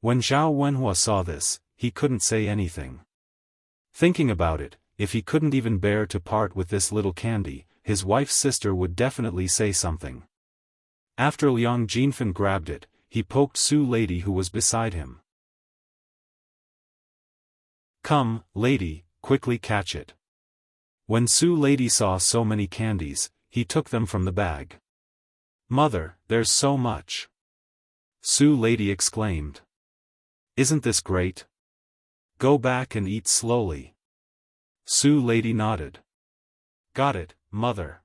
When Zhao Wenhua saw this, he couldn't say anything. Thinking about it, if he couldn't even bear to part with this little candy, his wife's sister would definitely say something. After Liang Jinfen grabbed it, he poked Su Lady who was beside him. "Come, lady, quickly catch it." When Su Lady saw so many candies, he took them from the bag. "Mother, there's so much!" Su Lady exclaimed. "Isn't this great? Go back and eat slowly." Su Lady nodded. "Got it, mother."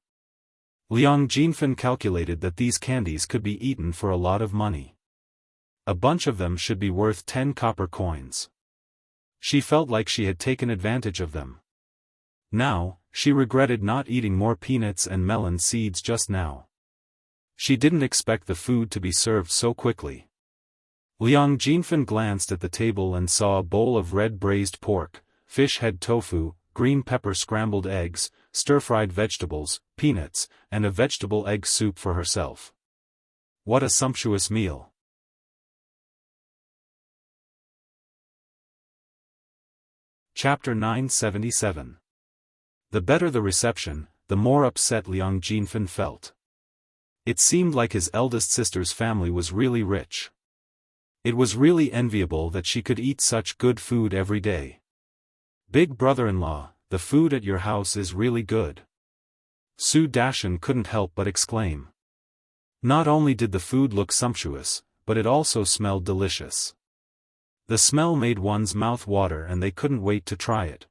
Liang Jinfen calculated that these candies could be eaten for a lot of money. A bunch of them should be worth 10 copper coins. She felt like she had taken advantage of them. Now, she regretted not eating more peanuts and melon seeds just now. She didn't expect the food to be served so quickly. Liang Jinfen glanced at the table and saw a bowl of red braised pork, fish head tofu, green pepper scrambled eggs, stir-fried vegetables, peanuts, and a vegetable egg soup for herself. What a sumptuous meal! Chapter 977. The better the reception, the more upset Liang Jinfen felt. It seemed like his eldest sister's family was really rich. It was really enviable that she could eat such good food every day. "Big brother-in-law, the food at your house is really good." Su Dashan couldn't help but exclaim. Not only did the food look sumptuous, but it also smelled delicious. The smell made one's mouth water and they couldn't wait to try it.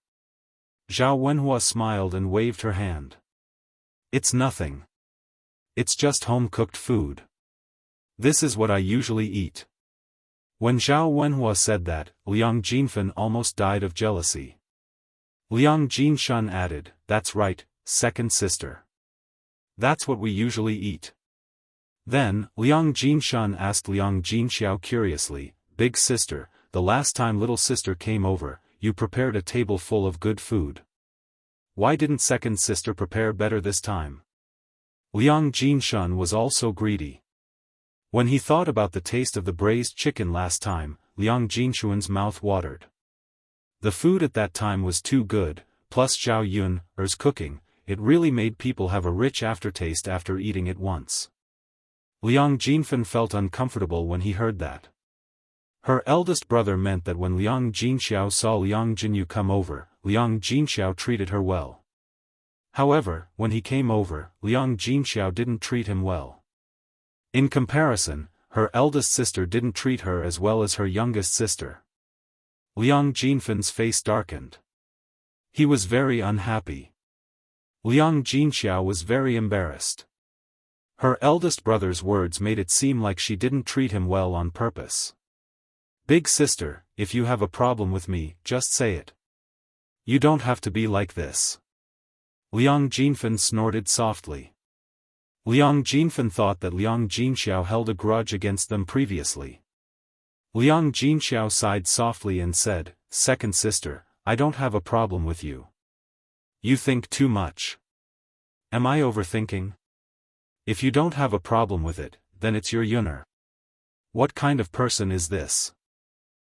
Zhao Wenhua smiled and waved her hand. "It's nothing. It's just home-cooked food. This is what I usually eat." When Zhao Wenhua said that, Liang Jinfen almost died of jealousy. Liang Jinshun added, "That's right, second sister. That's what we usually eat." Then, Liang Jinshun asked Liang Jinxiao curiously, "Big sister, the last time little sister came over, you prepared a table full of good food. Why didn't second sister prepare better this time?" Liang Jinshun was also greedy. When he thought about the taste of the braised chicken last time, Liang Jinxuan's mouth watered. The food at that time was too good, plus Zhao Yun's cooking, it really made people have a rich aftertaste after eating it once. Liang Jinfen felt uncomfortable when he heard that. Her eldest brother meant that when Liang Jinxiao saw Liang Jinyu come over, Liang Jinxiao treated her well. However, when he came over, Liang Jinxiao didn't treat him well. In comparison, her eldest sister didn't treat her as well as her youngest sister. Liang Jinfen's face darkened. He was very unhappy. Liang Jinxiao was very embarrassed. Her eldest brother's words made it seem like she didn't treat him well on purpose. "Big sister, if you have a problem with me, just say it. You don't have to be like this." Liang Jinfen snorted softly. Liang Jinfen thought that Liang Jinxiao held a grudge against them previously. Liang Jinxiao sighed softly and said, "Second sister, I don't have a problem with you. You think too much. Am I overthinking? If you don't have a problem with it, then it's your Yuner. What kind of person is this?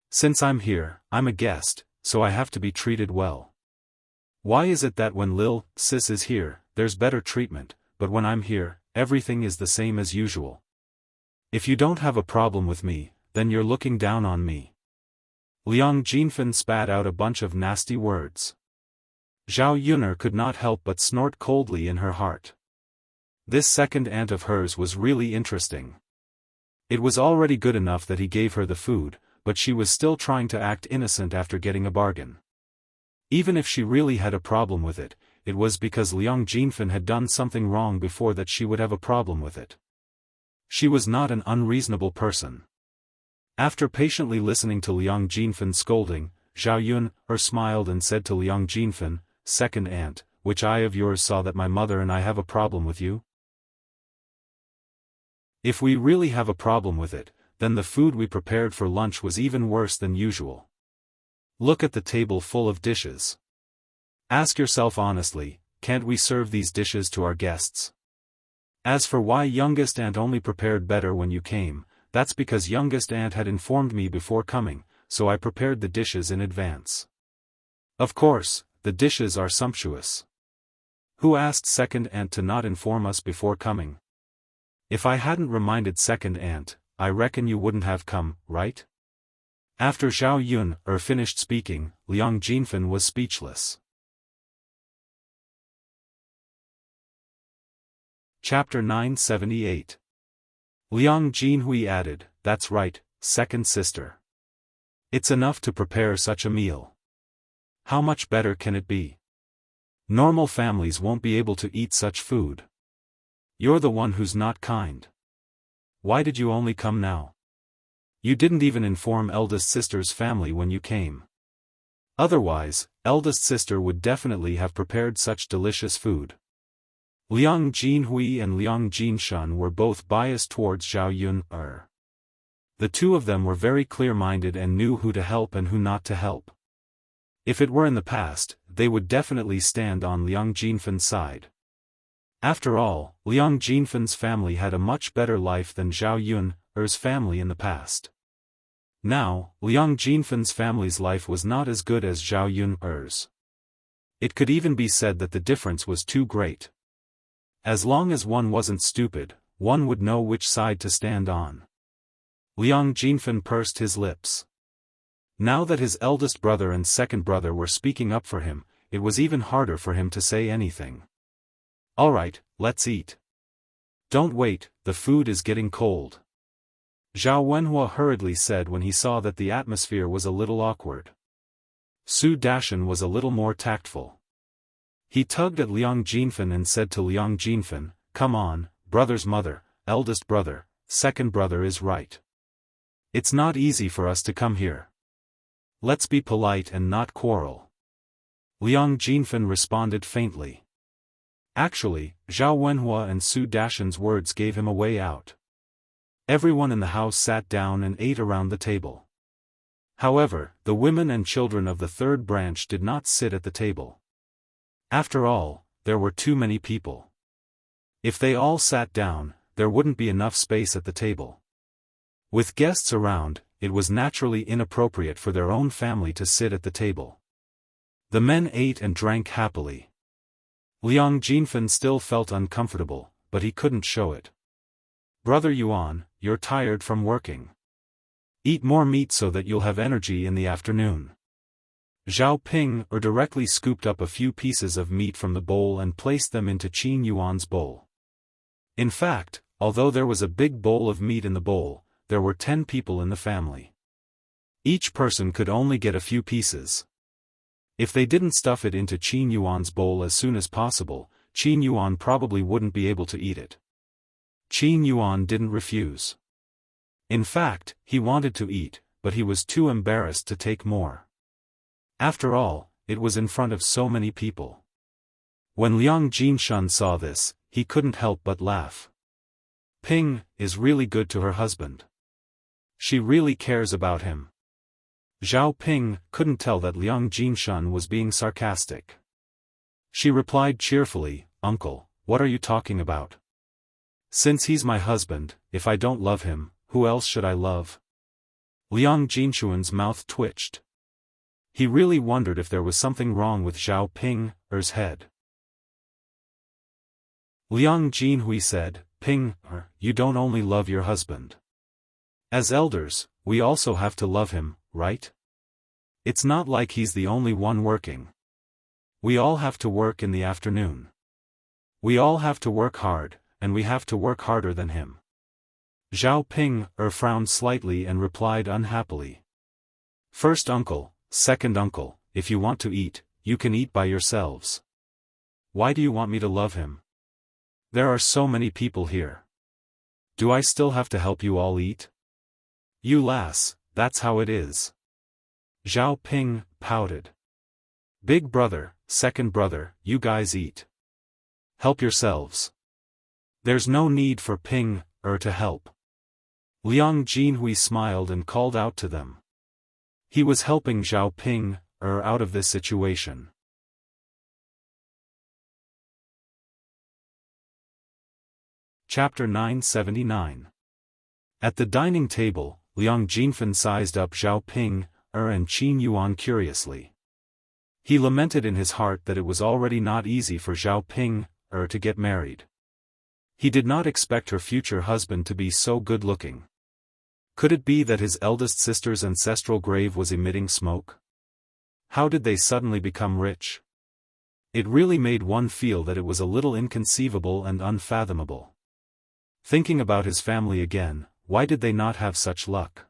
Since I'm here, I'm a guest, so I have to be treated well. Why is it that when Lil Sis is here, there's better treatment, but when I'm here, everything is the same as usual? If you don't have a problem with me, then you're looking down on me." Liang Jinfen spat out a bunch of nasty words. Zhao Yuner could not help but snort coldly in her heart. This second aunt of hers was really interesting. It was already good enough that he gave her the food, but she was still trying to act innocent after getting a bargain. Even if she really had a problem with it, it was because Liang Jinfen had done something wrong before that she would have a problem with it. She was not an unreasonable person. After patiently listening to Liang Jinfen's scolding, Zhao Yun smiled and said to Liang Jinfen, "Second aunt, which eye of yours saw that my mother and I have a problem with you? If we really have a problem with it, then the food we prepared for lunch was even worse than usual. Look at the table full of dishes. Ask yourself honestly, can't we serve these dishes to our guests? As for why youngest aunt only prepared better when you came, that's because youngest aunt had informed me before coming, so I prepared the dishes in advance. Of course, the dishes are sumptuous. Who asked second aunt to not inform us before coming? If I hadn't reminded second aunt, I reckon you wouldn't have come, right?" After Zhao Yun finished speaking, Liang Jinfen was speechless. Chapter 978. Liang Jinhui added, "That's right, second sister. It's enough to prepare such a meal. How much better can it be? Normal families won't be able to eat such food. You're the one who's not kind. Why did you only come now? You didn't even inform eldest sister's family when you came. Otherwise, eldest sister would definitely have prepared such delicious food." Liang Jinhui and Liang Jinshan were both biased towards Zhao Yun. The two of them were very clear-minded and knew who to help and who not to help. If it were in the past, they would definitely stand on Liang Jinfen's side. After all, Liang Jinfen's family had a much better life than Zhao Yun's family in the past. Now, Liang Jinfen's family's life was not as good as Zhao Yun's. It could even be said that the difference was too great. As long as one wasn't stupid, one would know which side to stand on. Liang Jinfen pursed his lips. Now that his eldest brother and second brother were speaking up for him, it was even harder for him to say anything. "Alright, let's eat. Don't wait, the food is getting cold," Zhao Wenhua hurriedly said when he saw that the atmosphere was a little awkward. Su Dashan was a little more tactful. He tugged at Liang Jinfen and said to Liang Jinfen, "Come on, brother's mother, eldest brother, second brother is right. It's not easy for us to come here. Let's be polite and not quarrel." Liang Jinfen responded faintly. Actually, Zhao Wenhua and Su Dashan's words gave him a way out. Everyone in the house sat down and ate around the table. However, the women and children of the third branch did not sit at the table. After all, there were too many people. If they all sat down, there wouldn't be enough space at the table. With guests around, it was naturally inappropriate for their own family to sit at the table. The men ate and drank happily. Liang Jinfen still felt uncomfortable, but he couldn't show it. "Brother Yuan, you're tired from working. Eat more meat so that you'll have energy in the afternoon." Zhao Ping directly scooped up a few pieces of meat from the bowl and placed them into Qin Yuan's bowl. In fact, although there was a big bowl of meat in the bowl, there were 10 people in the family. Each person could only get a few pieces. If they didn't stuff it into Qin Yuan's bowl as soon as possible, Qin Yuan probably wouldn't be able to eat it. Qin Yuan didn't refuse. In fact, he wanted to eat, but he was too embarrassed to take more. After all, it was in front of so many people. When Liang Jinshan saw this, he couldn't help but laugh. Ping is really good to her husband. She really cares about him. Zhao Ping couldn't tell that Liang Jinshan was being sarcastic. She replied cheerfully, "Uncle, what are you talking about? Since he's my husband, if I don't love him, who else should I love?" Liang Jinshuan's mouth twitched. He really wondered if there was something wrong with Zhao Ping's head. Liang Jinhui said, "Ping, you don't only love your husband. As elders, we also have to love him, right? It's not like he's the only one working. We all have to work in the afternoon. We all have to work hard, and we have to work harder than him." Zhao Ping frowned slightly and replied unhappily, First uncle, second uncle, if you want to eat, you can eat by yourselves. Why do you want me to love him? There are so many people here. Do I still have to help you all eat? You lass, that's how it is. Zhao Ping pouted. Big brother, second brother, you guys eat. Help yourselves. There's no need for Ping to help. Liang Jinhui smiled and called out to them. He was helping Zhao Ping out of this situation. Chapter 979. At the dining table, Liang Jinfen sized up Zhao Ping and Qin Yuan curiously. He lamented in his heart that it was already not easy for Zhao Ping to get married. He did not expect her future husband to be so good-looking. Could it be that his eldest sister's ancestral grave was emitting smoke? How did they suddenly become rich? It really made one feel that it was a little inconceivable and unfathomable. Thinking about his family again, why did they not have such luck?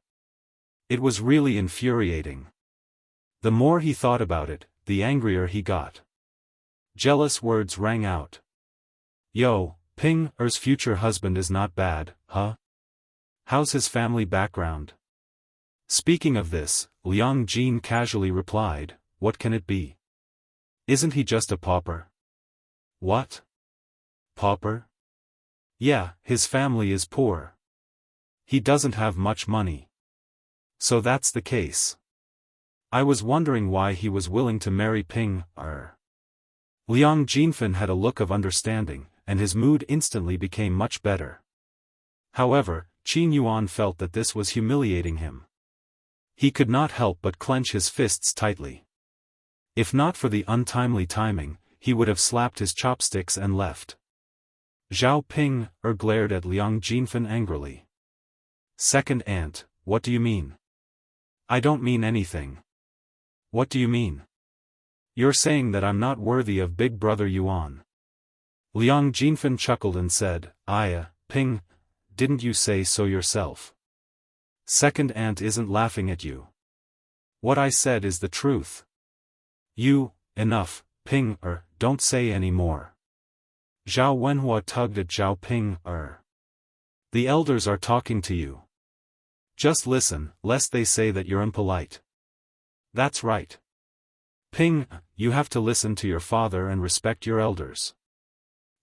It was really infuriating. The more he thought about it, the angrier he got. Jealous words rang out. Yo, Ping Er's future husband is not bad, huh? How's his family background? Speaking of this, Liang Jin casually replied, what can it be? Isn't he just a pauper? What? Pauper? Yeah, his family is poor. He doesn't have much money. So that's the case. I was wondering why he was willing to marry Ping Er. Liang Jinfen had a look of understanding, and his mood instantly became much better. However, Qin Yuan felt that this was humiliating him. He could not help but clench his fists tightly. If not for the untimely timing, he would have slapped his chopsticks and left. Zhao Ping glared at Liang Jinfen angrily. Second aunt, what do you mean? I don't mean anything. What do you mean? You're saying that I'm not worthy of Big Brother Yuan. Liang Jinfen chuckled and said, Ping, didn't you say so yourself? Second aunt isn't laughing at you. What I said is the truth. Enough, Ping don't say any more. Zhao Wenhua tugged at Zhao Ping The elders are talking to you. Just listen, lest they say that you're impolite. That's right. Ping, you have to listen to your father and respect your elders.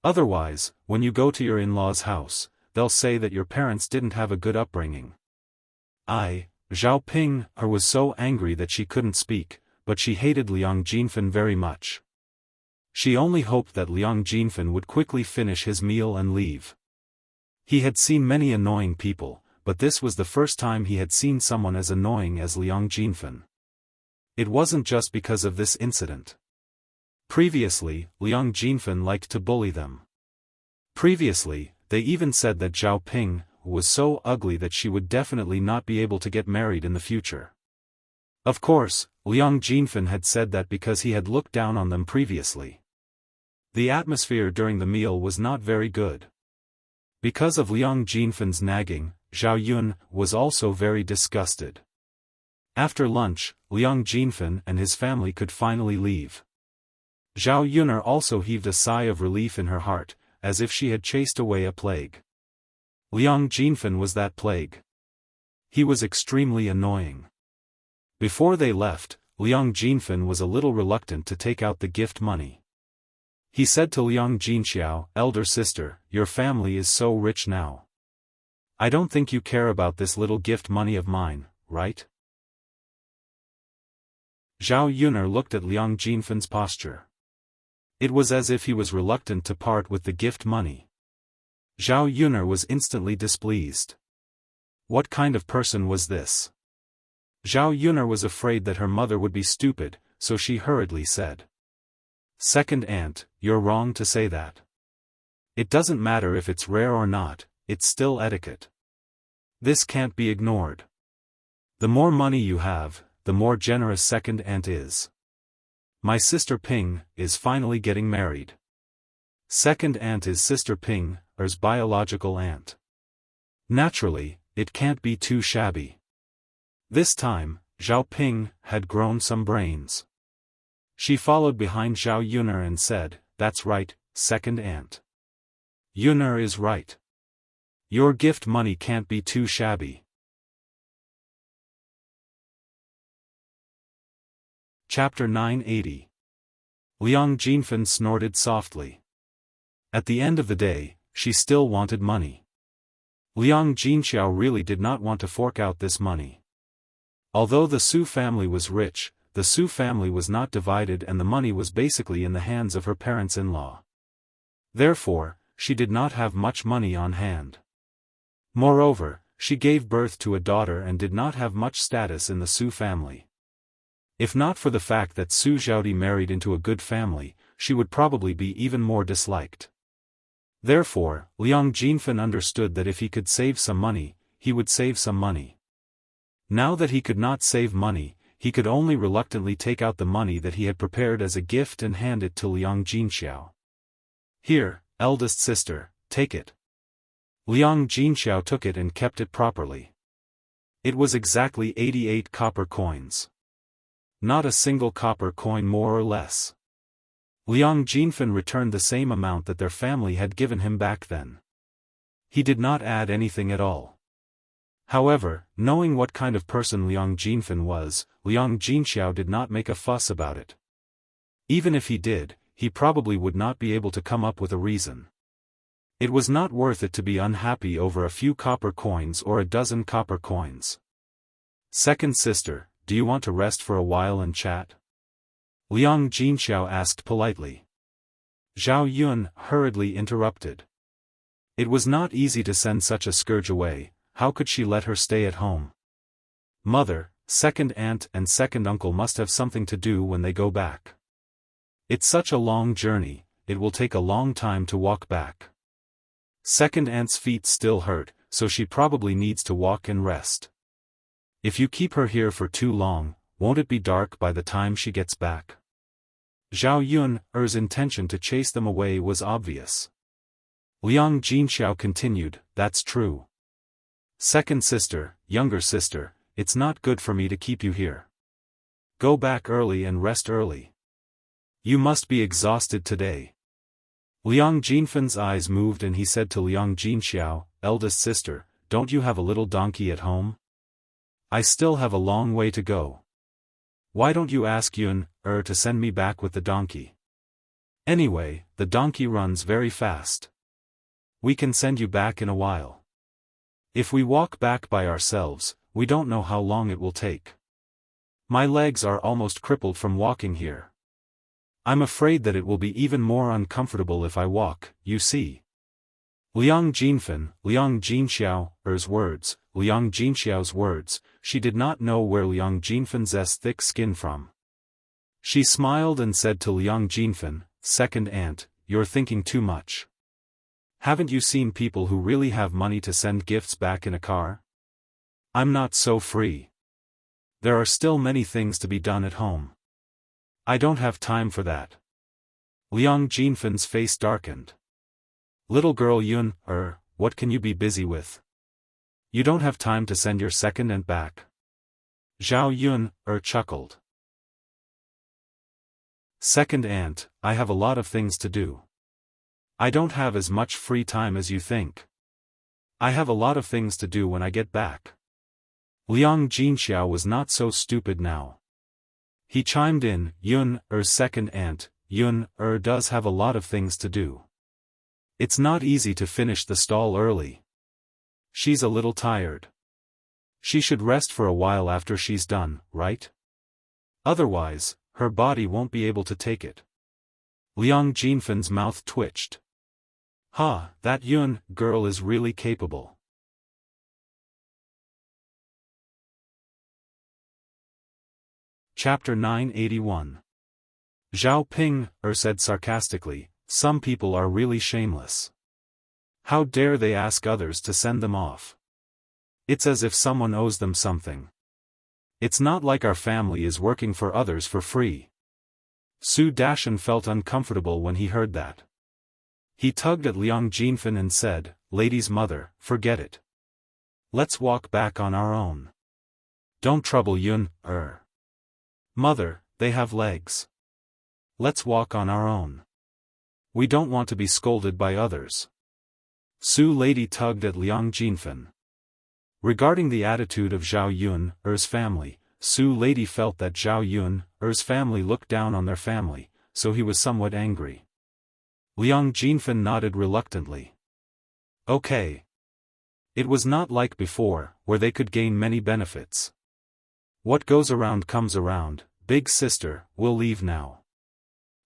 Otherwise, when you go to your in-laws' house, they'll say that your parents didn't have a good upbringing. Zhao Ping was so angry that she couldn't speak, but she hated Liang Jinfen very much. She only hoped that Liang Jinfen would quickly finish his meal and leave. He had seen many annoying people, but this was the first time he had seen someone as annoying as Liang Jinfen. It wasn't just because of this incident. Previously, Liang Jinfen liked to bully them. Previously, they even said that Zhao Ping was so ugly that she would definitely not be able to get married in the future. Of course, Liang Jinfen had said that because he had looked down on them previously. The atmosphere during the meal was not very good. Because of Liang Jinfen's nagging, Zhao Yun was also very disgusted. After lunch, Liang Jinfen and his family could finally leave. Zhao Yunar also heaved a sigh of relief in her heart, as if she had chased away a plague. Liang Jinfen was that plague. He was extremely annoying. Before they left, Liang Jinfen was a little reluctant to take out the gift money. He said to Liang Jinxiao, elder sister, your family is so rich now. I don't think you care about this little gift money of mine, right? Zhao Yunar looked at Liang Jinfen's posture. It was as if he was reluctant to part with the gift money. Zhao Yunar was instantly displeased. What kind of person was this? Zhao Yunar was afraid that her mother would be stupid, so she hurriedly said. Second aunt, you're wrong to say that. It doesn't matter if it's rare or not, it's still etiquette. This can't be ignored. The more money you have, the more generous second aunt is. My sister Ping is finally getting married. Second aunt is sister Ping Er's biological aunt. Naturally, it can't be too shabby. This time, Zhao Ping, had grown some brains. She followed behind Zhao Yuner and said, "That's right, second aunt. Yuner is right. Your gift money can't be too shabby." Chapter 980. Liang Jinfen snorted softly. At the end of the day, she still wanted money. Liang Jinxiao really did not want to fork out this money. Although the Su family was rich, the Su family was not divided and the money was basically in the hands of her parents-in-law. Therefore, she did not have much money on hand. Moreover, she gave birth to a daughter and did not have much status in the Su family. If not for the fact that Su Zhaodi married into a good family, she would probably be even more disliked. Therefore, Liang Jinfen understood that if he could save some money, he would save some money. Now that he could not save money, he could only reluctantly take out the money that he had prepared as a gift and hand it to Liang Jinxiao. "Here, eldest sister, take it." Liang Jinxiao took it and kept it properly. It was exactly 88 copper coins. Not a single copper coin more or less. Liang Jinfen returned the same amount that their family had given him back then. He did not add anything at all. However, knowing what kind of person Liang Jinfen was, Liang Jinxiao did not make a fuss about it. Even if he did, he probably would not be able to come up with a reason. It was not worth it to be unhappy over a few copper coins or a dozen copper coins. "Second sister, do you want to rest for a while and chat?" Liang Jinxiao asked politely. Zhao Yun hurriedly interrupted. It was not easy to send such a scourge away. How could she let her stay at home? Mother, second aunt and second uncle must have something to do when they go back. It's such a long journey, it will take a long time to walk back. Second aunt's feet still hurt, so she probably needs to walk and rest. If you keep her here for too long, won't it be dark by the time she gets back? Zhao Yun's intention to chase them away was obvious. Liang Jinxiao continued, "That's true. Second sister, younger sister, it's not good for me to keep you here. Go back early and rest early. You must be exhausted today." Liang Jinfen's eyes moved and he said to Liang Jinxiao, "Eldest sister, don't you have a little donkey at home? I still have a long way to go. Why don't you ask Yun to send me back with the donkey? Anyway, the donkey runs very fast. We can send you back in a while. If we walk back by ourselves, we don't know how long it will take. My legs are almost crippled from walking here. I'm afraid that it will be even more uncomfortable if I walk, you see." Liang Jinfen, Liang Jinxiao's words, Liang Jinxiao's words, she did not know where Liang Jinfen's thick skin from. She smiled and said to Liang Jinfen, "Second aunt, you're thinking too much. Haven't you seen people who really have money to send gifts back in a car? I'm not so free. There are still many things to be done at home. I don't have time for that." Liang Jinfen's face darkened. "Little girl Yun, what can you be busy with? You don't have time to send your second aunt back." Zhao Yun chuckled. "Second aunt, I have a lot of things to do. I don't have as much free time as you think. I have a lot of things to do when I get back." Liang Jinxiao was not so stupid now. He chimed in, Yun's second aunt, Yun does have a lot of things to do. It's not easy to finish the stall early. She's a little tired. She should rest for a while after she's done, right? Otherwise, her body won't be able to take it. Liang Jinfen's mouth twitched. That Yun girl is really capable. Chapter 981. Zhao Ping said sarcastically, "Some people are really shameless. How dare they ask others to send them off? It's as if someone owes them something. It's not like our family is working for others for free." Su Dashan felt uncomfortable when he heard that. He tugged at Liang Jinfen and said, "Lady's mother, forget it. Let's walk back on our own. Don't trouble Yun. Mother, they have legs. Let's walk on our own. We don't want to be scolded by others. Su Lady tugged at Liang Jinfen. Regarding the attitude of Zhao Yun's family, Su Lady felt that Zhao Yun's family looked down on their family, so he was somewhat angry. Liang Jinfen nodded reluctantly. Okay. It was not like before, where they could gain many benefits. What goes around comes around, big sister, we'll leave now.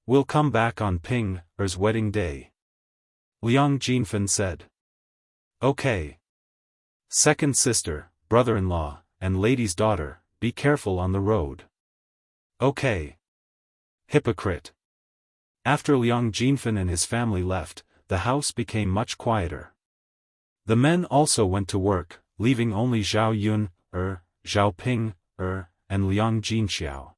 We'll come back on Ping's wedding day. Liang Jinfen said. Okay. Second sister, brother-in-law, and lady's daughter, be careful on the road. Okay. Hypocrite. After Liang Jinfen and his family left, the house became much quieter. The men also went to work, leaving only Zhao Yun, Zhao Ping, and Liang Jinxiao.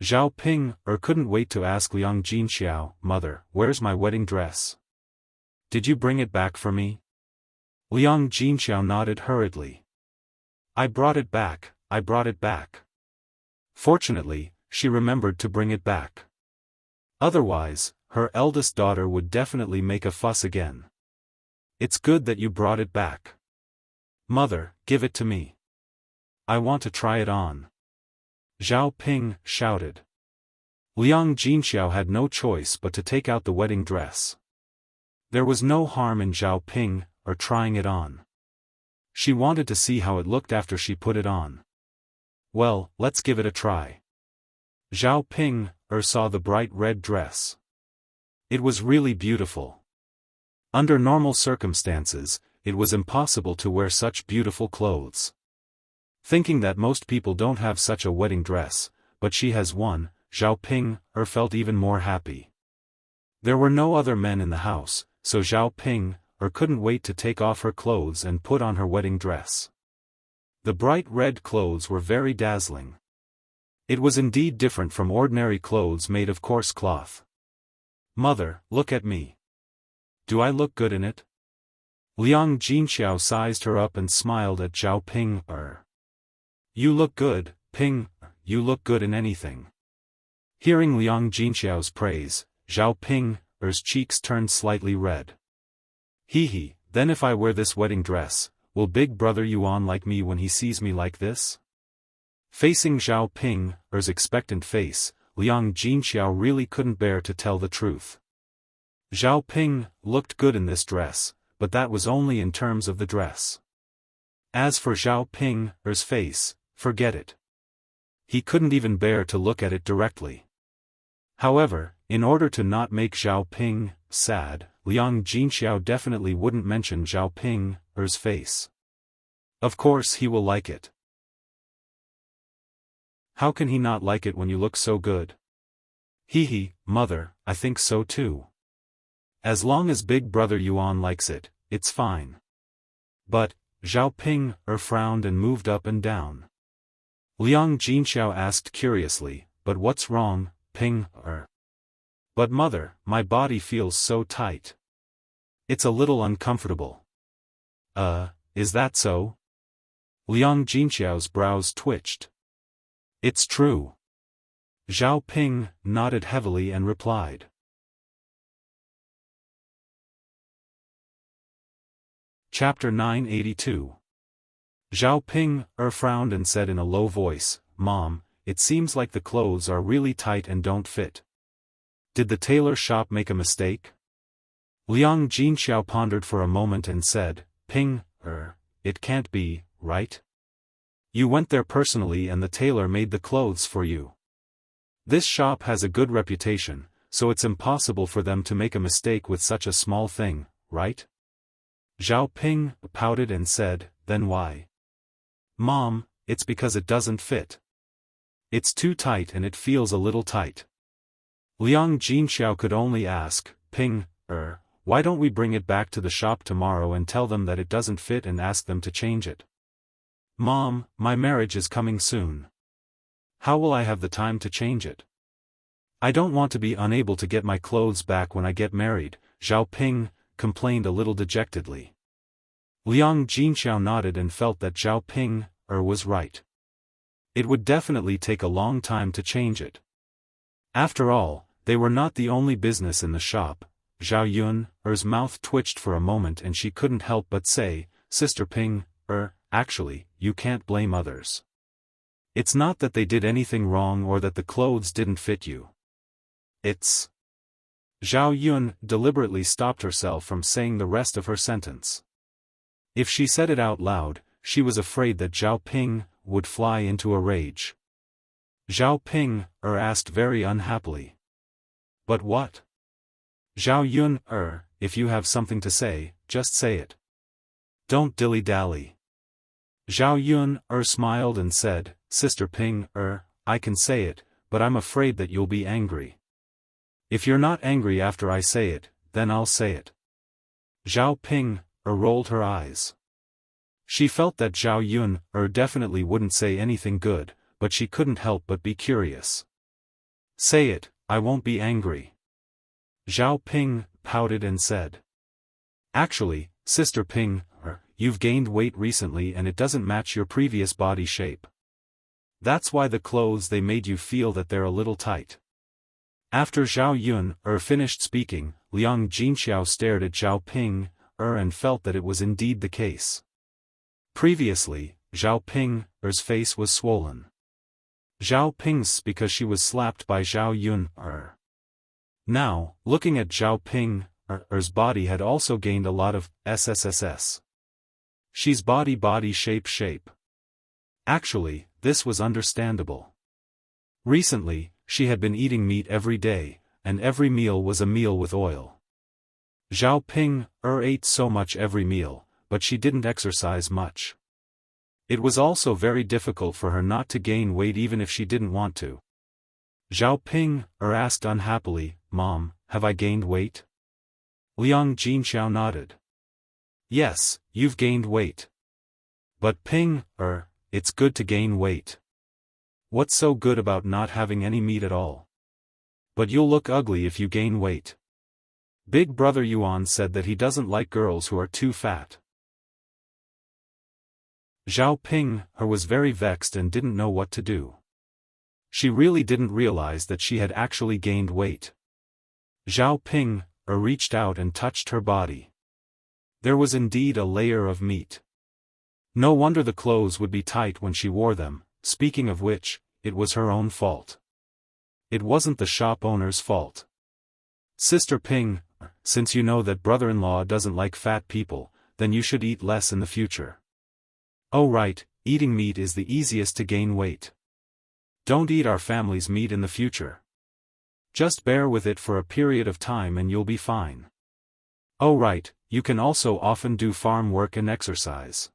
Zhao Ping, couldn't wait to ask Liang Jinxiao, Mother, where's my wedding dress? Did you bring it back for me? Liang Jinxiao nodded hurriedly. I brought it back. Fortunately, she remembered to bring it back. Otherwise, her eldest daughter would definitely make a fuss again. It's good that you brought it back. Mother, give it to me. I want to try it on. Zhao Ping shouted. Liang Jinxiao had no choice but to take out the wedding dress. There was no harm in Zhao Ping trying it on. She wanted to see how it looked after she put it on. Well, let's give it a try. Zhao Ping saw the bright red dress. It was really beautiful. Under normal circumstances, it was impossible to wear such beautiful clothes. Thinking that most people don't have such a wedding dress, but she has one, Zhao Ping felt even more happy. There were no other men in the house, so Zhao Ping couldn't wait to take off her clothes and put on her wedding dress. The bright red clothes were very dazzling. It was indeed different from ordinary clothes made of coarse cloth. Mother, look at me. Do I look good in it? Liang Jinxiao sized her up and smiled at Zhao Ping. You look good, Ping, you look good in anything. Hearing Liang Jinxiao's praise, Zhao Ping's cheeks turned slightly red. Hee, then if I wear this wedding dress, will Big Brother Yuan like me when he sees me like this? Facing Zhao Ping's expectant face, Liang Jinxiao really couldn't bear to tell the truth. Zhao Ping looked good in this dress, but that was only in terms of the dress. As for Zhao Ping's face, forget it. He couldn't even bear to look at it directly. However, in order to not make Zhao Ping sad, Liang Jinxiao definitely wouldn't mention Zhao Ping's face. Of course he will like it. How can he not like it when you look so good? Hee, Mother, I think so too. As long as Big Brother Yuan likes it, it's fine. But, Zhao Ping frowned and moved up and down. Liang Jinxiao asked curiously, but what's wrong, Ping? But Mother, my body feels so tight. It's a little uncomfortable. Is that so? Liang Jinxiao's brows twitched. It's true. Zhao Ping nodded heavily and replied. Chapter 982. Zhao Ping frowned and said in a low voice, Mom, it seems like the clothes are really tight and don't fit. Did the tailor shop make a mistake? Liang Jinxiao pondered for a moment and said, Ping, it can't be, right? You went there personally and the tailor made the clothes for you. This shop has a good reputation, so it's impossible for them to make a mistake with such a small thing, right? Zhao Ping pouted and said, then why? Mom, it's because it doesn't fit. It's too tight and it feels a little tight. Liang Jinxiao could only ask, Ping, why don't we bring it back to the shop tomorrow and tell them that it doesn't fit and ask them to change it? Mom, my marriage is coming soon. How will I have the time to change it? I don't want to be unable to get my clothes back when I get married, Zhao Ping complained a little dejectedly. Liang Jinxiao nodded and felt that Zhao Ping was right. It would definitely take a long time to change it. After all, they were not the only business in the shop. Zhao Yun's mouth twitched for a moment and she couldn't help but say, Sister Ping, actually, you can't blame others. It's not that they did anything wrong or that the clothes didn't fit you. It's... Zhao Yun deliberately stopped herself from saying the rest of her sentence. If she said it out loud, she was afraid that Zhao Ping would fly into a rage. Zhao Ping asked very unhappily. But what? Zhao Yun if you have something to say, just say it. Don't dilly-dally. Zhao Yun smiled and said, Sister Ping I can say it, but I'm afraid that you'll be angry. If you're not angry after I say it, then I'll say it. Zhao Ping rolled her eyes. She felt that Zhao Yun definitely wouldn't say anything good, but she couldn't help but be curious. Say it, I won't be angry. Zhao Ping pouted and said. Actually, Sister Ping, you've gained weight recently and it doesn't match your previous body shape. That's why the clothes they made you feel that they're a little tight. After Zhao Yun finished speaking, Liang Jinxiao stared at Zhao Ping and felt that it was indeed the case. Previously, Zhao Ping's face was swollen. Zhao Ping's because she was slapped by Zhao Yun. Now, looking at Zhao Ping's body had also gained a lot of SSSS. She's body shape. Actually, this was understandable. Recently, she had been eating meat every day, and every meal was a meal with oil. Zhao Ping ate so much every meal, but she didn't exercise much. It was also very difficult for her not to gain weight even if she didn't want to. Zhao Ping asked unhappily, Mom, have I gained weight? Liang Jinxiao nodded. Yes, you've gained weight. But Ping, it's good to gain weight. What's so good about not having any meat at all? But you'll look ugly if you gain weight. Big Brother Yuan said that he doesn't like girls who are too fat. Zhao Ping was very vexed and didn't know what to do. She really didn't realize that she had actually gained weight. Zhao Ping reached out and touched her body. There was indeed a layer of meat. No wonder the clothes would be tight when she wore them. Speaking of which, it was her own fault. It wasn't the shop owner's fault. Sister Ping, since you know that brother-in-law doesn't like fat people, then you should eat less in the future. Oh right, eating meat is the easiest to gain weight. Don't eat our family's meat in the future. Just bear with it for a period of time and you'll be fine. Oh right, you can also often do farm work and exercise.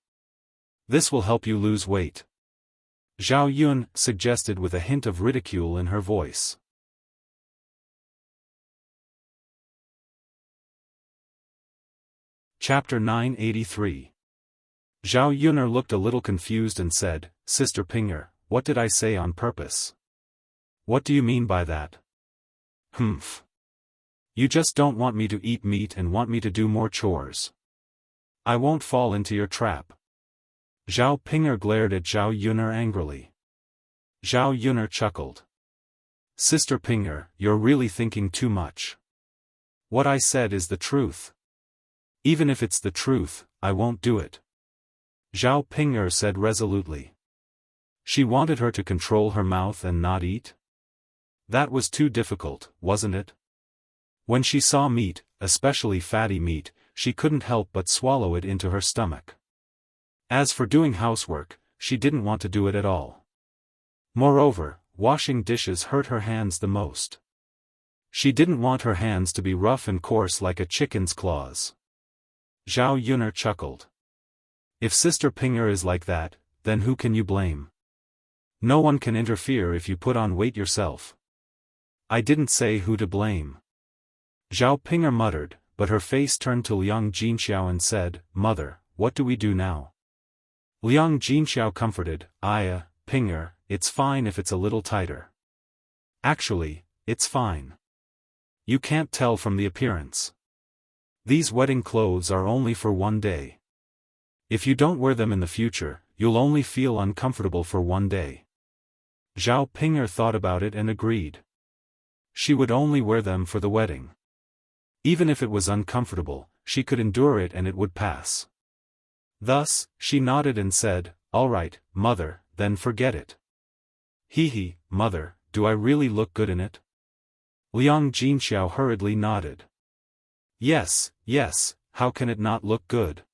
This will help you lose weight. Zhao Yun suggested with a hint of ridicule in her voice. Chapter 983. Zhao Yun'er looked a little confused and said, Sister Pinger, what did I say on purpose? What do you mean by that? Humph. You just don't want me to eat meat and want me to do more chores. I won't fall into your trap. Zhao Pinger glared at Zhao Yun'er angrily. Zhao Yun'er chuckled. Sister Pinger, you're really thinking too much. What I said is the truth. Even if it's the truth, I won't do it. Zhao Pinger said resolutely. She wanted her to control her mouth and not eat? That was too difficult, wasn't it? When she saw meat, especially fatty meat, she couldn't help but swallow it into her stomach. As for doing housework, she didn't want to do it at all. Moreover, washing dishes hurt her hands the most. She didn't want her hands to be rough and coarse like a chicken's claws. Zhao Yun'er chuckled. If Sister Pinger is like that, then who can you blame? No one can interfere if you put on weight yourself. I didn't say who to blame. Zhao Pinger muttered, but her face turned to Liang Jinxiao and said, Mother, what do we do now? Liang Jinxiao comforted, Pinger, it's fine if it's a little tighter. Actually, it's fine. You can't tell from the appearance. These wedding clothes are only for one day. If you don't wear them in the future, you'll only feel uncomfortable for one day. Zhao Ping'er thought about it and agreed. She would only wear them for the wedding. Even if it was uncomfortable, she could endure it and it would pass. Thus, she nodded and said, "All right, mother, then forget it." "Hee, mother, do I really look good in it?" Liang Jinxiao hurriedly nodded. Yes, how can it not look good?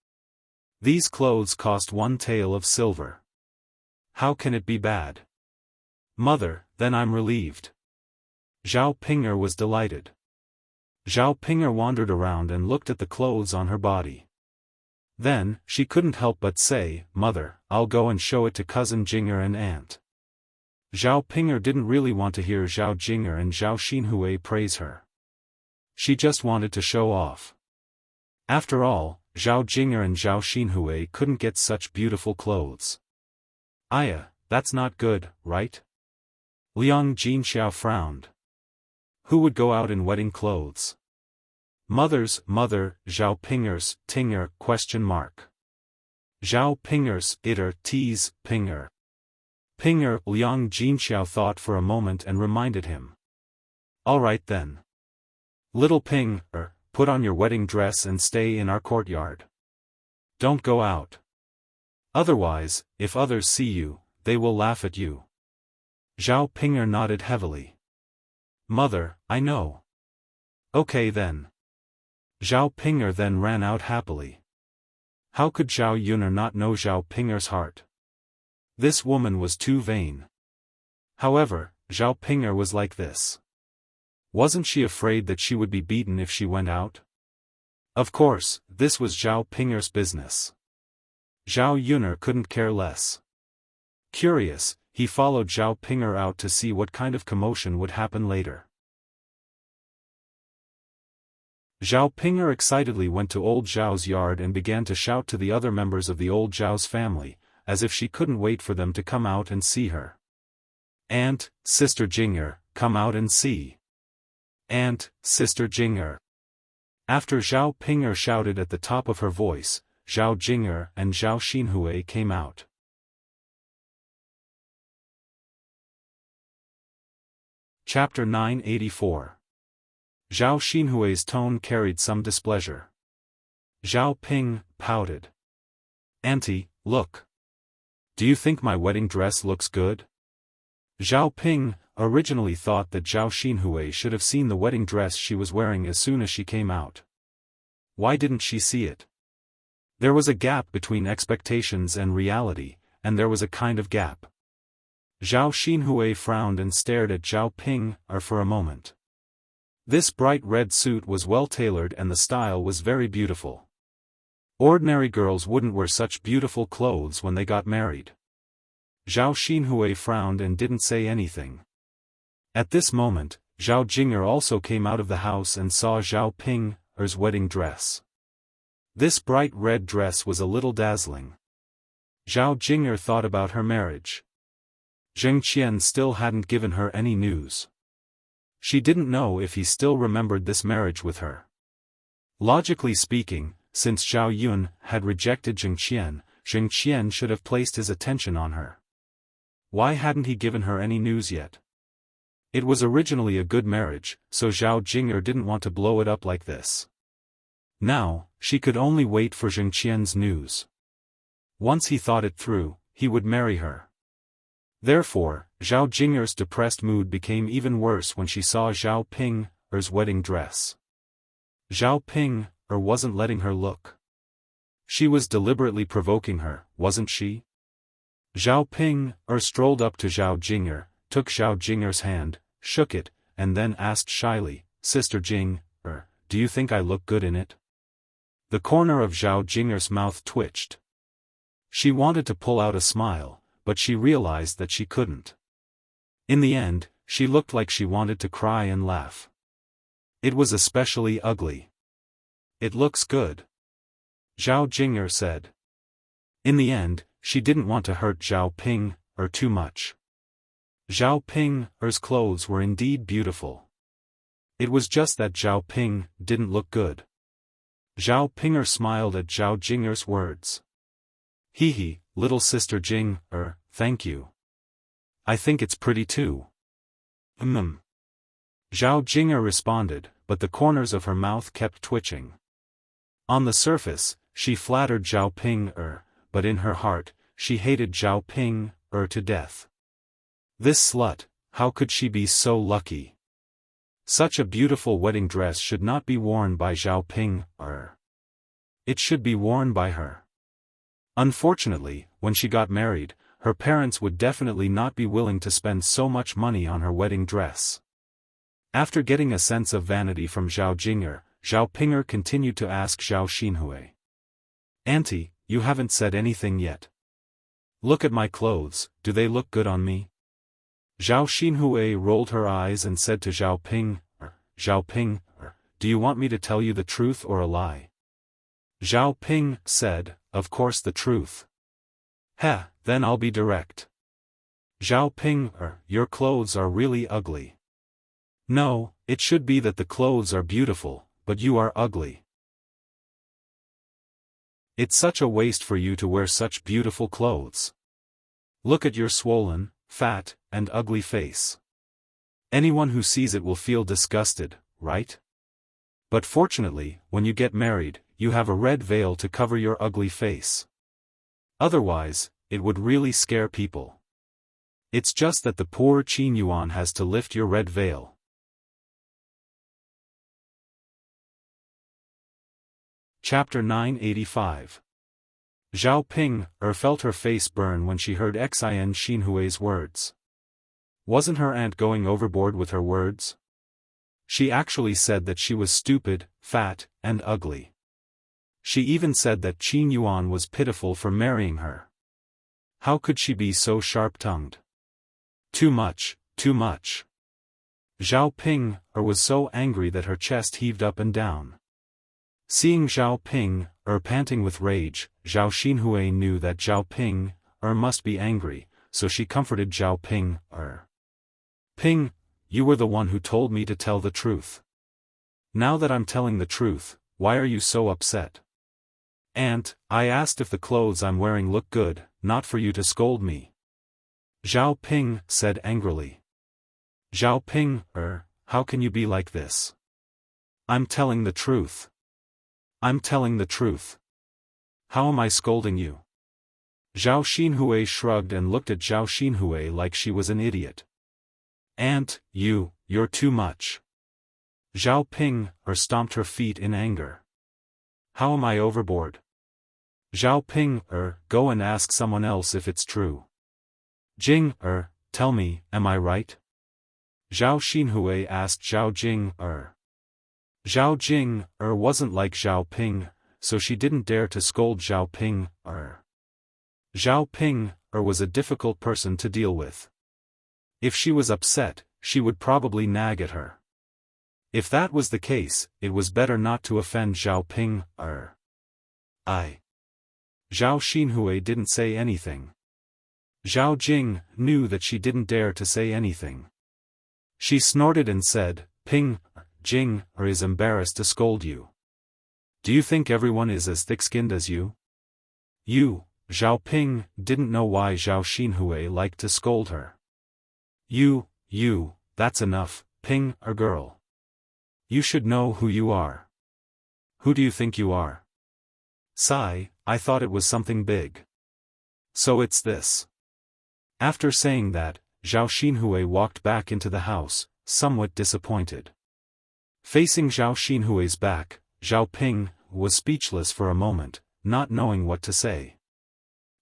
These clothes cost 1 tael of silver. How can it be bad? Mother, then I'm relieved. Zhao Ping'er was delighted. Zhao Ping'er wandered around and looked at the clothes on her body. Then, she couldn't help but say, "Mother, I'll go and show it to cousin Jing'er and aunt." Zhao Ping'er didn't really want to hear Zhao Jing'er and Zhao Xinhui praise her. She just wanted to show off. After all, Zhao Jing'er and Zhao Xinhui couldn't get such beautiful clothes. That's not good, right? Liang Jinxiao frowned. Who would go out in wedding clothes? Mother's mother, Zhao Ping'er's, Ting'er, ? Zhao Ping'er's, iter, tease, Ping'er. Ping'er, Liang Jinxiao thought for a moment and reminded him. All right then. Little Ping'er, put on your wedding dress and stay in our courtyard. Don't go out. Otherwise, if others see you, they will laugh at you. Zhao Ping'er nodded heavily. Mother, I know. Okay then. Zhao Ping'er then ran out happily. How could Zhao Yuner not know Zhao Ping'er's heart? This woman was too vain. However, Zhao Ping'er was like this. Wasn't she afraid that she would be beaten if she went out? Of course, this was Zhao Ping'er's business. Zhao Yuner couldn't care less. Curious, he followed Zhao Ping'er out to see what kind of commotion would happen later. Zhao Ping'er excitedly went to old Zhao's yard and began to shout to the other members of the old Zhao's family, as if she couldn't wait for them to come out and see her. Aunt, Sister Jing'er, come out and see. Aunt, Sister Jing'er. After Zhao Ping'er shouted at the top of her voice, Zhao Jing'er and Zhao Xinhui came out. Chapter 984. Zhao Xinhui's tone carried some displeasure. Zhao Ping pouted. Auntie, look. Do you think my wedding dress looks good? Zhao Ping originally thought that Zhao Xinhui should have seen the wedding dress she was wearing as soon as she came out. Why didn't she see it? There was a gap between expectations and reality, and there was a kind of gap. Zhao Xinhui frowned and stared at Zhao Ping for a moment. This bright red suit was well tailored and the style was very beautiful. Ordinary girls wouldn't wear such beautiful clothes when they got married. Zhao Xinhui frowned and didn't say anything. At this moment, Zhao Jing'er also came out of the house and saw Zhao Ping'er's wedding dress. This bright red dress was a little dazzling. Zhao Jing'er thought about her marriage. Zheng Qian still hadn't given her any news. She didn't know if he still remembered this marriage with her. Logically speaking, since Zhao Yun had rejected Zheng Qian should have placed his attention on her. Why hadn't he given her any news yet? It was originally a good marriage, so Zhao Jing'er didn't want to blow it up like this. Now, she could only wait for Zheng Qian's news. Once he thought it through, he would marry her. Therefore, Zhao Jing'er's depressed mood became even worse when she saw Zhao Ping'er's wedding dress. Zhao Ping'er wasn't letting her look. She was deliberately provoking her, wasn't she? Zhao Ping'er strolled up to Zhao Jing'er, took Zhao Jing'er's hand, shook it, and then asked shyly, "Sister Jing'er, do you think I look good in it?" The corner of Zhao Jing'er's mouth twitched. She wanted to pull out a smile, but she realized that she couldn't. In the end, she looked like she wanted to cry and laugh. It was especially ugly. "It looks good," Zhao Jing'er said. In the end, she didn't want to hurt Zhao Ping'er too much. Zhao Ping'er's clothes were indeed beautiful. It was just that Zhao Ping didn't look good. Zhao Ping'er smiled at Zhao Jing'er's words. Little sister Jing'er, thank you. I think it's pretty too. Zhao Jing'er responded, but the corners of her mouth kept twitching. On the surface, she flattered Zhao Ping but in her heart, she hated Zhao Ping to death. This slut, how could she be so lucky? Such a beautiful wedding dress should not be worn by Zhao Ping It should be worn by her. Unfortunately, when she got married, her parents would definitely not be willing to spend so much money on her wedding dress. After getting a sense of vanity from Zhao Jing'er, Zhao Ping'er continued to ask Zhao Xinhui. Auntie, you haven't said anything yet. Look at my clothes, do they look good on me? Zhao Xinhui rolled her eyes and said to Zhao Ping, Zhao Ping, do you want me to tell you the truth or a lie? Zhao Ping said, of course the truth. Then I'll be direct. Zhao Ping, your clothes are really ugly. No, it should be that the clothes are beautiful, but you are ugly. It's such a waste for you to wear such beautiful clothes. Look at your swollen, fat, and ugly face. Anyone who sees it will feel disgusted, right? But fortunately, when you get married, you have a red veil to cover your ugly face. Otherwise, it would really scare people. It's just that the poor Qin Yuan has to lift your red veil. Chapter 985. Zhao Ping felt her face burn when she heard Xin Xinhui's words. Wasn't her aunt going overboard with her words? She actually said that she was stupid, fat, and ugly. She even said that Qin Yuan was pitiful for marrying her. How could she be so sharp-tongued? Too much, too much. Zhao Ping was so angry that her chest heaved up and down. Seeing Zhao Ping panting with rage, Zhao Xinhui knew that Zhao Ping must be angry, so she comforted Zhao Ping. Ping, you were the one who told me to tell the truth. Now that I'm telling the truth, why are you so upset? Aunt, I asked if the clothes I'm wearing look good, not for you to scold me. Zhao Ping said angrily. Zhao Ping, how can you be like this? I'm telling the truth. I'm telling the truth. How am I scolding you? Zhao Xinhui shrugged and looked at Zhao Xinhui like she was an idiot. Aunt, you're too much. Zhao Ping stomped her feet in anger. How am I overboard? Zhao Ping, go and ask someone else if it's true. Jing, tell me, am I right? Zhao Xinhui asked Zhao Jing, Zhao Jing, wasn't like Zhao Ping, so she didn't dare to scold Zhao Ping, Zhao Ping, was a difficult person to deal with. If she was upset, she would probably nag at her. If that was the case, it was better not to offend Zhao Ping, Zhao Xinhui didn't say anything. Zhao Jing knew that she didn't dare to say anything. She snorted and said, Ping, Jing is embarrassed to scold you. Do you think everyone is as thick-skinned as you? Zhao Ping didn't know why Zhao Xinhui liked to scold her. That's enough, Ping, girl. You should know who you are. Who do you think you are? Sigh, I thought it was something big. So it's this. After saying that, Zhao Xinhui walked back into the house, somewhat disappointed. Facing Zhao Xinhui's back, Zhao Ping was speechless for a moment, not knowing what to say.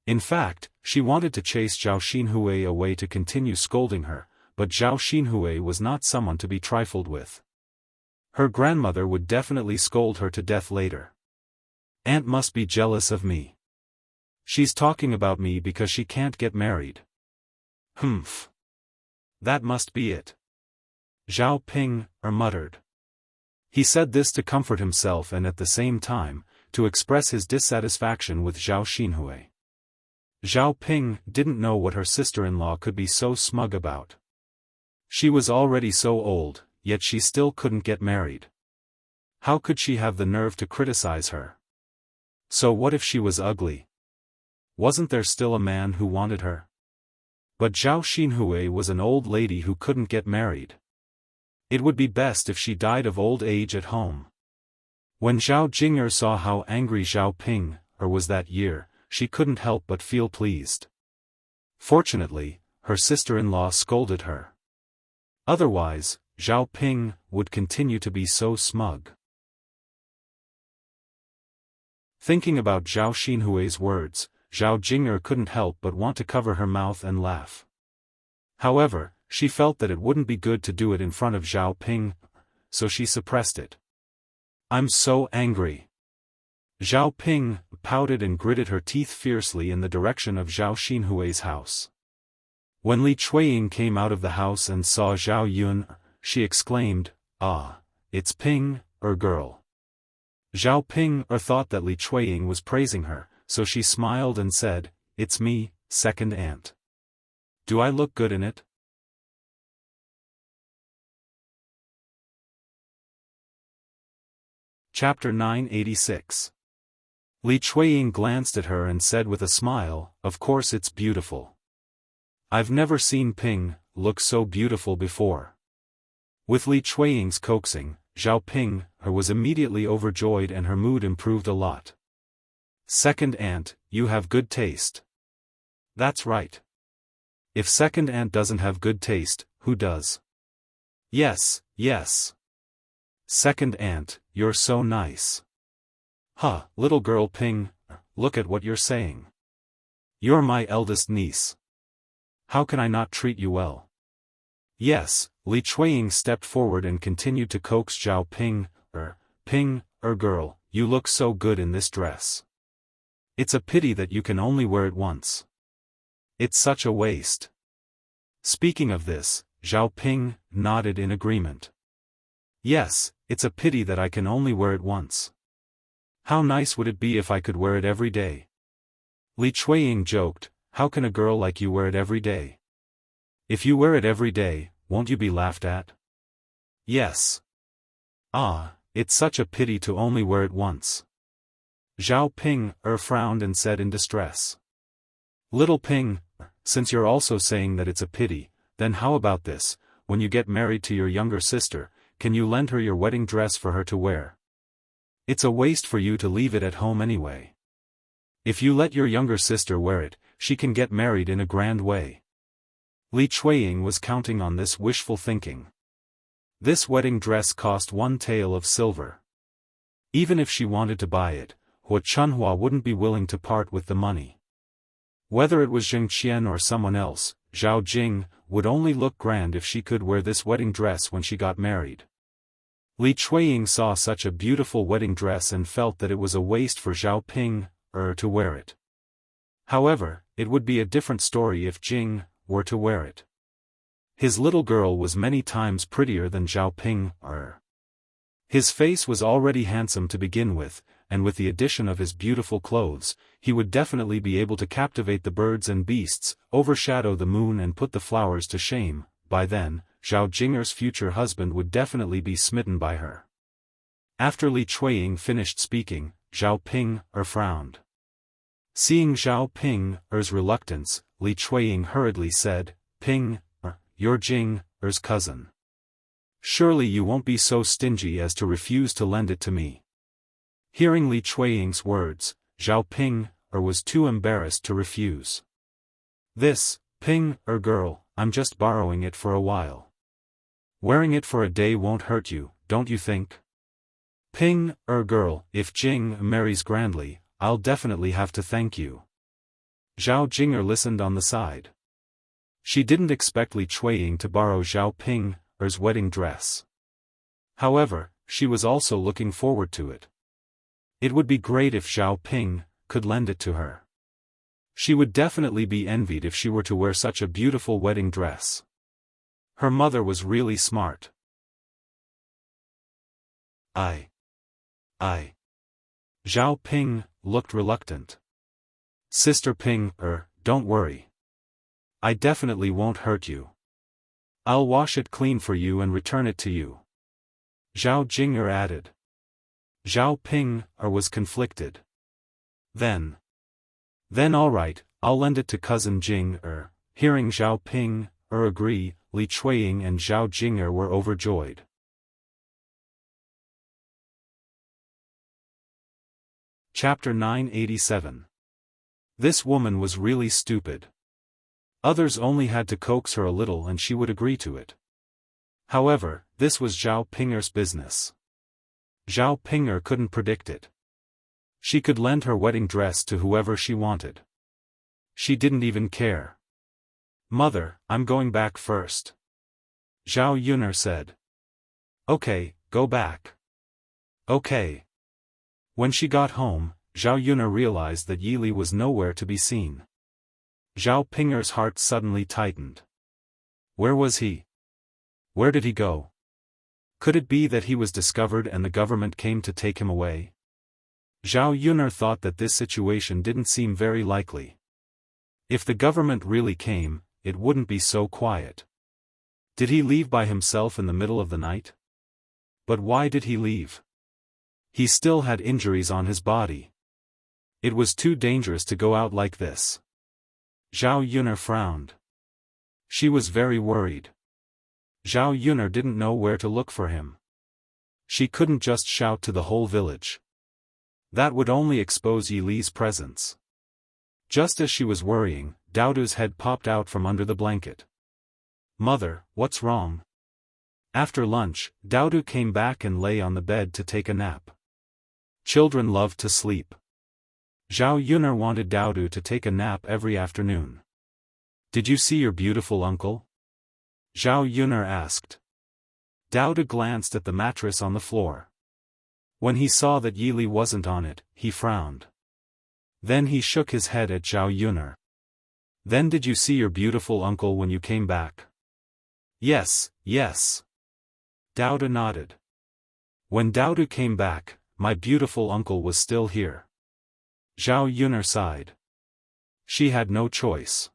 In fact, she wanted to chase Zhao Xinhui away to continue scolding her, but Zhao Xinhui was not someone to be trifled with. Her grandmother would definitely scold her to death later. Aunt must be jealous of me. She's talking about me because she can't get married. Humph. That must be it. Zhao Ping muttered. He said this to comfort himself and at the same time, to express his dissatisfaction with Zhao Xinhui. Zhao Ping didn't know what her sister-in-law could be so smug about. She was already so old, yet she still couldn't get married. How could she have the nerve to criticize her? So what if she was ugly? Wasn't there still a man who wanted her? But Zhao Xinhui was an old lady who couldn't get married. It would be best if she died of old age at home. When Zhao Jing'er saw how angry Zhao Ping was that year, she couldn't help but feel pleased. Fortunately, her sister-in-law scolded her. Otherwise, Zhao Ping would continue to be so smug. Thinking about Zhao Xinhui's words, Zhao Jing'er couldn't help but want to cover her mouth and laugh. However, she felt that it wouldn't be good to do it in front of Zhao Ping, so she suppressed it. "I'm so angry." Zhao Ping pouted and gritted her teeth fiercely in the direction of Zhao Xinhui's house. When Li Chuiying came out of the house and saw Zhao Yun, she exclaimed, "Ah, it's Ping, girl." Zhao Ping thought that Li Chuiying was praising her, so she smiled and said, "It's me, second aunt. Do I look good in it?" Chapter 986. Li Chuiying glanced at her and said with a smile, "Of course it's beautiful. I've never seen Ping look so beautiful before." With Li Chuiying's coaxing, Zhao Ping was immediately overjoyed and her mood improved a lot. "Second aunt, you have good taste." "That's right. If second aunt doesn't have good taste, who does?" "Yes, yes. Second aunt, you're so nice." "Huh, little girl Ping, look at what you're saying. You're my eldest niece. How can I not treat you well?" "Yes." Li Chuiying stepped forward and continued to coax Zhao Ping, Ping, girl, you look so good in this dress. It's a pity that you can only wear it once. It's such a waste." Speaking of this, Zhao Ping nodded in agreement. "Yes, it's a pity that I can only wear it once. How nice would it be if I could wear it every day?" Li Chuiying joked, "How can a girl like you wear it every day? If you wear it every day, won't you be laughed at?" "Yes." "Ah, it's such a pity to only wear it once." Zhao Ping frowned and said in distress. "Little Ping, since you're also saying that it's a pity, then how about this, when you get married to your younger sister, can you lend her your wedding dress for her to wear? It's a waste for you to leave it at home anyway. If you let your younger sister wear it, she can get married in a grand way." Li Chuiying was counting on this wishful thinking. This wedding dress cost 1 tael of silver. Even if she wanted to buy it, Hua Chunhua wouldn't be willing to part with the money. Whether it was Zheng Qian or someone else, Zhao Jing would only look grand if she could wear this wedding dress when she got married. Li Chuiying saw such a beautiful wedding dress and felt that it was a waste for Zhao Ping to wear it. However, it would be a different story if Jing were to wear it. His little girl was many times prettier than Zhao Ping. His face was already handsome to begin with, and with the addition of his beautiful clothes, he would definitely be able to captivate the birds and beasts, overshadow the moon and put the flowers to shame. By then, Zhao Jing'er's future husband would definitely be smitten by her. After Li Chuiying finished speaking, Zhao Ping frowned. Seeing Zhao Ping's reluctance, Li Chuiying hurriedly said, "Ping, you're Jing's cousin. Surely you won't be so stingy as to refuse to lend it to me." Hearing Li Chuiying's words, Zhao Ping was too embarrassed to refuse. "This, Ping, girl, I'm just borrowing it for a while. Wearing it for a day won't hurt you, don't you think? Ping, girl, if Jing marries grandly, I'll definitely have to thank you." Zhao Jing'er listened on the side. She didn't expect Li Chuiying to borrow Zhao Ping's wedding dress. However, she was also looking forward to it. It would be great if Zhao Ping could lend it to her. She would definitely be envied if she were to wear such a beautiful wedding dress. Her mother was really smart. I. Zhao Ping looked reluctant. "Sister Ping, don't worry. I definitely won't hurt you. I'll wash it clean for you and return it to you," Zhao Jing'er added. Zhao Ping was conflicted. Then all right, I'll lend it to cousin Jing Hearing Zhao Ping agree, Li Chuiying and Zhao Jing'er were overjoyed. Chapter 987. This woman was really stupid. Others only had to coax her a little and she would agree to it. However, this was Zhao Pinger's business. Zhao Pinger couldn't predict it. She could lend her wedding dress to whoever she wanted. She didn't even care. "Mother, I'm going back first," Zhao Yun'er said. "Okay, go back." "Okay." When she got home, Zhao Yun'er realized that Yi Li was nowhere to be seen. Zhao Pinger's heart suddenly tightened. Where was he? Where did he go? Could it be that he was discovered and the government came to take him away? Zhao Yun'er thought that this situation didn't seem very likely. If the government really came, it wouldn't be so quiet. Did he leave by himself in the middle of the night? But why did he leave? He still had injuries on his body. It was too dangerous to go out like this. Zhao Yun'er frowned. She was very worried. Zhao Yun'er didn't know where to look for him. She couldn't just shout to the whole village. That would only expose Yi Li's presence. Just as she was worrying, Daodu's head popped out from under the blanket. "Mother, what's wrong?" After lunch, Daodu came back and lay on the bed to take a nap. Children love to sleep. Zhao Yun'er wanted Daodu to take a nap every afternoon. "Did you see your beautiful uncle?" Zhao Yun'er asked. Daodu glanced at the mattress on the floor. When he saw that Yi Li wasn't on it, he frowned. Then he shook his head at Zhao Yun'er. "Then did you see your beautiful uncle when you came back?" "Yes, yes." Daodu nodded. "When Daodu came back, my beautiful uncle was still here." Zhao Yun'er sighed. She had no choice.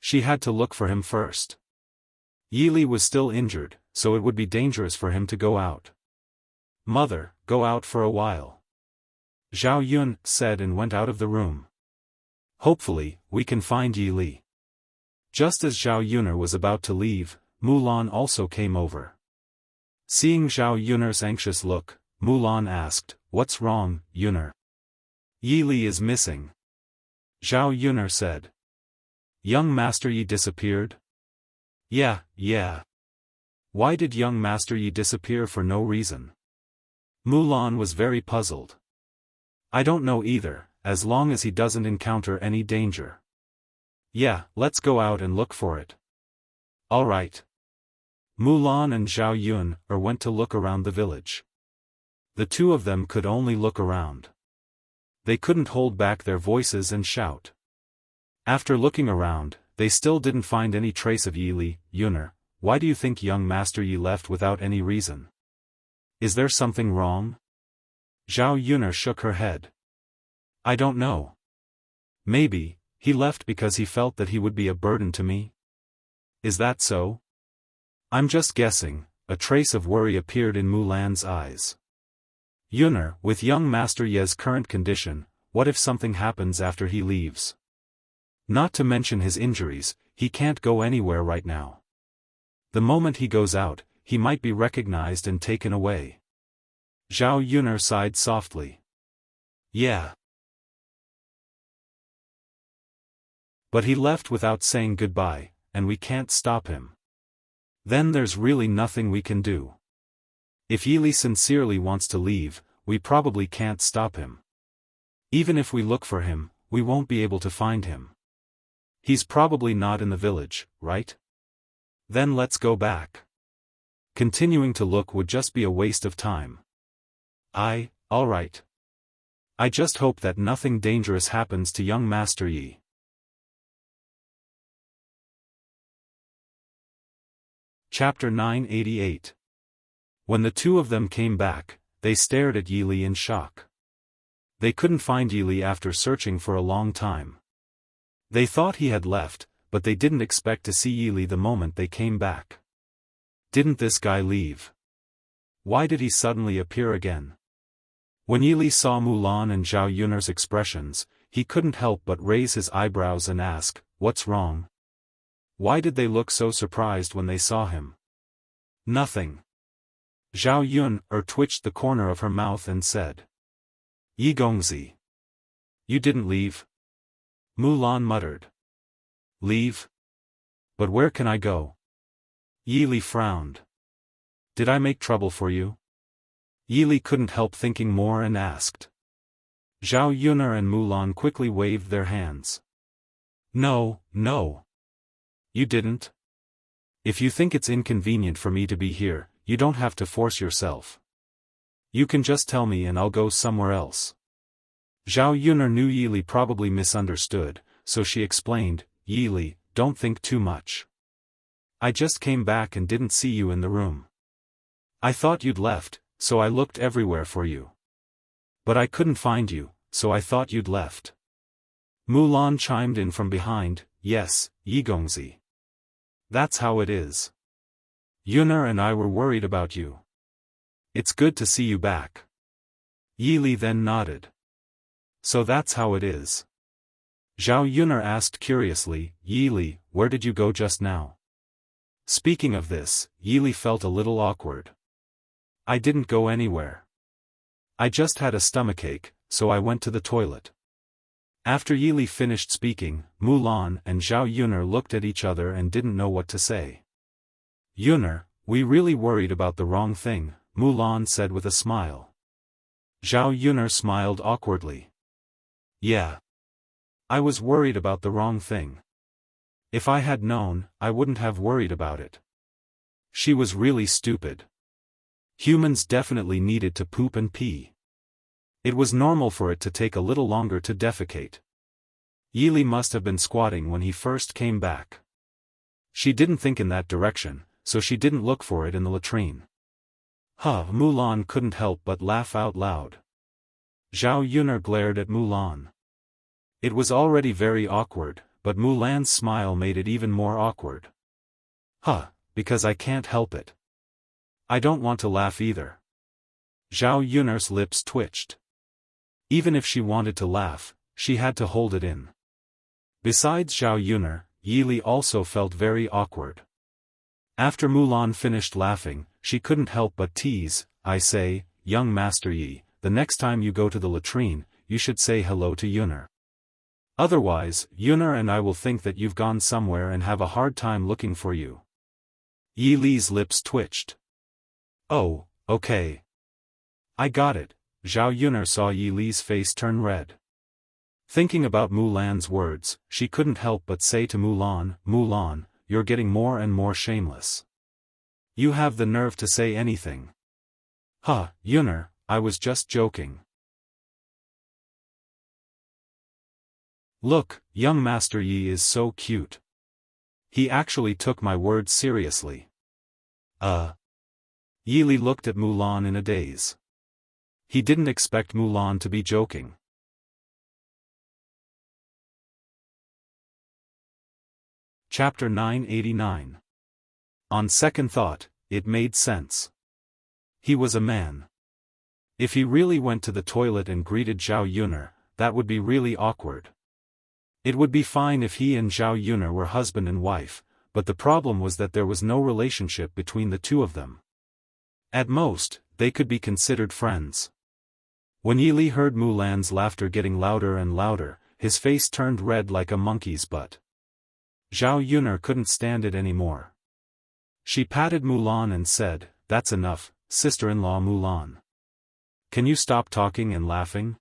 She had to look for him first. Yi Li was still injured, so it would be dangerous for him to go out. "Mother, go out for a while," Zhao Yun said and went out of the room. "Hopefully, we can find Yi Li." Just as Zhao Yun'er was about to leave, Mulan also came over. Seeing Zhao Yun'er's anxious look, Mulan asked, "What's wrong, Yun'er?" "Yi Li is missing," Zhao Yun'er said. "Young Master Yi disappeared?" Yeah. Why did young Master Yi disappear for no reason?" Mulan was very puzzled. "I don't know either, as long as he doesn't encounter any danger." "Yeah, let's go out and look for it." "All right." Mulan and Zhao Yun went to look around the village. The two of them could only look around. They couldn't hold back their voices and shout. After looking around, they still didn't find any trace of Yi Li. "Yun'er, why do you think young Master Yi left without any reason? Is there something wrong?" Zhao Yun'er shook her head. "I don't know. Maybe, he left because he felt that he would be a burden to me." "Is that so?" "I'm just guessing." A trace of worry appeared in Mulan's eyes. "Yun'er, with young Master Ye's current condition, what if something happens after he leaves? Not to mention his injuries, he can't go anywhere right now. The moment he goes out, he might be recognized and taken away." Zhao Yun'er sighed softly. "Yeah. But he left without saying goodbye, and we can't stop him. Then there's really nothing we can do. If Yi Li sincerely wants to leave, we probably can't stop him. Even if we look for him, we won't be able to find him. He's probably not in the village, right? Then let's go back. Continuing to look would just be a waste of time." All right. I just hope that nothing dangerous happens to young Master Yi." Chapter 988. When the two of them came back, they stared at Yi Li in shock. They couldn't find Yi Li after searching for a long time. They thought he had left, but they didn't expect to see Yi Li the moment they came back. Didn't this guy leave? Why did he suddenly appear again? When Yi Li saw Mulan and Zhao Yun'er's expressions, he couldn't help but raise his eyebrows and ask, "What's wrong?" Why did they look so surprised when they saw him? Nothing. Zhao Yun twitched the corner of her mouth and said. Yi Gongzi. You didn't leave? Mulan muttered. Leave? But where can I go? Yi Li frowned. Did I make trouble for you? Yi Li couldn't help thinking more and asked. Zhao Yun and Mulan quickly waved their hands. No, no. You didn't? If you think it's inconvenient for me to be here, you don't have to force yourself. You can just tell me and I'll go somewhere else. Zhao Yun knew Yi Li probably misunderstood, so she explained, Yi Li, don't think too much. I just came back and didn't see you in the room. I thought you'd left, so I looked everywhere for you. But I couldn't find you, so I thought you'd left. Mulan chimed in from behind, yes, Yi Gongzi. That's how it is. Yun'er and I were worried about you. It's good to see you back. Yi Li then nodded. So that's how it is. Zhao Yun'er asked curiously, Yi Li, where did you go just now? Speaking of this, Yi Li felt a little awkward. I didn't go anywhere. I just had a stomachache, so I went to the toilet. After Yi Li finished speaking, Mulan and Zhao Yun'er looked at each other and didn't know what to say. Yun'er, we really worried about the wrong thing, Mulan said with a smile. Zhao Yun'er smiled awkwardly. Yeah. I was worried about the wrong thing. If I had known, I wouldn't have worried about it. She was really stupid. Humans definitely needed to poop and pee. It was normal for it to take a little longer to defecate. Yi Li must have been squatting when he first came back. She didn't think in that direction, so she didn't look for it in the latrine. Mulan couldn't help but laugh out loud. Zhao Yun'er glared at Mulan. It was already very awkward, but Mulan's smile made it even more awkward. Because I can't help it. I don't want to laugh either. Zhao Yun'er's lips twitched. Even if she wanted to laugh, she had to hold it in. Besides Zhao Yun'er, Yi Li also felt very awkward. After Mulan finished laughing, she couldn't help but tease, I say, young Master Yi, the next time you go to the latrine, you should say hello to Yun'er. Otherwise, Yun'er and I will think that you've gone somewhere and have a hard time looking for you. Yi Li's lips twitched. Oh, okay. I got it. Zhao Yun'er saw Yi Li's face turn red. Thinking about Mulan's words, she couldn't help but say to Mulan, Mulan, you're getting more and more shameless. You have the nerve to say anything. Yun'er, I was just joking. Look, young Master Yi is so cute. He actually took my words seriously. Yi Li looked at Mulan in a daze. He didn't expect Mulan to be joking. Chapter 989. On second thought, it made sense. He was a man. If he really went to the toilet and greeted Zhao Yun'er, that would be really awkward. It would be fine if he and Zhao Yun'er were husband and wife, but the problem was that there was no relationship between the two of them. At most, they could be considered friends. When Yi Li heard Mulan's laughter getting louder and louder, his face turned red like a monkey's butt. Zhao Yun'er couldn't stand it anymore. She patted Mulan and said, That's enough, sister-in-law Mulan. Can you stop talking and laughing?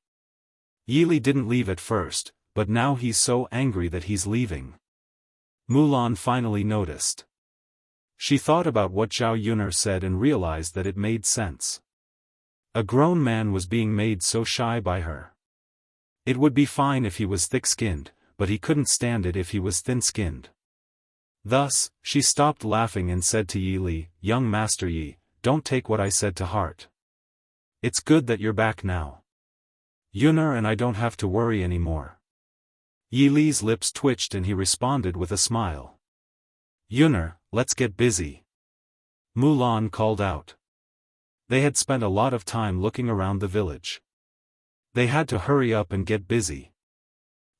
Yi Li didn't leave at first, but now he's so angry that he's leaving. Mulan finally noticed. She thought about what Zhao Yun'er said and realized that it made sense. A grown man was being made so shy by her. It would be fine if he was thick-skinned, but he couldn't stand it if he was thin-skinned. Thus, she stopped laughing and said to Yi Li, Young Master Yi, don't take what I said to heart. It's good that you're back now. Yun'er and I don't have to worry anymore. Yi Li's lips twitched and he responded with a smile. Yun'er, let's get busy. Mulan called out. They had spent a lot of time looking around the village. They had to hurry up and get busy.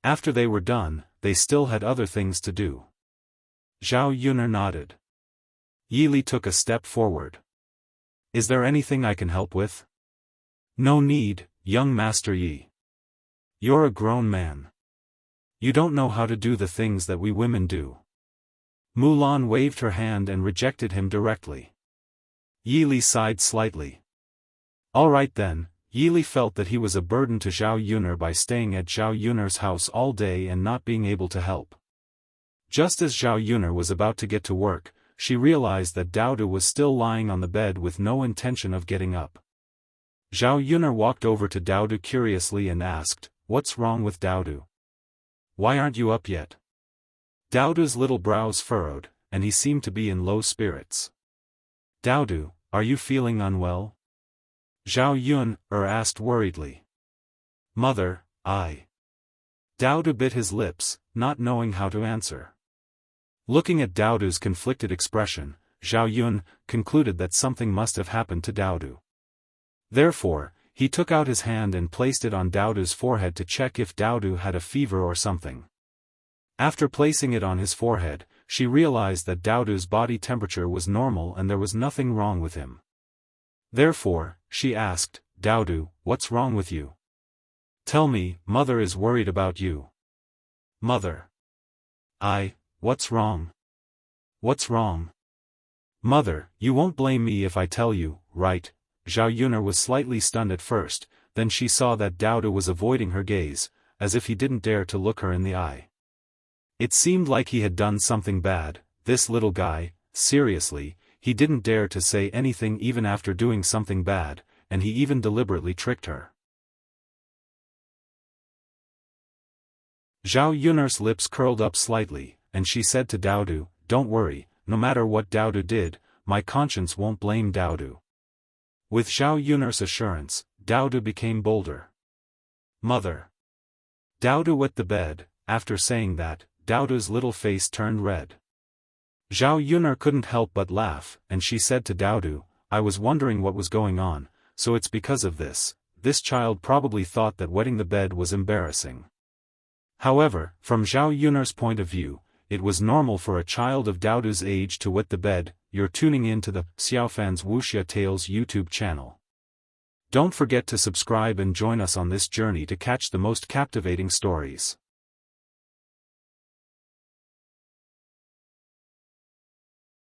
After they were done, they still had other things to do. Zhao Yuner nodded. Yi Li took a step forward. Is there anything I can help with? No need, young Master Yi. You're a grown man. You don't know how to do the things that we women do. Mulan waved her hand and rejected him directly. Yi Li sighed slightly. All right then. Yi Li felt that he was a burden to Zhao Yuner by staying at Zhao Yuner's house all day and not being able to help. Just as Zhao Yuner was about to get to work, she realized that Daodu was still lying on the bed with no intention of getting up. Zhao Yuner walked over to Daodu curiously and asked, "What's wrong with Daodu? Why aren't you up yet?" Daodu's little brows furrowed, and he seemed to be in low spirits. "Daodu, are you feeling unwell?" Zhao Yuner asked worriedly. "Mother, Daodu bit his lips, not knowing how to answer. Looking at Daodu's conflicted expression, Zhao Yuner concluded that something must have happened to Daodu. Therefore, he took out his hand and placed it on Daodu's forehead to check if Daodu had a fever or something. After placing it on his forehead, she realized that Daodu's body temperature was normal and there was nothing wrong with him. Therefore, she asked, "Daodu, what's wrong with you? Tell me, mother is worried about you." "Mother. What's wrong? What's wrong? Mother, you won't blame me if I tell you, right?" Zhao Yuner was slightly stunned at first, then she saw that Daodu was avoiding her gaze, as if he didn't dare to look her in the eye. It seemed like he had done something bad, this little guy, seriously. He didn't dare to say anything even after doing something bad, and he even deliberately tricked her. Zhao Yuner's lips curled up slightly, and she said to Daodu, "Don't worry, no matter what Daodu did, my conscience won't blame Daodu." With Zhao Yuner's assurance, Daodu became bolder. "Mother." Daodu wet the bed. After saying that, Daodu's little face turned red. Zhao Yuner couldn't help but laugh, and she said to Daodu, "I was wondering what was going on, so it's because of this. This child probably thought that wetting the bed was embarrassing." However, from Zhao Yuner's point of view, it was normal for a child of Daodu's age to wet the bed. You're tuning in to the Xiaofan's Wuxia Tales YouTube channel. Don't forget to subscribe and join us on this journey to catch the most captivating stories.